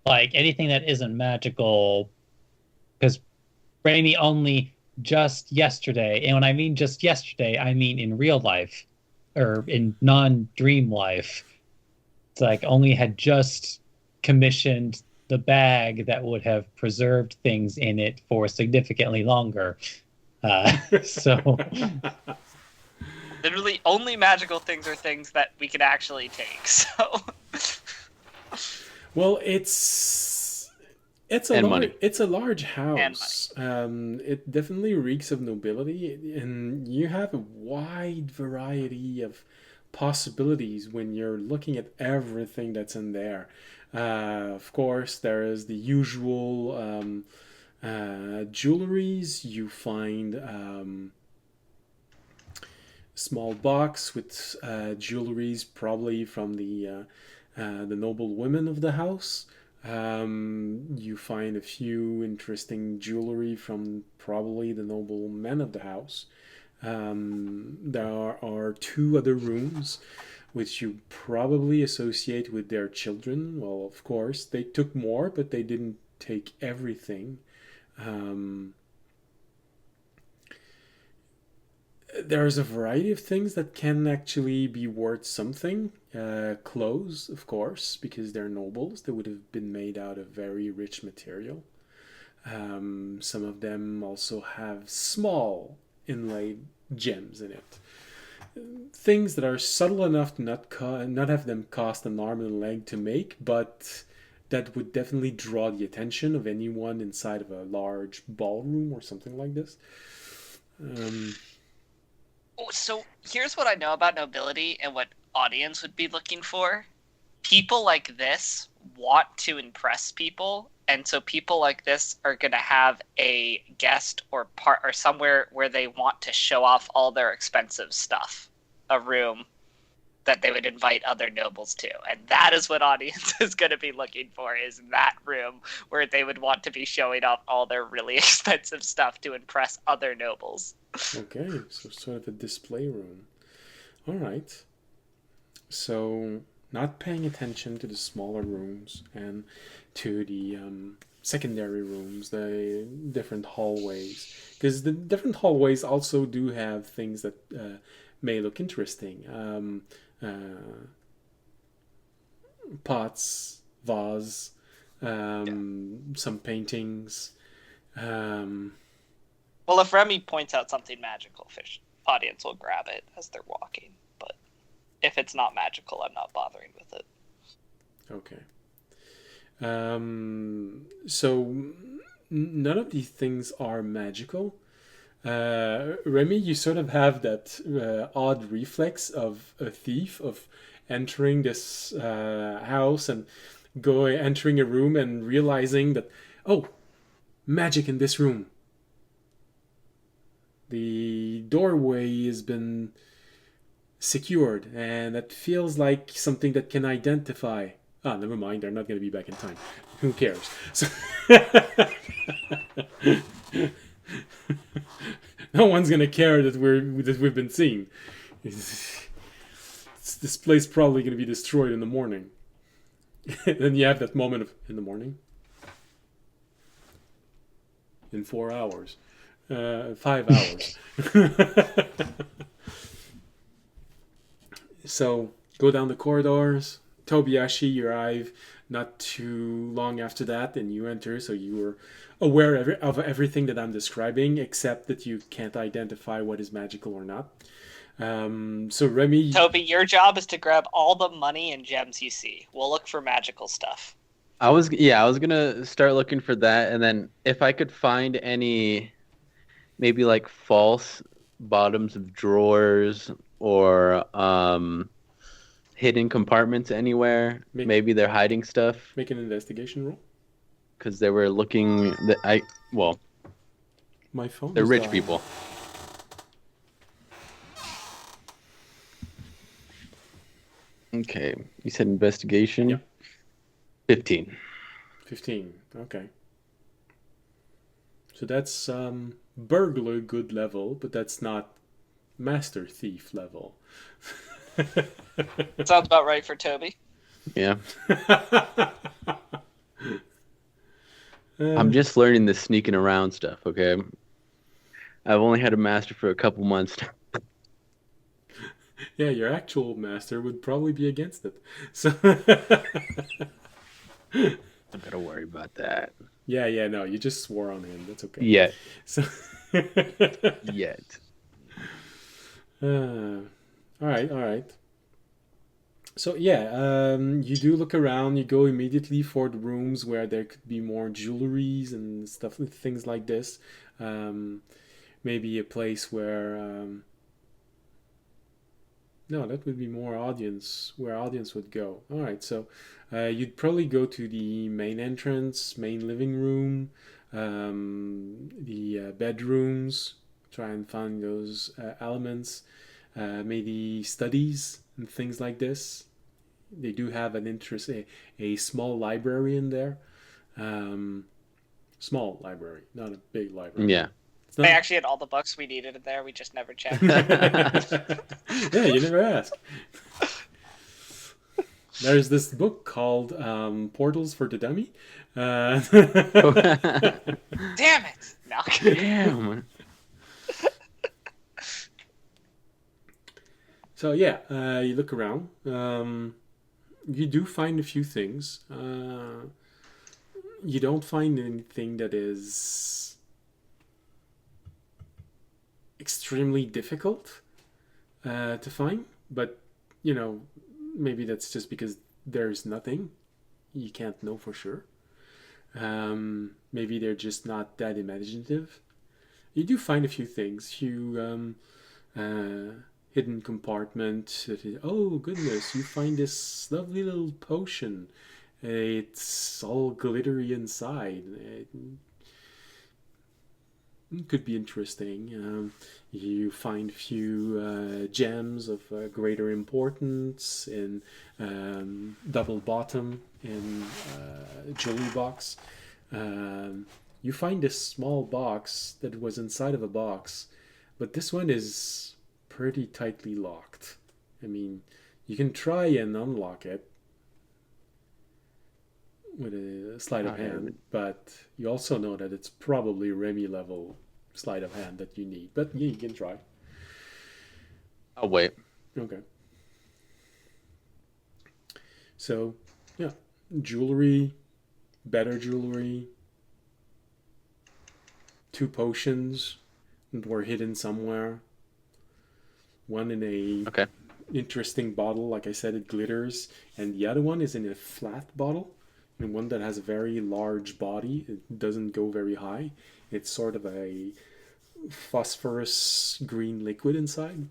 like, anything that isn't magical, because Raimi only just yesterday, and when I mean just yesterday, I mean in real life, or in non-dream life, it's like only had just commissioned the bag that would have preserved things in it for significantly longer. So...
Literally, only magical things are things that we can actually take. So,
well, it's a large house. It definitely reeks of nobility, and you have a wide variety of possibilities when you're looking at everything that's in there. Of course, there is the usual jewelries. You find small box with jewelries, probably from the noble women of the house. You find a few interesting jewelry from probably the noble men of the house. There are two other rooms which you probably associate with their children. Well, of course, they took more, but they didn't take everything. There's a variety of things that can actually be worth something. Clothes, of course, because they're nobles. They would have been made out of very rich material. Some of them also have small inlaid gems in it. Things that are subtle enough to not have them cost an arm and a leg to make, but that would definitely draw the attention of anyone inside of a large ballroom or something like this.
So here's what I know about nobility and what audience would be looking for. People like this want to impress people, and so people like this are going to have a guest or part or somewhere where they want to show off all their expensive stuff, a room that they would invite other nobles to. And that is what audience is going to be looking for, is that room where they would want to be showing off all their really expensive stuff to impress other nobles.
Okay, so sort of a display room. All right. So not paying attention to the smaller rooms and to the secondary rooms, the different hallways, because the different hallways also do have things that may look interesting. Pots, vase, some paintings.
Well, if Remy points out something magical, audience will grab it as they're walking. But if it's not magical, I'm not bothering with it.
Okay. So none of these things are magical. Remy, you sort of have that odd reflex of a thief, of entering this house and entering a room and realizing that, oh, magic in this room. The doorway has been secured, and that feels like something that can identify. Ah, never mind. They're not going to be back in time. Who cares? So no one's going to care that we've been seen. This place probably going to be destroyed in the morning. Then you have that moment of in the morning, in 4 hours. 5 hours. So go down the corridors. Tobiyashi, you arrive not too long after that, and you enter. So you were aware of everything that I'm describing, except that you can't identify what is magical or not. So Remy,
Toby, your job is to grab all the money and gems you see. We'll look for magical stuff.
I was gonna start looking for that, and then if I could find any, maybe like false bottoms of drawers or hidden compartments anywhere. Maybe they're hiding stuff.
Make an investigation roll.
Because they were looking.
My phone.
They're rich people. Okay, you said investigation.
Yeah.
15.
15. Okay. So that's burglar good level, but that's not master thief level.
Sounds about right for Toby.
Yeah. I'm just learning this sneaking around stuff, okay? I've only had a master for a couple months.
Yeah, your actual master would probably be against it. So
I gotta worry about that.
Yeah, no, you just swore on him. That's okay.
Yet.
So
Yet.
All right. So yeah, you do look around. You go immediately for the rooms where there could be more jewelries and stuff, things like this. Maybe a place where No, that would be more audience, where audience would go. All right, so you'd probably go to the main entrance, main living room, the bedrooms, try and find those elements, maybe studies and things like this. They do have an interest, a small library in there. Small library, not a big library.
Yeah.
They actually had all the books we needed in there. We just never checked.
Yeah, you never ask. There's this book called Portals for the Dummy.
Damn it! No.
Damn.
So yeah, you look around. You do find a few things. You don't find anything that is extremely difficult to find, but maybe that's just because there's nothing. You can't know for sure. Maybe they're just not that imaginative. You do find a few things, hidden compartment. Oh goodness, you find this lovely little potion. It's all glittery inside. It could be interesting. You find a few gems of greater importance in double bottom in jewelry box. You find this small box that was inside of a box, but this one is pretty tightly locked. I mean, you can try and unlock it with a sleight of hand, but you also know that it's probably Remy level sleight of hand that you need. But yeah, you can try.
I'll wait.
Okay. So, yeah, jewelry, better jewelry, 2 potions that were hidden somewhere. One in a interesting bottle, like I said, it glitters, and the other one is in a flat bottle, and one that has a very large body. It doesn't go very high. It's sort of a phosphorus green liquid inside.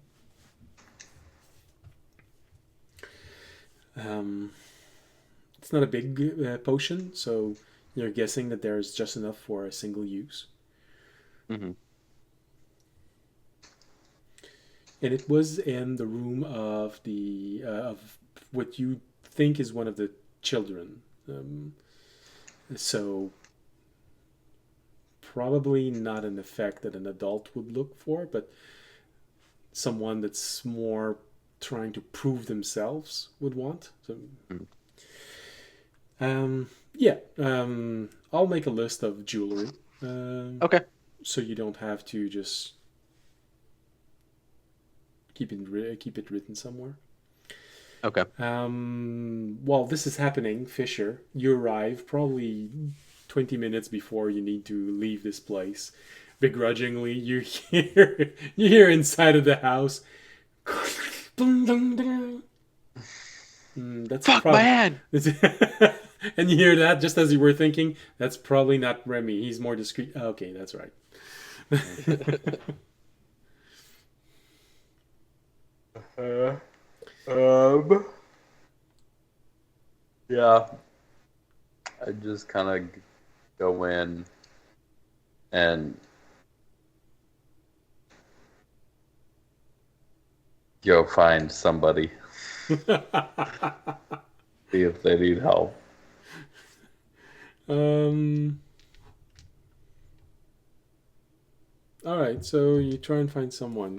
It's not a big potion, so you're guessing that there's just enough for a single use.
Mm-hmm.
And it was in the room of of what you think is one of the children. So probably not an effect that an adult would look for, but someone that's more trying to prove themselves would want. So, I'll make a list of jewelry.
Okay.
So you don't have to just keep it written somewhere.
Okay.
While this is happening, Fisher, you arrive probably 20 minutes before you need to leave this place. Begrudgingly, you hear inside of the house. That's
Fuck my hand.
And you hear that just as you were thinking. That's probably not Remy. He's more discreet. Okay, that's right.
Yeah. I just kind of go in and go find somebody. See if they need help.
All right, so you try and find someone.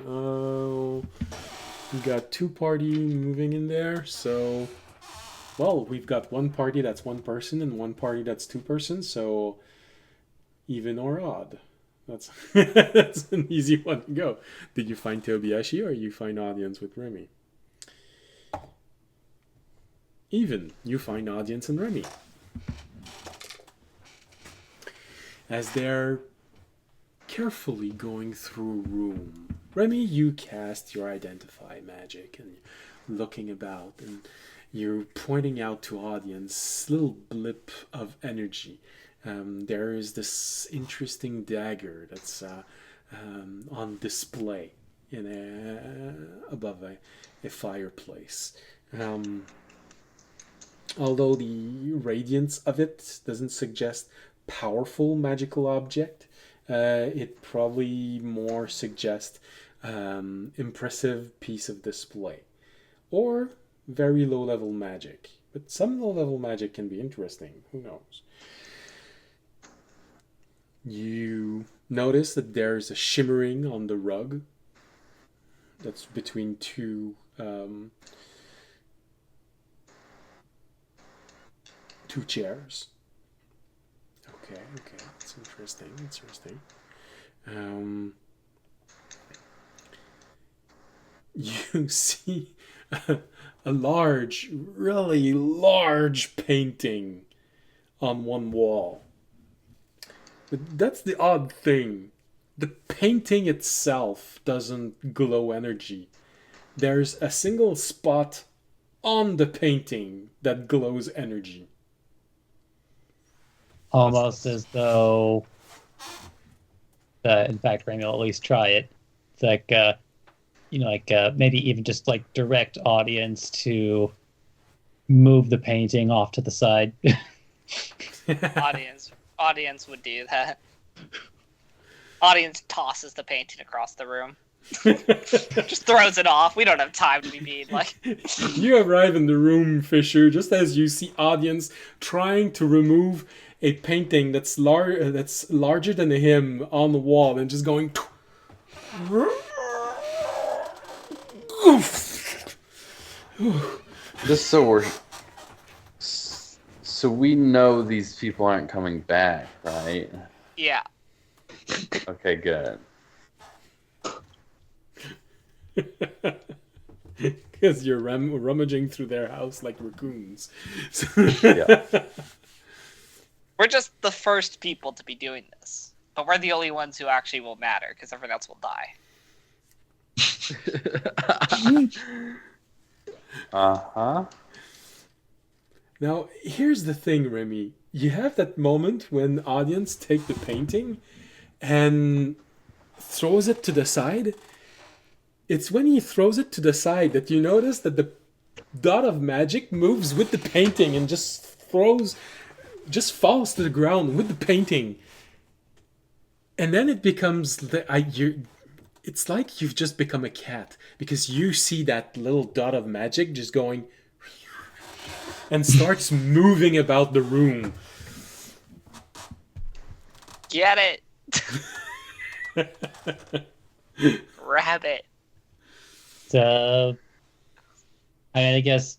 We got 2 party moving in there, so we've got 1 party that's 1 person and 1 party that's 2 persons, so even or odd. That's that's an easy one to go. Did you find Tobiashi or you find audience with Remy? Even, you find audience and Remy. As they're carefully going through a room, Remy, you cast your identify magic and looking about, and you're pointing out to audience little blip of energy. There is this interesting dagger that's on display. above a fireplace. Although the radiance of it doesn't suggest powerful magical object, it probably more suggests impressive piece of display or very low level magic. But some low level magic can be interesting. Who knows? You notice that there's a shimmering on the rug that's between two chairs. Okay, it's interesting. You see a large, really large painting on one wall. But that's the odd thing. The painting itself doesn't glow energy. There's a single spot on the painting that glows energy.
Almost as though, in fact, Remy will at least try it. It's like, maybe even just like direct audience to move the painting off to the side.
Audience would do that. Audience tosses the painting across the room. Just throws it off. We don't have time to be mean. Like,
you arrive in the room, Fisher, just as you see audience trying to remove a painting that's larger than him on the wall and just going.
Just so we know these people aren't coming back, right?
Yeah.
Okay, good.
Because you're rummaging through their house like raccoons.
Yeah.
We're just the first people to be doing this. But we're the only ones who actually will matter, because everyone else will die.
Uh-huh.
Now, here's the thing, Remy. You have that moment when audience take the painting and throws it to the side. It's when he throws it to the side that you notice that the dot of magic moves with the painting and just falls to the ground with the painting. And then it becomes it's like you've just become a cat, because you see that little dot of magic just going and starts moving about the room.
Get it! Rabbit.
So, I guess,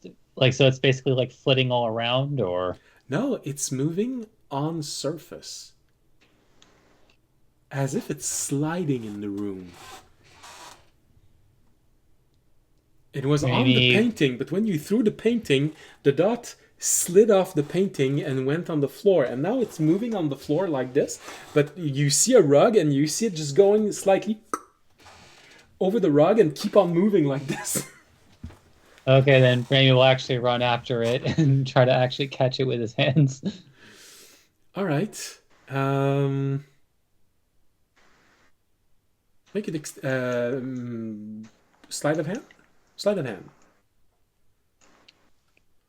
so it's basically like flitting all around, or?
No, it's moving on surface. As if it's sliding in the room. It was on the painting, but when you threw the painting, the dot slid off the painting and went on the floor. And now it's moving on the floor like this. But you see a rug and you see it just going slightly over the rug and keep on moving like this.
Okay, then Remy will actually run after it and try to actually catch it with his hands.
All right. Make it sleight of hand. Sleight of hand.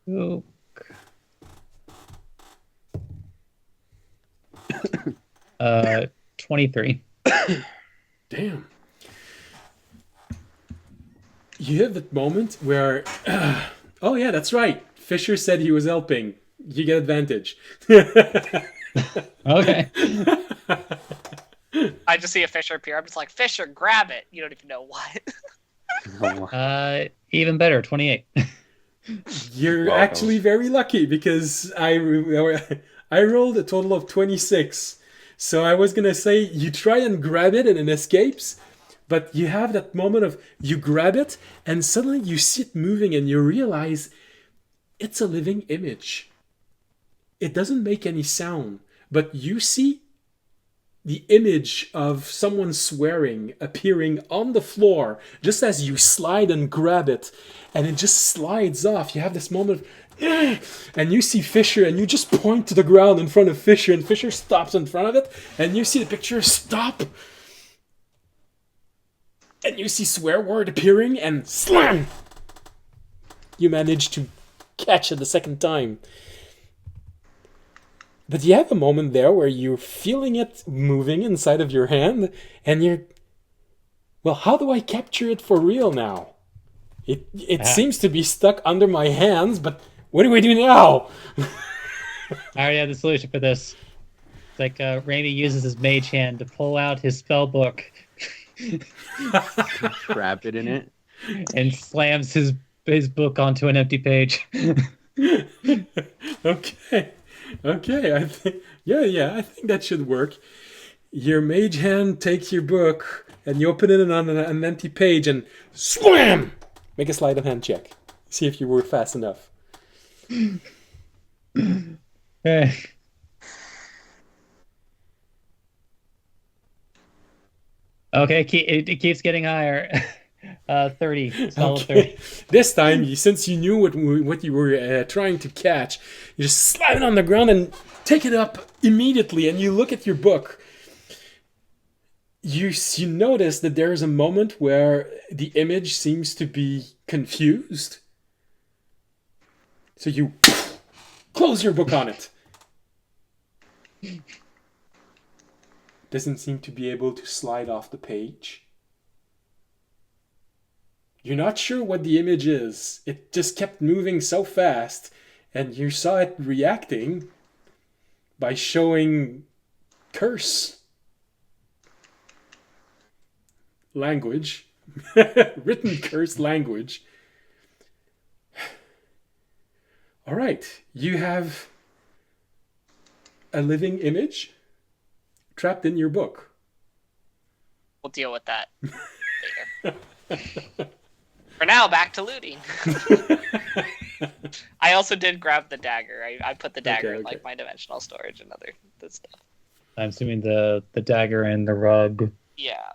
Oh. 23.
Damn. You have that moment where, oh yeah, that's right. Fisher said he was helping. You get advantage.
Okay.
I just see a Fisher appear. I'm just like, Fisher, grab it. You don't even know what.
Even better, 28.
You're actually very lucky, because I rolled a total of 26. So I was gonna say you try and grab it and it escapes, but you have that moment of you grab it and suddenly you see it moving and you realize it's a living image. It doesn't make any sound, but you see the image of someone swearing appearing on the floor just as you slide and grab it, and it just slides off. You have this moment of, and you see Fisher and you just point to the ground in front of Fisher, and Fisher stops in front of it and you see the picture stop. and you see swear word appearing, and slam! You manage to catch it the second time. But you have a moment there where you're feeling it moving inside of your hand, and you're... Well, how do I capture it for real now? It seems to be stuck under my hands, but what do we do now?
I already have the solution for this. It's like Raimi uses his mage hand to pull out his spell book.
Trap it in it.
And slams his book onto an empty page.
Okay. I think I think that should work. Your mage hand takes your book and you open it on an empty page and slam! Make a sleight of hand check. See if you were fast enough.
Okay, it keeps getting higher. 30, solid
okay.
30.
This time, since you knew what you were trying to catch, you just slide it on the ground and take it up immediately, and you look at your book. You notice that there is a moment where the image seems to be confused. So you close your book on it. Doesn't seem to be able to slide off the page. You're not sure what the image is. It just kept moving so fast, and you saw it reacting by showing curse language, written curse language. All right, you have a living image trapped in your book.
We'll deal with that later. For now, back to looting. I also did grab the dagger. I put the dagger in like my dimensional storage and other stuff.
I'm assuming the dagger and the rug.
Yeah,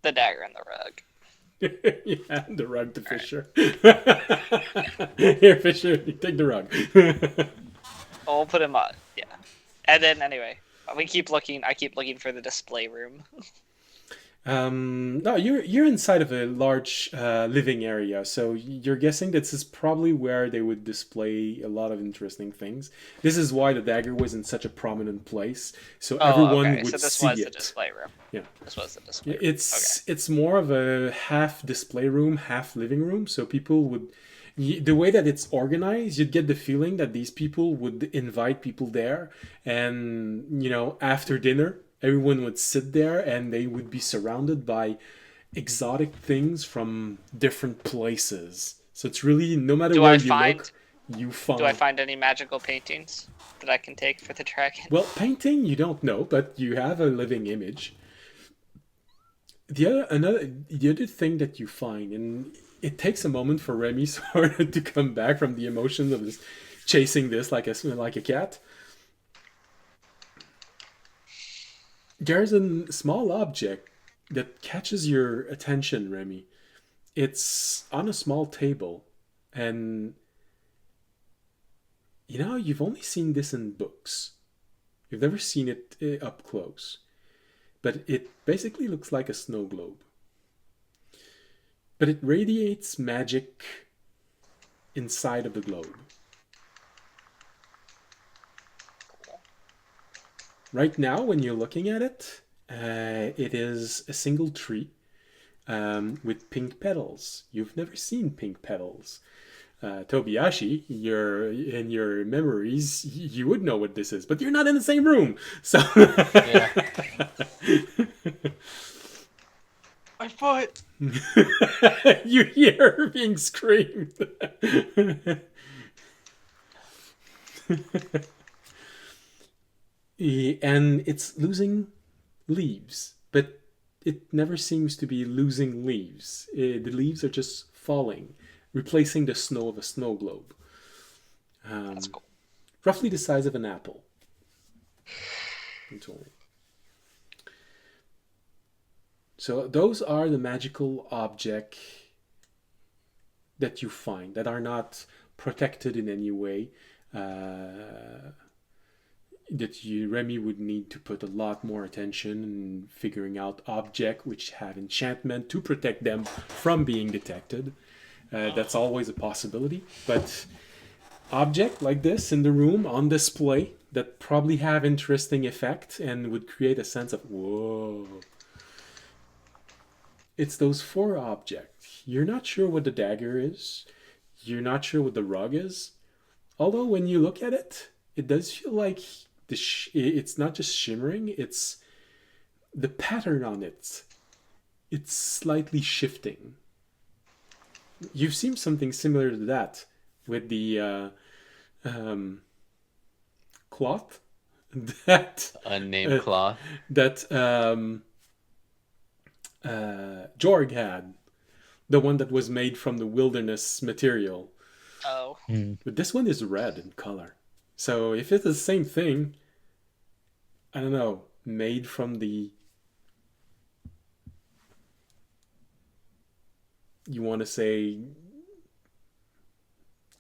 the dagger and the rug.
Yeah, the rug to Fisher. Here, Fisher, you take the rug.
We'll put him on. Yeah, and then anyway, we keep looking. I keep looking for the display room.
No, you're inside of a large living area, so you're guessing this is probably where they would display a lot of interesting things. This is why the dagger was in such a prominent place, so everyone would see it.
So this was the display room.
Yeah,
this was the display room.
It's more of a half display room, half living room, so people would... The way that it's organized, you'd get the feeling that these people would invite people there, and, after dinner, everyone would sit there and they would be surrounded by exotic things from different places. So it's really, no matter where you look, you find...
Do I find any magical paintings that I can take for the dragon?
Well, painting, you don't know, but you have a living image. The other thing that you find, and it takes a moment for Remy sort of to come back from the emotions of this, chasing this like a cat. There's a small object that catches your attention, Remy. It's on a small table, and you've only seen this in books. You've never seen it up close. But it basically looks like a snow globe. But it radiates magic inside of the globe. Right now, when you're looking at it, it is a single tree with pink petals. You've never seen pink petals. Tobiyashi, in your memories, you would know what this is, but you're not in the same room. So
yeah. My foot.
You hear her being screamed. And it's losing leaves, but it never seems to be losing leaves. The leaves are just falling, replacing the snow of a snow globe.
That's cool.
Roughly the size of an apple. So those are the magical objects that you find that are not protected in any way. Remy would need to put a lot more attention in figuring out objects which have enchantment to protect them from being detected. That's always a possibility, but object like this in the room on display that probably have interesting effect and would create a sense of whoa. It's those 4 objects. You're not sure what the dagger is. You're not sure what the rug is. Although when you look at it, it does feel like it's not just shimmering, it's the pattern on it. It's slightly shifting. You've seen something similar to that with the cloth that
unnamed cloth
that Jorg had, the one that was made from the wilderness material.
Oh.
But this one is red in color. So if it's the same thing, I don't know, made from the... You want to say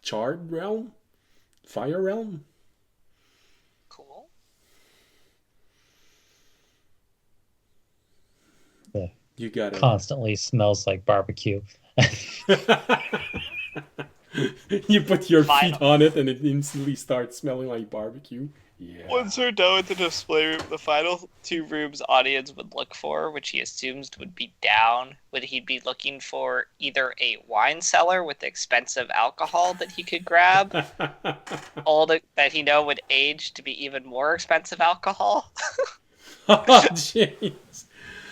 charred realm? Fire realm?
Cool.
Yeah.
You got it.
Constantly smells like barbecue.
You put your feet on it and it instantly starts smelling like barbecue. Yeah.
Once we're done with the display room, the final 2 rooms audience would look for, which he assumes would be down, would he be looking for either a wine cellar with expensive alcohol that he could grab, that he know would age to be even more expensive alcohol.
Oh, jeez.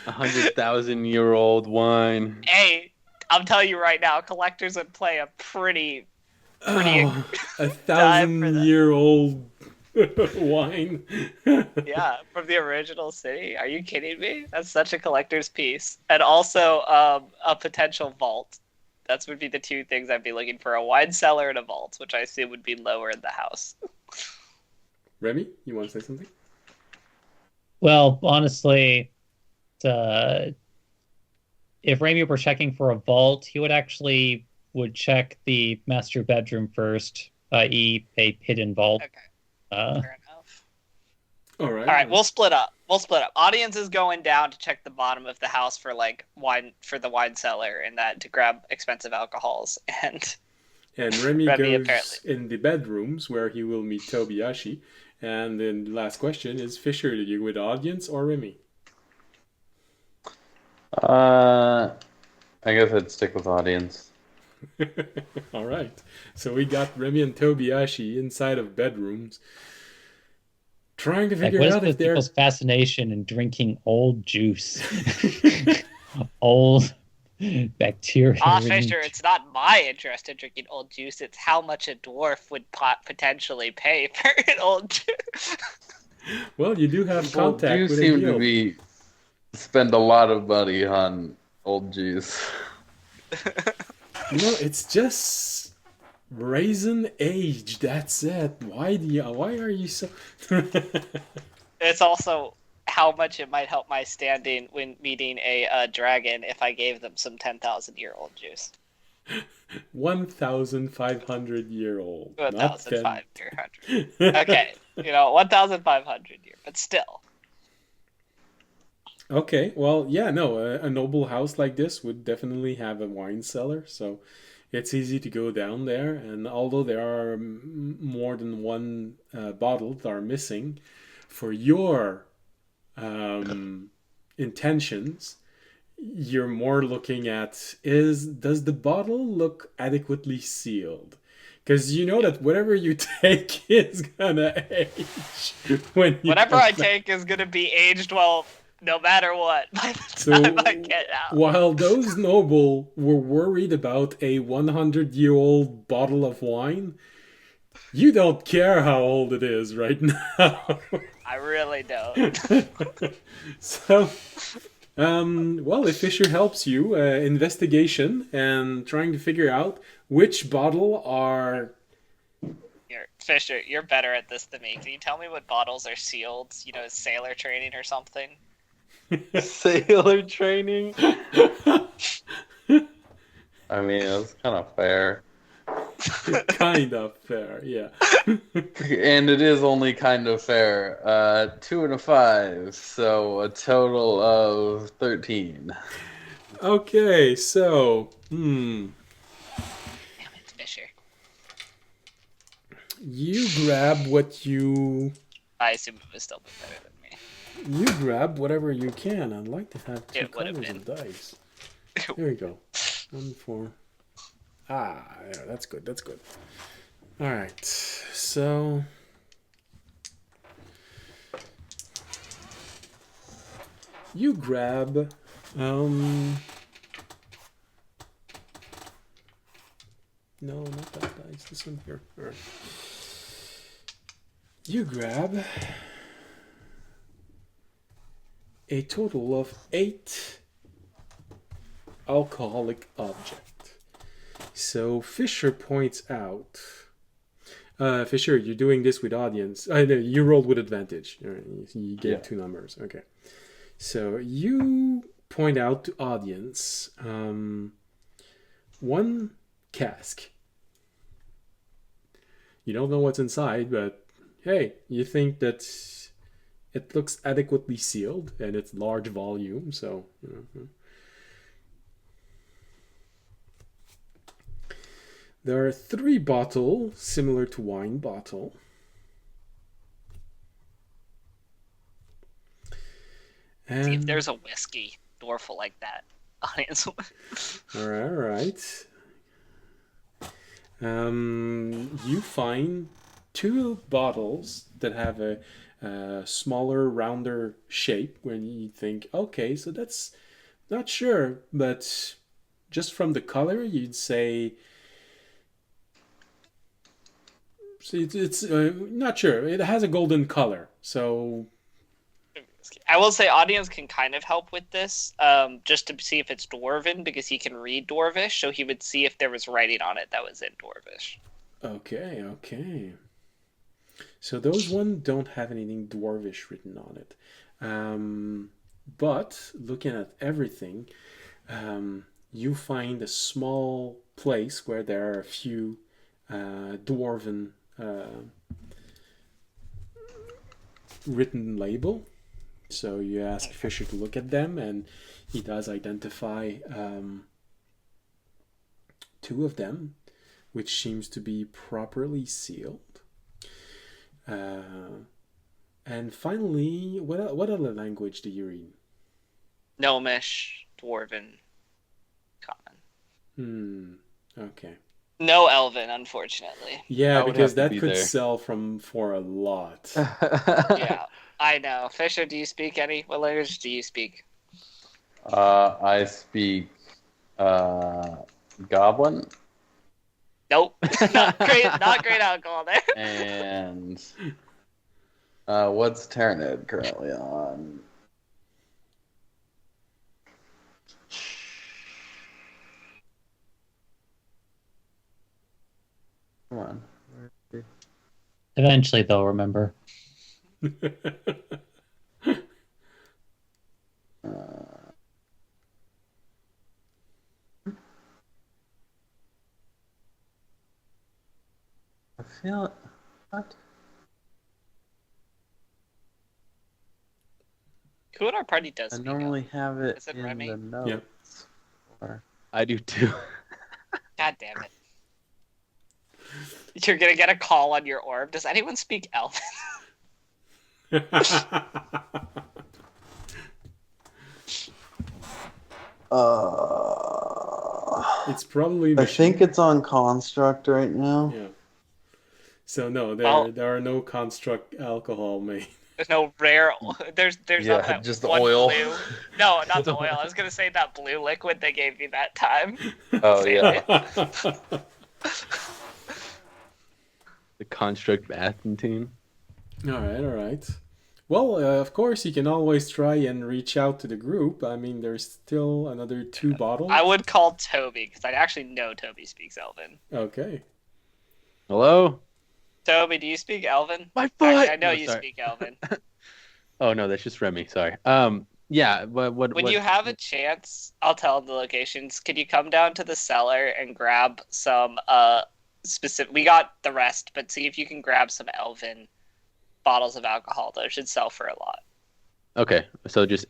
100,000-year-old wine.
Hey, I'm telling you right now, collectors would play a pretty
1,000-year-old wine.
Yeah, from the original city. Are you kidding me? That's such a collector's piece. And also a potential vault. That would be the 2 things I'd be looking for: a wine cellar and a vault, which I assume would be lower in the house.
Remy, you want to say something?
Well, honestly, if Remy were checking for a vault, he would check the master bedroom first, i.e. a hidden vault.
Okay. Fair enough.
All right.
All right, we'll split up. Audience is going down to check the bottom of the house for wine, for the wine cellar, and that to grab expensive alcohols. And
Remy goes
apparently
in the bedrooms where he will meet Tobiyashi. And then the last question is, Fisher, did you with audience or Remy?
I guess I'd stick with audience.
All right. So we got Remy and Tobiyashi inside of bedrooms, trying to figure out if
people's fascination in drinking old juice, old bacteria.
Fisher, it's not my interest in drinking old juice. It's how much a dwarf would potentially pay for an old juice.
Well, you do have contact
you
with
seem to spend a lot of money on old juice.
It's just raisin aged. That's it. Why are you so?
It's also how much it might help my standing when meeting a dragon if I gave them some 10,000-year-old juice.
1,500-year-old.
1,500. Okay, 1,500 year, but still.
Okay, well, yeah, no, a noble house like this would definitely have a wine cellar, so it's easy to go down there. And although there are more than one bottle that are missing, for your intentions, you're more looking at does the bottle look adequately sealed? Because you know that whatever you take is gonna age.
Whatever I take is gonna be aged well. No matter what, by the time I get out.
While those noble were worried about a 100-year-old bottle of wine, you don't care how old it is right now.
I really don't.
So, well, if Fisher helps you, investigation and trying to figure out which bottle are...
Fisher, you're better at this than me. Can you tell me what bottles are sealed? Sailor training or something?
Sailor training?
I mean, it's kind of fair.
Kind of fair, yeah.
And it is only kind of fair. 2 and a 5, so a total of 13.
Okay, so,
Damn it, Fisher.
You grab what you...
I assume it was still better than me.
You grab whatever you can. I'd like to have 2
It would have
colors
been.
of dice. There you go. 1, 4. Yeah, that's good, that's good. Alright, so... You grab... No, not that dice. This one here. Alright. You grab a total of 8 alcoholic objects. So Fisher points out. Fisher, you're doing this with audience. No, you rolled with advantage. All right, you gave 2 numbers. Okay. So you point out to audience 1 cask. You don't know what's inside, but hey, you think that it looks adequately sealed and it's large volume, so you know. There are 3 bottles similar to wine bottle. And
See if there's a whiskey dwarful like that. Audience.
all right. You find 2 bottles that have a smaller, rounder shape when you think, okay, so that's not sure, but just from the color, you'd say it's not sure. It has a golden color, so
I will say audience can kind of help with this, just to see if it's Dwarven, because he can read Dwarvish, so he would see if there was writing on it that was in Dwarvish.
Okay. So those ones don't have anything Dwarvish written on it. But looking at everything, you find a small place where there are a few Dwarven written label. So you ask Fisher to look at them, and he does identify 2 of them, which seems to be properly sealed. And finally, what other language do you read?
Gnomish, Dwarven, Common.
Okay.
No Elven, unfortunately.
Yeah, because that
be
could
there.
sell for a lot.
Yeah, I know. Fisher, do you speak any? What language do you speak?
I speak Goblin
Nope. Not great alcohol there.
and what's Tyrannid currently on? Come on.
Eventually, they'll remember.
I feel what?
Who in our party does
I
speak
normally
Elven?
have it
Is it
in
Remy?
the notes. Or...
I do too.
God damn it. You're gonna get a call on your orb. Does anyone speak Elven?
It's probably
I think it's on Construct right now.
Yeah. So no, there are no construct alcohol made.
There's no rare. There's
Yeah,
not that
just the
one
oil.
blue. No, not the oil. I was gonna say that blue liquid they gave me that time.
Oh yeah.
The Construct Bathing team.
All right. Well, of course, you can always try and reach out to the group. I mean, there's still another 2 bottles.
I would call Toby because I actually know Toby speaks Elven.
Okay.
Hello?
Toby, do you speak Elven?
My foot!
Actually, I know
No,
you
sorry.
speak Elven.
Oh, no, that's just Remy. Sorry. Yeah, but what...
When you have a chance, I'll tell him the locations. Could you come down to the cellar and grab some specific. We got the rest, but see if you can grab some elven bottles of alcohol. Those should sell for a lot.
Okay, so just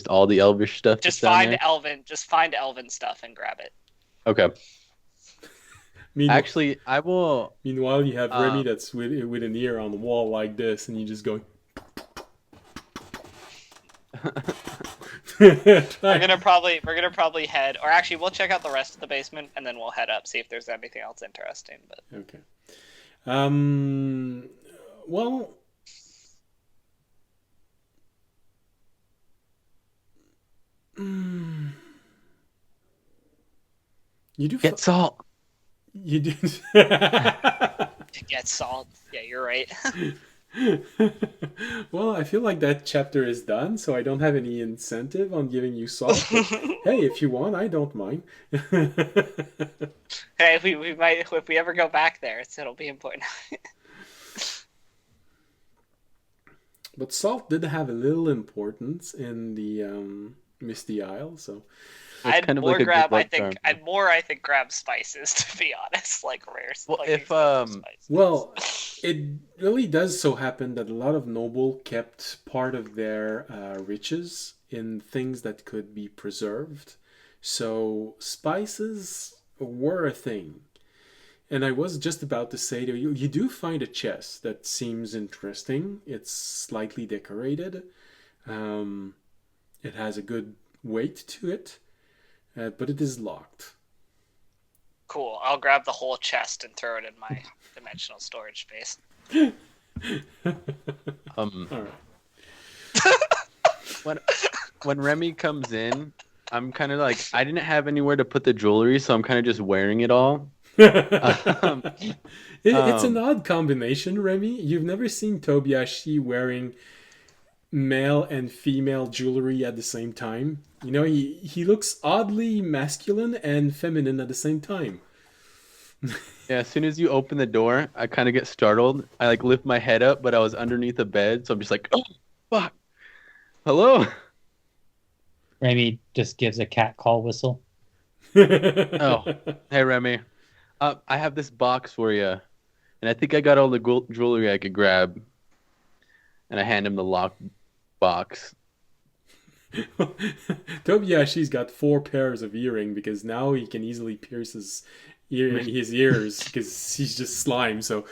all the elvish stuff.
Just find elven stuff and grab it.
Okay.
Meanwhile,
Actually, I will.
Meanwhile, you have Remy that's with an ear on the wall like this, and you just go.
We're gonna probably head, or actually, we'll check out the rest of the basement, and then we'll head up, see if there's anything else interesting. But
okay. Well. You do
get salt.
You do
get salt. Yeah, you're right.
Well, I feel like that chapter is done, so I don't have any incentive on giving you salt. Hey, if you want, I don't mind.
Hey, we might, if we ever go back there, it'll be important.
But salt did have a little importance in the Misty Isle, so
I'd
kind of
more
like
grab. I think grab spices, to be honest, like rare.
Well,
like
if
spices.
well, it really does so happen that a lot of noble kept part of their riches in things that could be preserved. So spices were a thing. And I was just about to say to you, you do find a chest that seems interesting. It's slightly decorated. It has a good weight to it, but it is locked.
Cool. I'll grab the whole chest and throw it in my dimensional storage space.
All right.
When Remy comes in, I'm kind of like, I didn't have anywhere to put the jewelry, so I'm kind of just wearing it all.
It's an odd combination, Remy. You've never seen Tobiashi wearing male and female jewelry at the same time. You know, he looks oddly masculine and feminine at the same time.
Yeah, as soon as you open the door, I kind of get startled. I like lift my head up, but I was underneath the bed, so I'm just like, oh, fuck. Hello?
Remy just gives a cat call whistle.
Oh, hey, Remy. I have this box for you, and I think I got all the jewelry I could grab. And I hand him the locked box.
Tobiashi's got 4 pairs of earring because now he can easily pierce his ears because he's just slime. So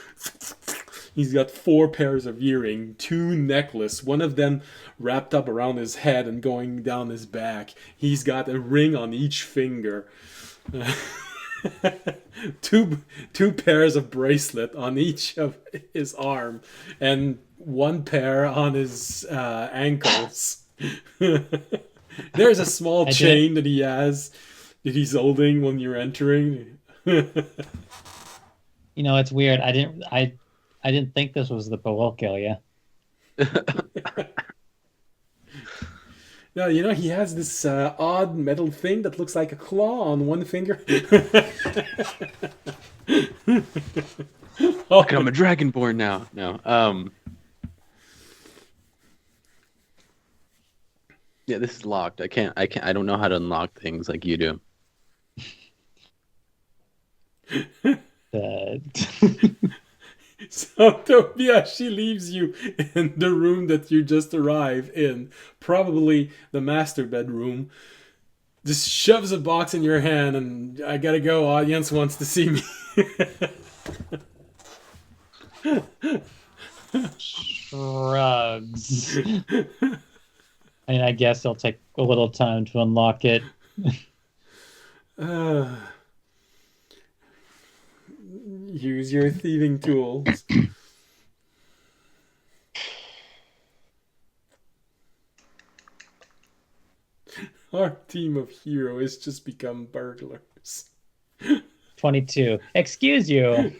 he's got 4 pairs of earring, 2 necklace, one of them wrapped up around his head and going down his back. He's got a ring on each finger. two pairs of bracelet on each of his arm and 1 pair on his ankles. There's a small chain that he's holding when you're entering.
You know, it's weird. I didn't think this was the Boelkia.
No, you know, he has this odd metal thing that looks like a claw on 1 finger.
Look, I'm a dragonborn now. No. Yeah, this is locked. I don't know how to unlock things like you do.
So Tobiashi leaves you in the room that you just arrived in, probably the master bedroom, just shoves a box in your hand and I gotta go, audience wants to see me.
Shrugs. I mean, I guess it'll take a little time to unlock it.
Use your thieving tools. Our team of heroes just become burglars.
22. Excuse you.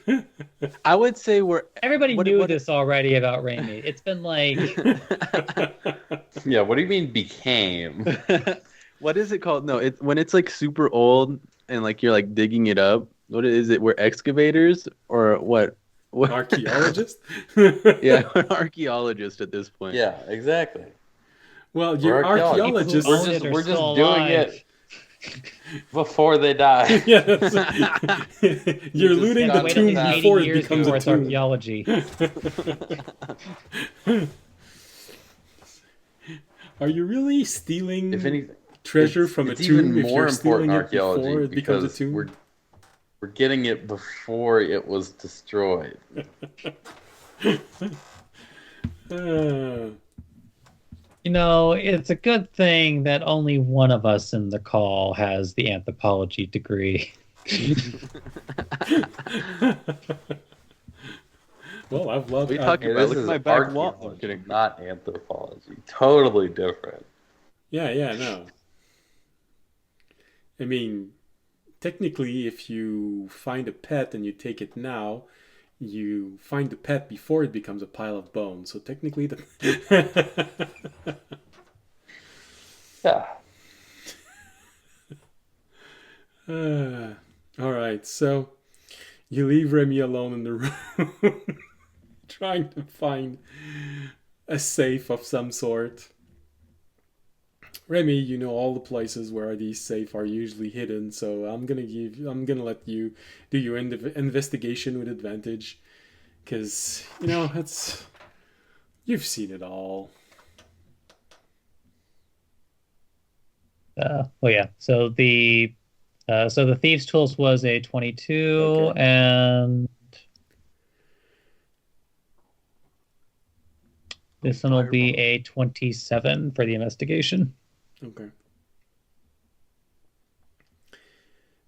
I would say
everybody knew this already about Raimi. It's been like
Yeah, what do you mean became?
What is it called? No, when it's like super old and like you're like digging it up. What is it? We're excavators or what?
Archaeologists?
Yeah, we're archaeologists at this point.
Yeah, exactly.
Well, you're archaeologists.
We're just doing it Before they die.
Yeah, you're looting the
Wait at
tomb
least 80
before it
years
becomes a
before it's
tomb.
archaeology.
Are you really stealing
If anything,
treasure from a
it's
tomb
even
if
more
you're stealing
important
it before
archaeology
it becomes a
because
tomb?
we're getting it before it was destroyed.
You know, it's a good thing that only one of us in the call has the anthropology degree.
Well, I've loved.
What are you talking
Hey,
about?
this
Look at
is
my back wall. I'm
archaeology,
kidding.
not anthropology. Totally different.
Yeah, no. I mean, technically, if you find a pet and you take it now, you find the pet before it becomes a pile of bones. So technically,
Yeah.
All right, so you leave Remy alone in the room, trying to find a safe of some sort. Remy, you know all the places where these safes are usually hidden, so I'm gonna let you do your investigation with advantage, because you've seen it all.
Oh yeah. So the thieves' tools was a 22,
Okay.
and this one will be a 27 for the investigation.
Okay.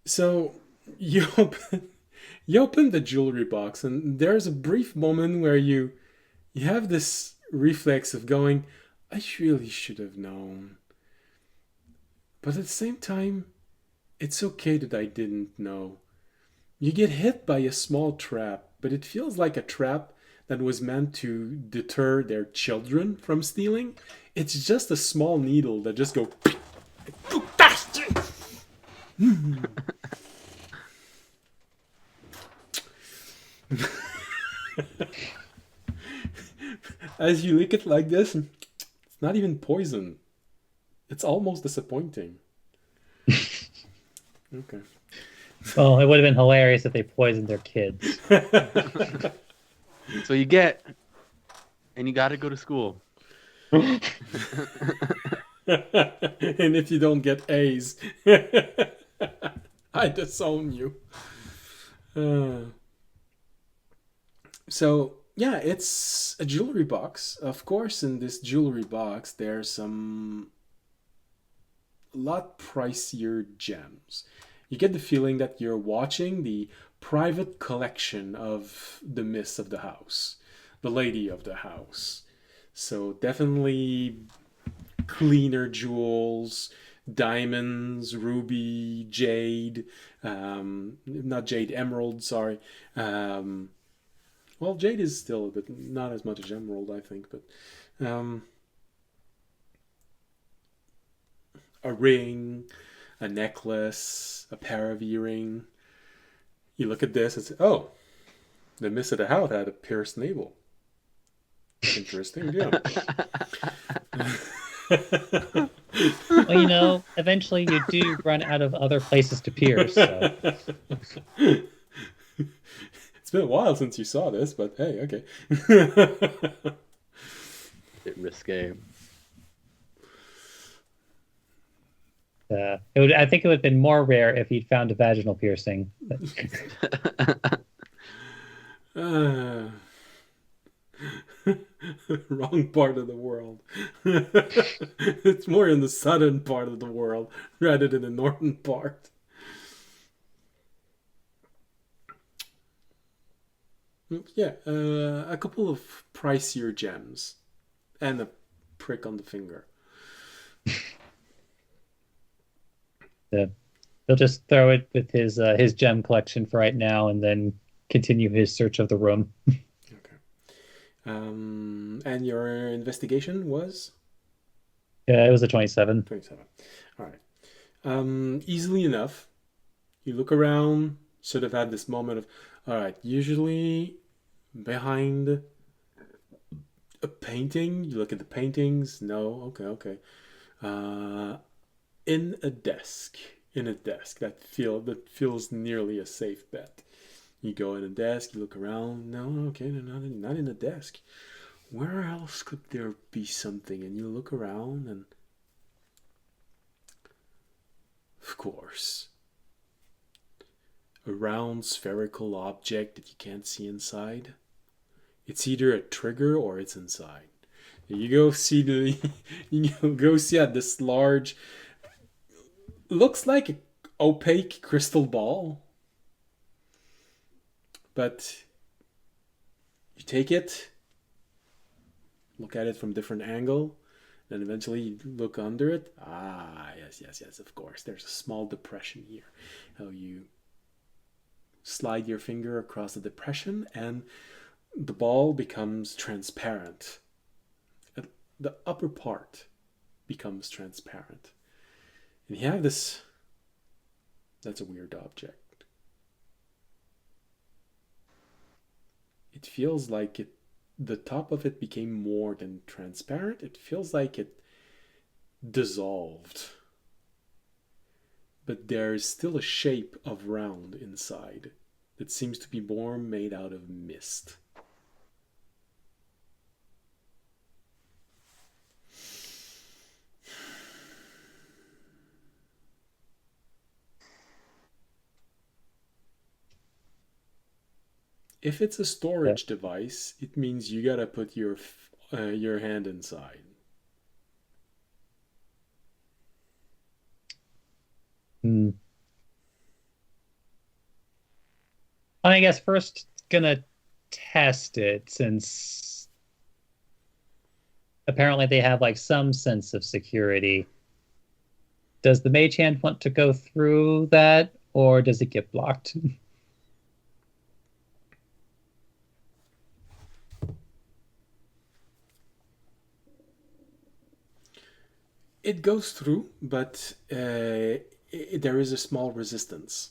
So you open the jewelry box, and there's a brief moment where you have this reflex of going, I really should have known. But at the same time, it's okay that I didn't know. You get hit by a small trap, but it feels like a trap that was meant to deter their children from stealing. It's just a small needle that just goes, you bastard! As you lick it like this, it's not even poison. It's almost disappointing. Okay.
Well, it would have been hilarious if they poisoned their kids.
So you get, and you got to go to school.
And if you don't get A's, I disown you. So, yeah, it's a jewelry box. Of course, in this jewelry box, there's some lot pricier gems. You get the feeling that you're watching the private collection of the miss of the house, the lady of the house. So definitely cleaner jewels, diamonds, ruby, jade, not jade, emerald, sorry. Well, jade is still, but not as much as emerald, I think. But a ring, a necklace, a pair of earring. You look at this and say, oh, the miss of the house had a pierced navel. Interesting, yeah.
Well, you know, eventually you do run out of other places to pierce. So.
It's been a while since you saw this, but hey, okay.
Bit risque.
I think it would have been more rare if he'd found a vaginal piercing.
Wrong part of the world. It's more in the southern part of the world rather than the northern part. Yeah, a couple of pricier gems and a prick on the finger.
He'll just throw it with his gem collection for right now, and then continue his search of the room.
Okay. And your investigation was?
Yeah, it was a 27.
27. All right. Easily enough. You look around, sort of had this moment of, all right, usually behind a painting, you look at the paintings. No, okay. In a desk in a desk. That feels nearly a safe bet. You go in a desk, you look around. No, okay, not in a desk. Where else could there be something? And you look around, and of course, a round spherical object that you can't see inside. It's either a trigger or it's inside. You go see at this large, looks like an opaque crystal ball, but you take it, look at it from different angle, then eventually you look under it. Ah, yes, of course. There's a small depression here. How you slide your finger across the depression and the ball becomes transparent. The upper part becomes transparent. And you have this. That's a weird object. It feels like the top of it became more than transparent. It feels like it dissolved. But there's still a shape of round inside that seems to be more made out of mist. If it's a storage device, it means you gotta put your hand inside.
I guess first gonna test it, since apparently they have like some sense of security. Does the mage hand want to go through that, or does it get blocked?
It goes through, but there is a small resistance.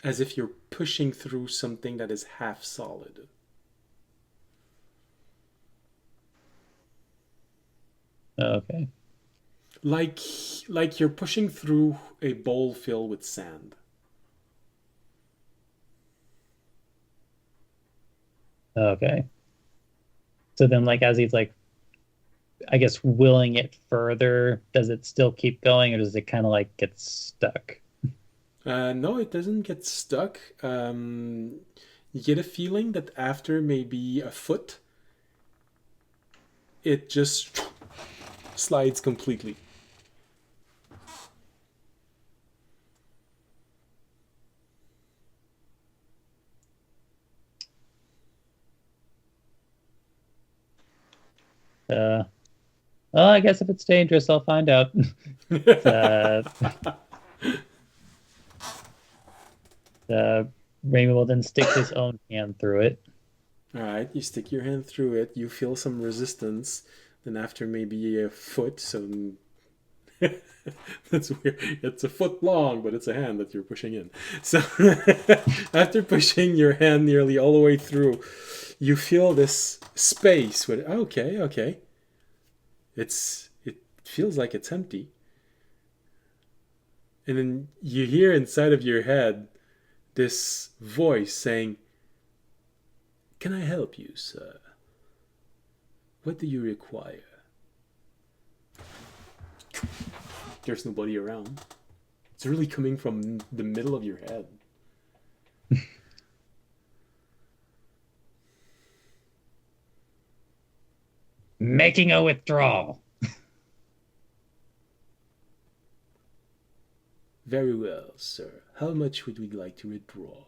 As if you're pushing through something that is half solid.
Okay.
Like you're pushing through a bowl filled with sand.
Okay. So then, like, as he's like, I guess, willing it further, does it still keep going, or does it kind of like get stuck?
No, it doesn't get stuck. You get a feeling that after maybe a foot, it just slides completely.
Well, I guess if it's dangerous, I'll find out. Raymond will then stick his own hand through it.
All right, you stick your hand through it. You feel some resistance. Then after maybe a foot, so that's weird. It's a foot long, but it's a hand that you're pushing in. So after pushing your hand nearly all the way through, you feel this space with okay. It feels like it's empty. And then you hear inside of your head this voice saying, "Can I help you, sir? What do you require?" There's nobody around. It's really coming from the middle of your head.
Making a withdrawal.
Very well, sir. How much would we like to withdraw?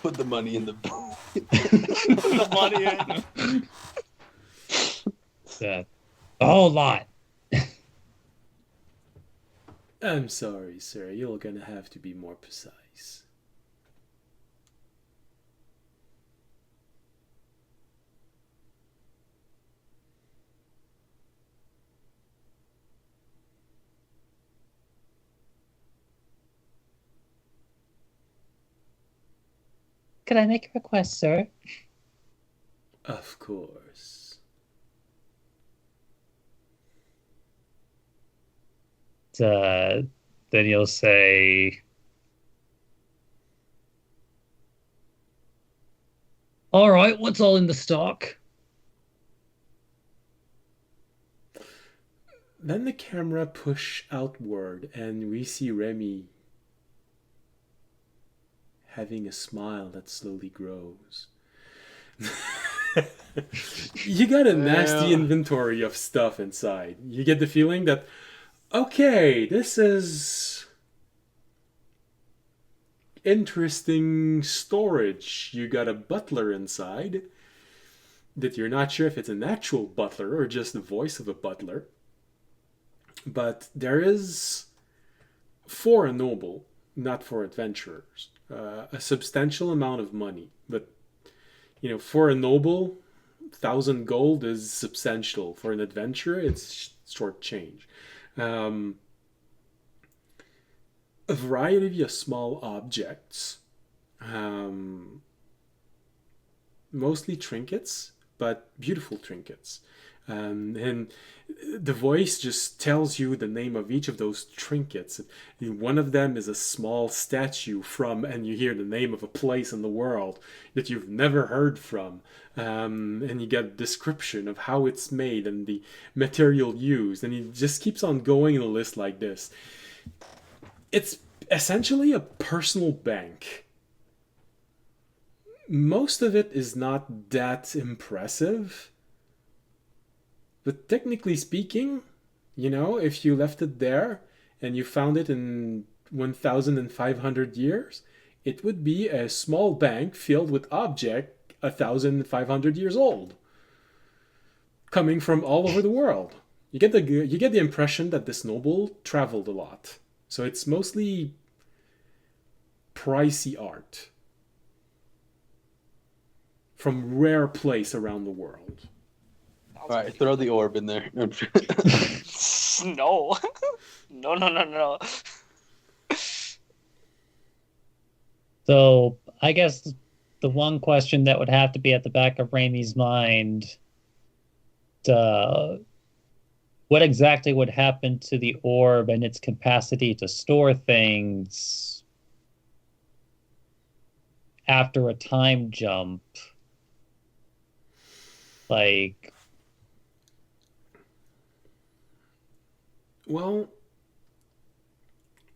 Put the money in the
Put the money in. A whole lot.
I'm sorry, sir. You're gonna have to be more precise.
Could I make a request, sir?
Of course.
Then you'll say, all right, what's all in the stock?
Then the camera push outward and we see Remy having a smile that slowly grows. You got a nasty inventory of stuff inside. You get the feeling that, okay, this is interesting storage. You got a butler inside that you're not sure if it's an actual butler or just the voice of a butler. But there is, for a noble, not for adventurers, a substantial amount of money. But, for a noble, 1,000 gold is substantial. For an adventurer, it's short change. A variety of small objects, mostly trinkets, but beautiful trinkets. And the voice just tells you the name of each of those trinkets. One of them is a small statue and you hear the name of a place in the world that you've never heard from. And you get a description of how it's made and the material used. And it just keeps on going in a list like this. It's essentially a personal bank. Most of it is not that impressive. But technically speaking, if you left it there and you found it in 1,500 years, it would be a small bank filled with objects 1,500 years old, coming from all over the world. You get the impression that this noble traveled a lot. So it's mostly pricey art from rare place around the world.
All right, throw the orb in there.
No. No.
So I guess the one question that would have to be at the back of Ramey's mind, what exactly would happen to the orb and its capacity to store things after a time jump? Like...
Well,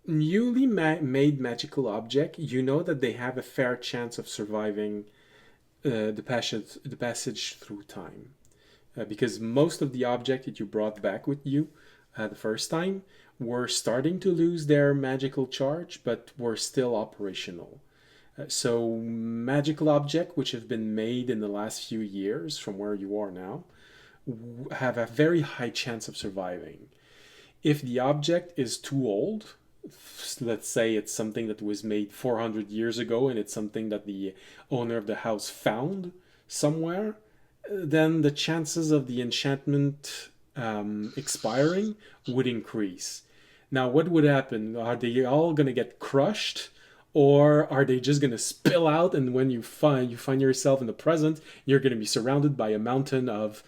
newly made magical object, you know that they have a fair chance of surviving the passage through time. Because most of the objects that you brought back with you the first time were starting to lose their magical charge, but were still operational. So magical objects which have been made in the last few years from where you are now have a very high chance of surviving. If the object is too old, let's say it's something that was made 400 years ago and it's something that the owner of the house found somewhere, then the chances of the enchantment expiring would increase. Now, what would happen? Are they all going to get crushed? Or are they just going to spill out, and when you find yourself in the present, you're going to be surrounded by a mountain of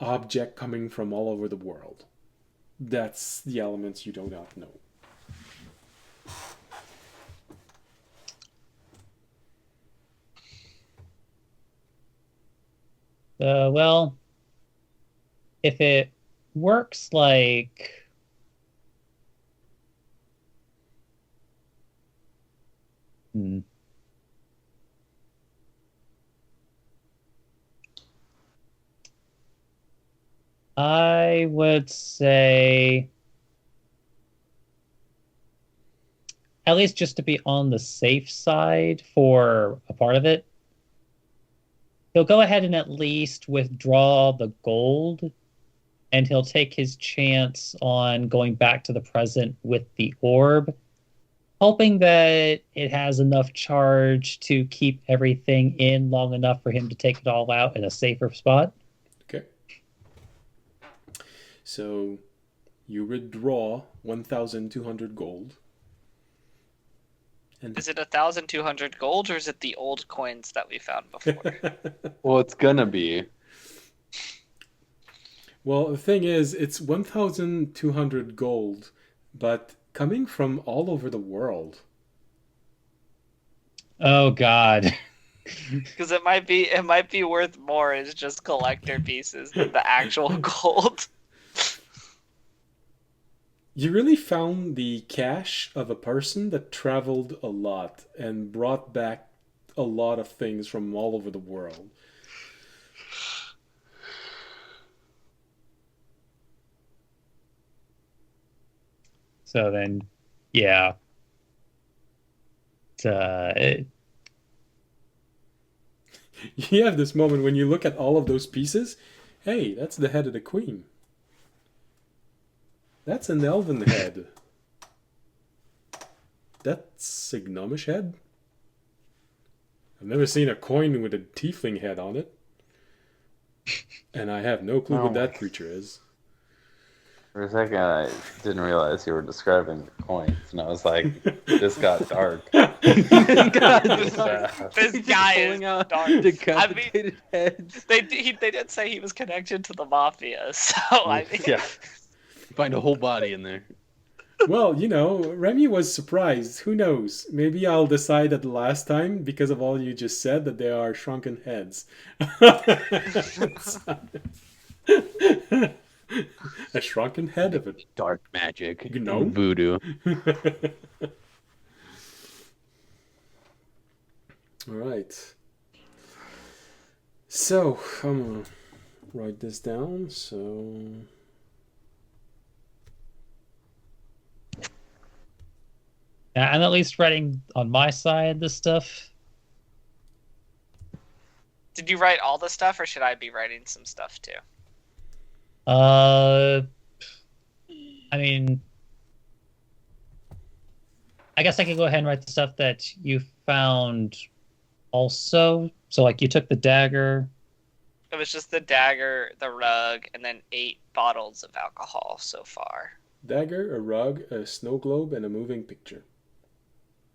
object coming from all over the world? That's the elements you do not know.
Well, if it works like... I would say, at least just to be on the safe side for a part of it, he'll go ahead and at least withdraw the gold, and he'll take his chance on going back to the present with the orb, hoping that it has enough charge to keep everything in long enough for him to take it all out in a safer spot.
Okay. So you withdraw 1,200 gold. And
Is it 1,200 gold, or is it the old coins that we found before?
Well, it's gonna be.
well, the thing is, it's 1,200 gold, but coming from all over the world.
Oh God.
Because it might be worth more as just collector pieces than the actual gold.
You really found the cache of a person that traveled a lot and brought back a lot of things from all over the world.
So then, yeah.
You have this moment when you look at all of those pieces. Hey, that's the head of the queen. That's an elven head. That's a gnomish head. I've never seen a coin with a tiefling head on it. And I have no clue what that creature is.
For a second, I didn't realize you were describing the coins, and I was like, "This got dark."
This guy is
pulling out
dark.
decapitated heads.
They did say he was connected to the mafia, so I mean,
Yeah.
Find a whole body in there.
Well, you know, Remy was surprised. Who knows? Maybe I'll decide at the last time, because of all you just said, that they are shrunken heads. A shrunken head of it.
Dark magic.
Gnome?
Voodoo.
Alright. So, I'm gonna write this down. So,
Yeah, I'm at least writing on my side this stuff.
did you write all the stuff, or should I be writing some stuff too?
I mean, I guess I could go ahead and write the stuff that you found also. So, like, you took the dagger.
It was just the dagger, the rug, and then 8 bottles of alcohol so far.
dagger, a rug, a snow globe, and a moving picture.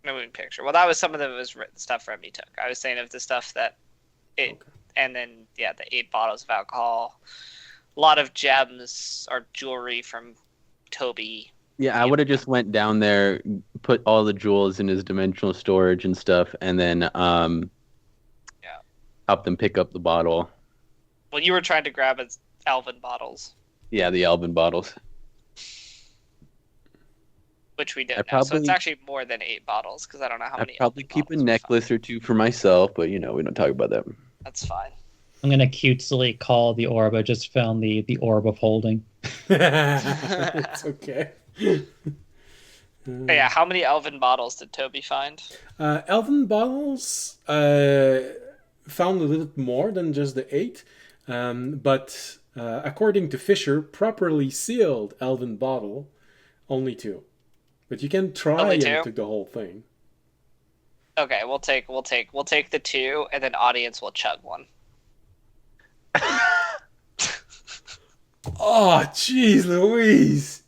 Moving picture. Well, that was some of the stuff Remy took. I was saying of the stuff that it,
Okay.
and then yeah, the 8 bottles of alcohol, a lot of gems or jewelry from Toby.
Yeah, I would have just went down there, put all the jewels in his dimensional storage and stuff, and then help them pick up the bottle.
Well, you were trying to grab his elven bottles,
Yeah, the Elven bottles.
which we did.
I
Now. So it's
probably-
actually more than 8 bottles because I don't know how
I'd
many.
probably
elven
keep a
bottles we
necklace or two for myself, but we don't talk about that.
found. That's fine.
I'm gonna cutesily call the orb. I just found the orb of holding.
It's okay.
But yeah, how many elven bottles did Toby find?
Elven bottles found a little bit more than just the 8, but according to Fisher, properly sealed elven bottle, only 2. But you can try
Only
and
2?
take the whole thing.
Okay, we'll take the 2, and then audience will chug one.
Oh, jeez, Louise!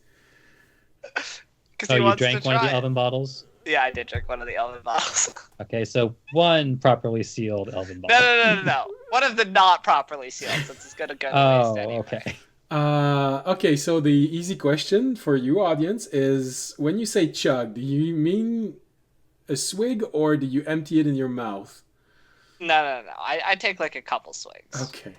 Oh, you drank one of the elven bottles?
Yeah, I did drink one of the elven bottles.
Okay, so one properly sealed elven bottle.
No. One of the not properly sealed, since it's gonna go to
Oh,
waste anyway.
okay.
Okay, so the easy question for you, audience, is when you say chug, do you mean a swig or do you empty it in your mouth?
No. I take like a couple swigs.
Okay.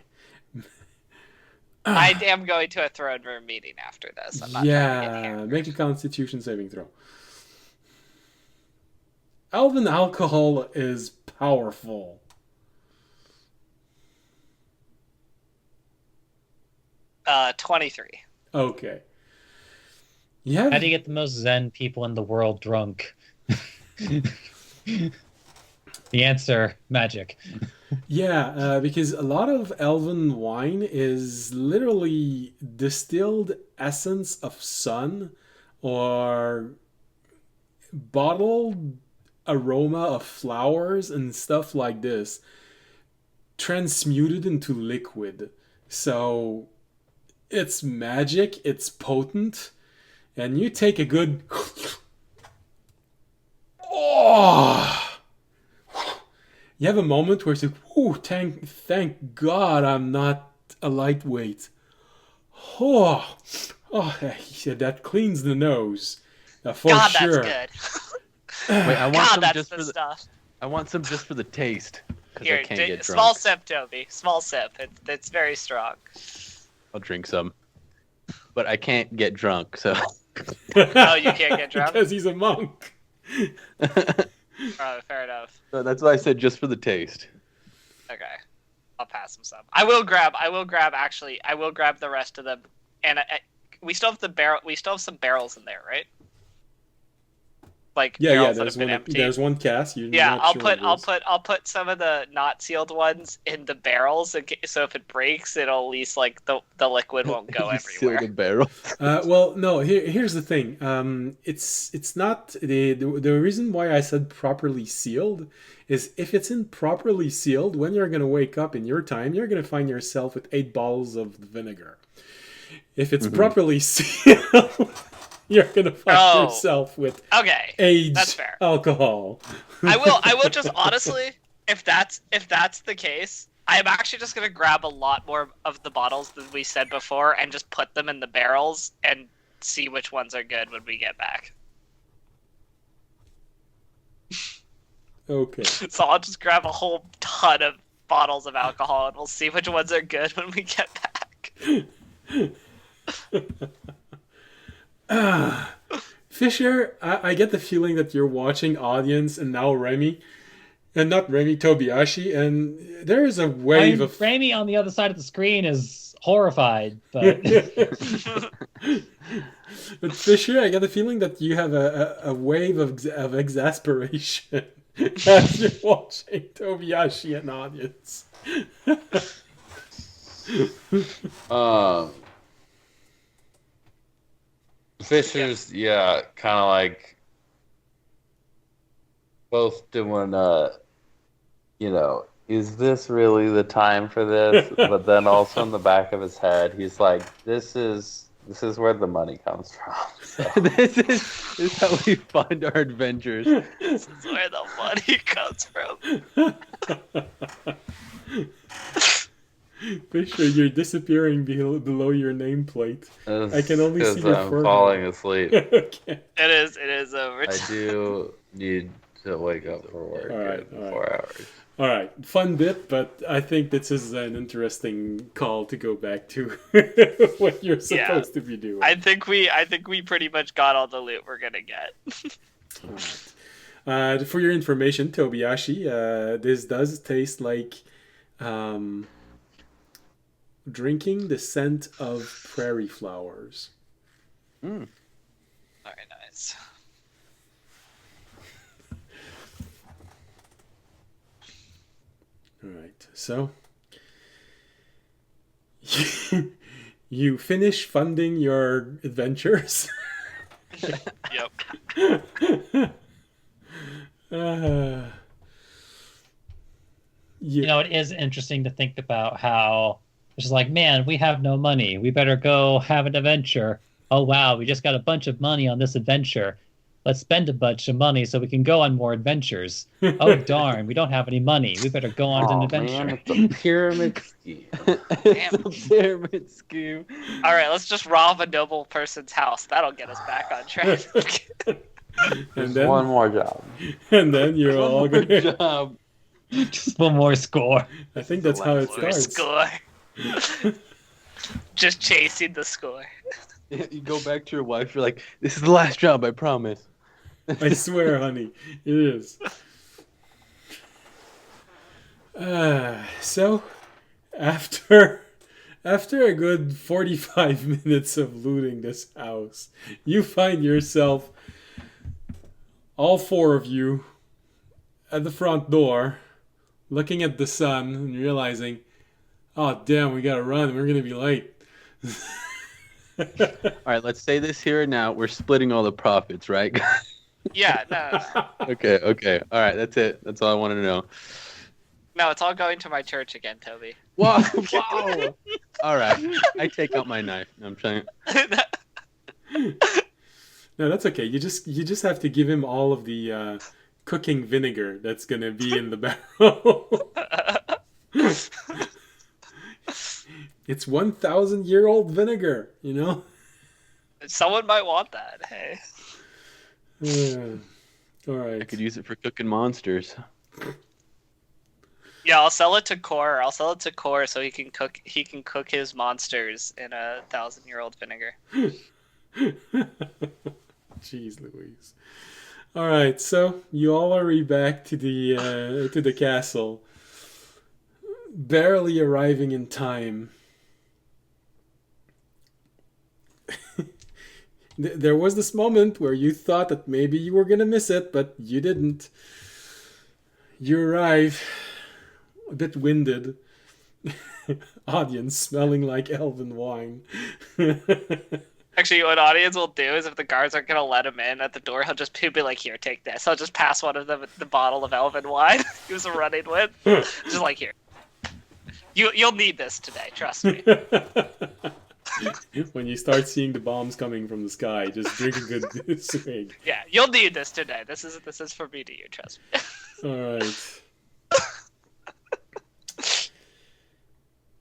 I am going to a throne room meeting after this. I'm not trying to get
Yeah,
hammered.
make a Constitution saving throw. Elven alcohol is powerful.
Uh, 23.
Okay. You have
How do you get the most Zen people in the world drunk? The answer, magic.
Yeah, because a lot of elven wine is literally distilled essence of sun or bottled aroma of flowers and stuff like this transmuted into liquid. So it's magic, it's potent, and you take a good oh oh, you have a moment where it's like, oh, thank God I'm not a lightweight. Oh, yeah, that cleans the nose. For
God,
sure.
that's
Wait,
good.
I want
God,
some
that's
just
the
for the.
stuff.
I want some just for the taste. Because
Here,
I can't get drunk.
small sip, Toby. Small sip. It's very strong.
I'll drink some, but I can't get drunk. So.
Oh, you can't get drunk?
Because he's a monk.
Oh, fair enough.
So that's why I said just for the taste.
Okay, I'll pass him some. I will grab the rest of them, and we still have the barrel. We still have some barrels in there, right? Like barrels that have been empty.
There's one cask.
I'll put some of the not sealed ones in the barrels, so if it breaks, it'll at least like the liquid won't go everywhere.
Seal the barrel.
Well, no. Here's the thing. It's not the reason why I said properly sealed is if it's improperly sealed, when you're gonna wake up in your time, you're gonna find yourself with 8 bottles of vinegar. If it's properly sealed. You're gonna find yourself with aged alcohol.
I will just honestly, if that's the case, I'm actually just gonna grab a lot more of the bottles than we said before and just put them in the barrels and see which ones are good when we get back.
Okay.
So I'll just grab a whole ton of bottles of alcohol and we'll see which ones are good when we get back.
Fisher, I get the feeling that you're watching audience and now Remy, and not Remy, Tobiyashi, and there is a wave of...
Remy on the other side of the screen is horrified, but...
But Fisher, I get the feeling that you have a wave of exasperation as you're watching Tobiyashi and audience.
Fisher's, kind of like both doing, is this really the time for this? But then also in the back of his head, he's like, this is where the money comes from. So.
this is how we fund our adventures.
This is where the money comes from.
Fisher, you're disappearing below your nameplate. I can only see your forehead.
I'm falling asleep.
Okay.
It is over.
I do need to wake up for work in 4 hours.
All right, fun bit, but I think this is an interesting call to go back to what you're supposed to be doing.
I think we pretty much got all the loot we're gonna get.
All right. For your information, Tobiyashi, this does taste like drinking the scent of prairie flowers.
Very nice.
All right, so you finish funding your adventures.
Yep.
You know, it is interesting to think about how it's like, man, we have no money. We better go have an adventure. Oh, wow, we just got a bunch of money on this adventure. Let's spend a bunch of money so we can go on more adventures. Oh, darn, we don't have any money. We better go on an adventure.
Man, it's a pyramid scheme.
It's a pyramid scheme.
All right, let's just rob a noble person's house. That'll get us back on track.
And then,
one more job.
And then you're all going to...
job.
Just one more score.
I think that's how it starts.
Score. Just chasing the score.
You go back to your wife, you're like, this is the last job, I promise.
I swear, honey, it is. So, after a good 45 minutes of looting this house, you find yourself, all 4 of you, at the front door, looking at the sun and realizing, oh damn, we gotta run, we're gonna be late.
All right, let's say this here and now. We're splitting all the profits, right?
Yeah, no.
Okay. All right, that's it. That's all I wanted to know.
No, it's all going to my church again, Toby.
Whoa! All right, I take out my knife. I'm trying.
No, that's okay. You just have to give him all of the cooking vinegar that's gonna be in the barrel. It's 1,000-year-old vinegar, you know?
Someone might want that. Hey.
All right.
I could use it for cooking monsters.
Yeah, I'll sell it to Core. I'll sell it to Core so he can cook. He can cook his monsters in a 1,000-year-old vinegar.
Jeez Louise. All right, so you all are back to the castle, barely arriving in time. There was this moment where you thought that maybe you were gonna miss it, but you didn't. You arrive, a bit winded. Audience smelling like elven wine.
Actually, what audience will do is if the guards aren't gonna let him in at the door, he'll be like, "Here, take this." I'll just pass one of them the bottle of elven wine he was running with, just like, "Here, you'll need this today. Trust me."
When you start seeing the bombs coming from the sky, just drink a good swig.
Yeah, you'll need this today. This is for me to you. Trust me.
All right.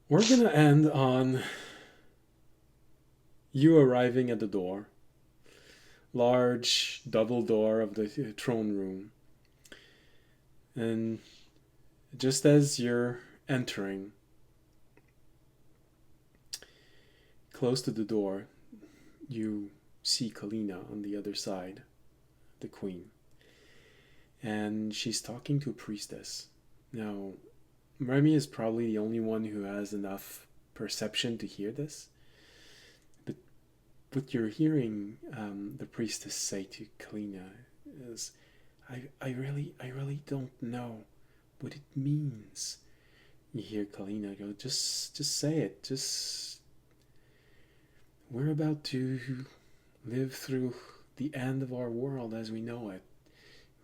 We're gonna end on you arriving at the door. Large double door of the throne room. And just as you're entering, close to the door, you see Kalina on the other side, the queen. And she's talking to a priestess. Now, Remy is probably the only one who has enough perception to hear this. But what you're hearing the priestess say to Kalina is, I really don't know what it means. You hear Kalina go, just say it. We're about to live through the end of our world as we know it.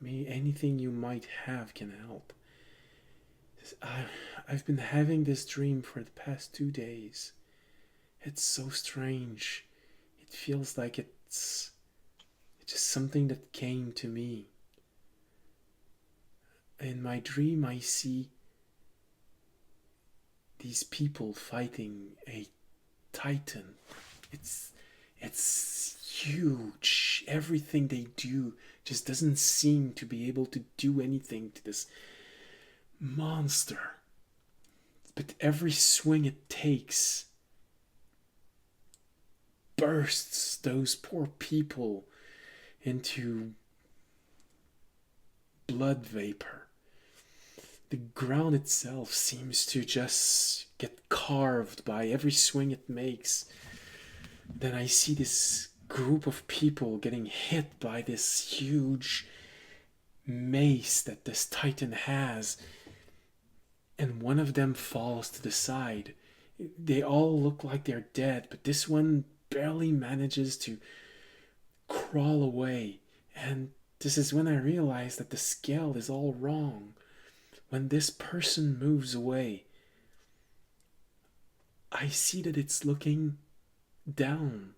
Anything you might have can help. I've been having this dream for the past 2 days. It's so strange. It feels like it's just something that came to me. In my dream, I see these people fighting a titan. It's huge. Everything they do just doesn't seem to be able to do anything to this monster. But every swing it takes bursts those poor people into blood vapor. The ground itself seems to just get carved by every swing it makes. Then I see this group of people getting hit by this huge mace that this titan has, and one of them falls to the side. They all look like they're dead, but this one barely manages to crawl away. And this is when I realize that the scale is all wrong. When this person moves away, I see that it's looking down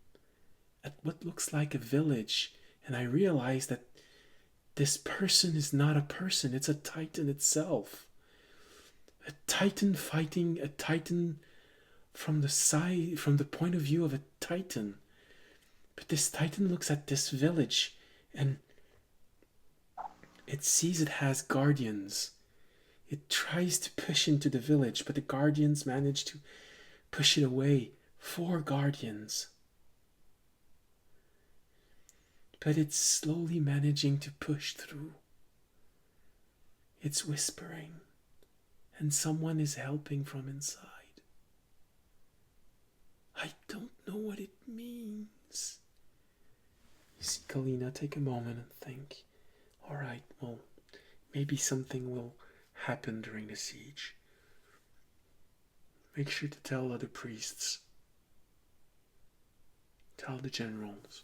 at what looks like a village, and I realize that this person is not a person, it's a titan itself. A titan fighting a titan from the point of view of a titan. But this titan looks at this village and it sees it has guardians. It tries to push into the village, but the guardians manage to push it away. 4 guardians. But it's slowly managing to push through. It's whispering, and someone is helping from inside. I don't know what it means. You see, Kalina, take a moment and think. All right, well, maybe something will happen during the siege. Make sure to tell other priests. Tell the generals.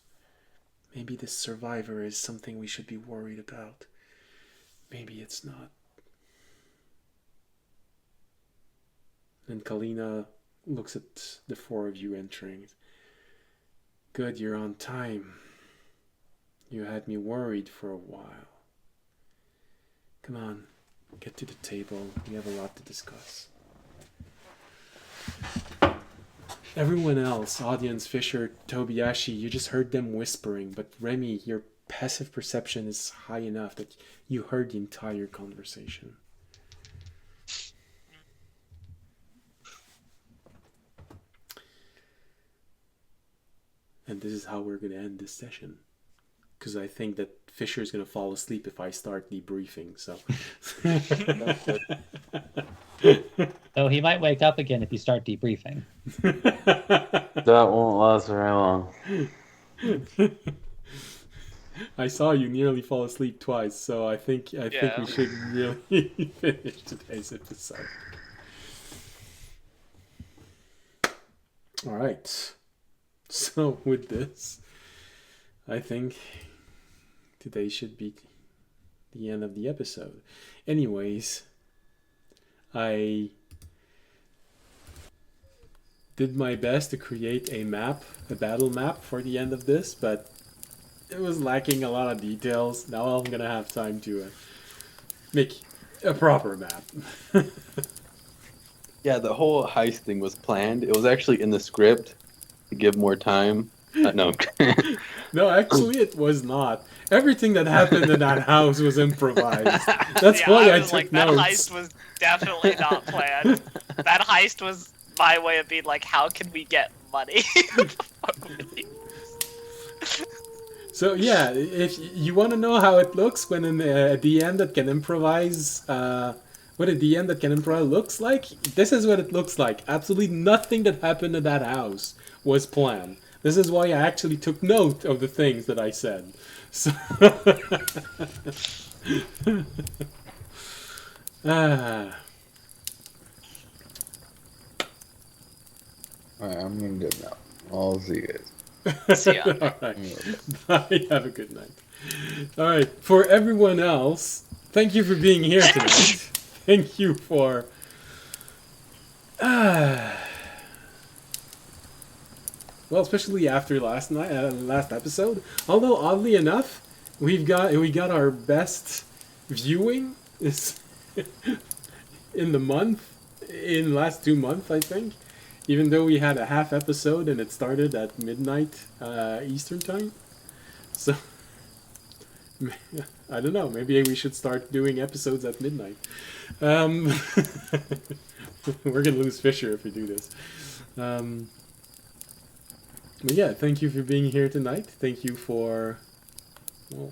Maybe this survivor is something we should be worried about. Maybe it's not. And Kalina looks at the 4 of you entering. Good, you're on time. You had me worried for a while. Come on, get to the table. We have a lot to discuss. Everyone else, audience, Fisher, Tobiyashi, you just heard them whispering, but Remy, your passive perception is high enough that you heard the entire conversation. And this is how we're going to end this session. Because I think that Fisher is going to fall asleep if I start debriefing, so...
So he might wake up again if you start debriefing.
That won't last very long.
I saw you nearly fall asleep twice, so I think we should really finish today's episode. All right. So with this, I think today should be the end of the episode. Anyways, I did my best to create a battle map for the end of this, but it was lacking a lot of details. Now I'm gonna have time to make a proper map.
Yeah, the whole heist thing was planned. It was actually in the script to give more time. No.
No, actually it was not. Everything that happened in that house was improvised. That's why I took notes.
That heist was definitely not planned. That heist was my way of being like, how can we get money?
So yeah, if you want to know how it looks when at the end that can improvise, what at the end that can improvise looks like, this is what it looks like. Absolutely nothing that happened in that house was planned. This is why I actually took note of the things that I said. So
Alright, I'm gonna go now. I'll see you guys.
See ya.
Alright. Bye. Have a good night. Alright. For everyone else, thank you for being here tonight. Thank you for... well, especially after last episode. Although, oddly enough, we got our best viewing is in the last 2 months, I think. Even though we had a half episode and it started at midnight Eastern time. So, I don't know, maybe we should start doing episodes at midnight. We're gonna lose Fisher if we do this. But yeah, thank you for being here tonight. Thank you for, well,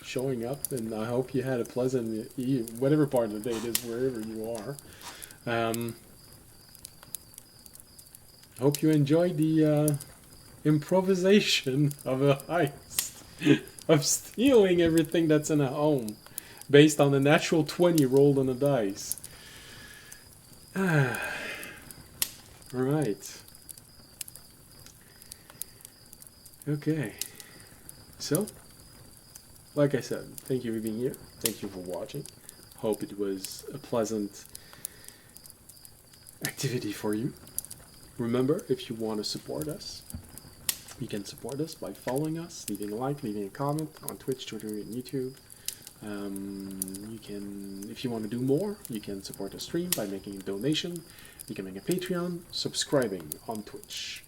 showing up, and I hope you had a pleasant whatever part of the day it is, wherever you are. Hope you enjoyed the improvisation of a heist, of stealing everything that's in a home, based on a natural 20 rolled on a dice. Alright. Okay. So, like I said, thank you for being here. Thank you for watching. Hope it was a pleasant activity for you. Remember, if you want to support us, you can support us by following us, leaving a like, leaving a comment on Twitch, Twitter, and YouTube. You can, if you want to do more, you can support the stream by making a donation, becoming a Patreon, subscribing on Twitch.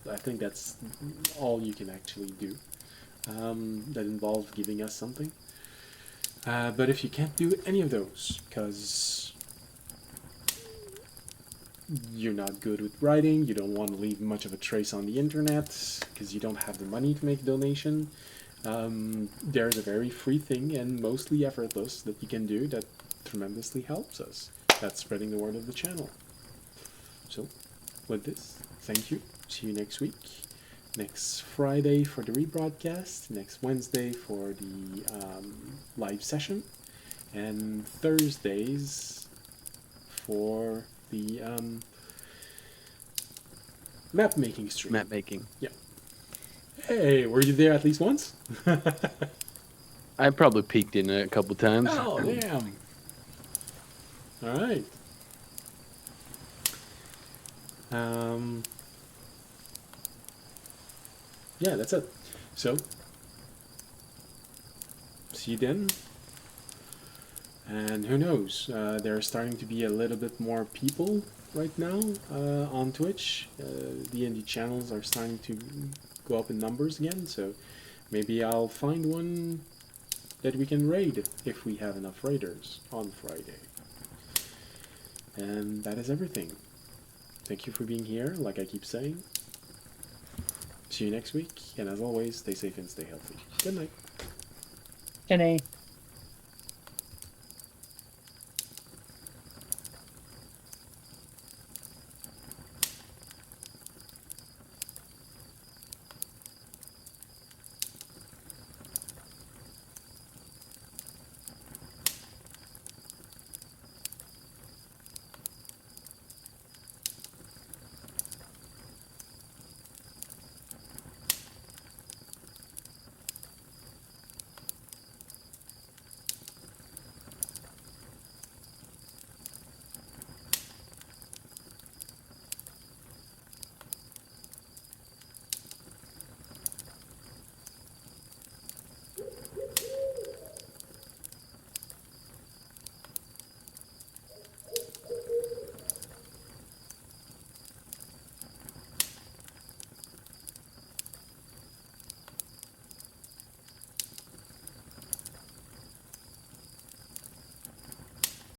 I think that's all you can actually do. That involves giving us something. But if you can't do any of those, because you're not good with writing, you don't want to leave much of a trace on the internet, because you don't have the money to make a donation, there's a very free thing and mostly effortless that you can do that tremendously helps us. That's spreading the word of the channel. So, with this, thank you. See you next week. Next Friday for the rebroadcast. Next Wednesday for the live session. And Thursdays for the map making stream.
Map making.
Yeah. Hey, were you there at least once?
I probably peeked in a couple times.
Oh, damn. All right. Yeah, that's it. So, see you then. And who knows, there are starting to be a little bit more people right now on Twitch. The indie channels are starting to go up in numbers again, so maybe I'll find one that we can raid if we have enough raiders on Friday. And that is everything. Thank you for being here, like I keep saying. See you next week, and as always, stay safe and stay healthy. Good night.
Good night.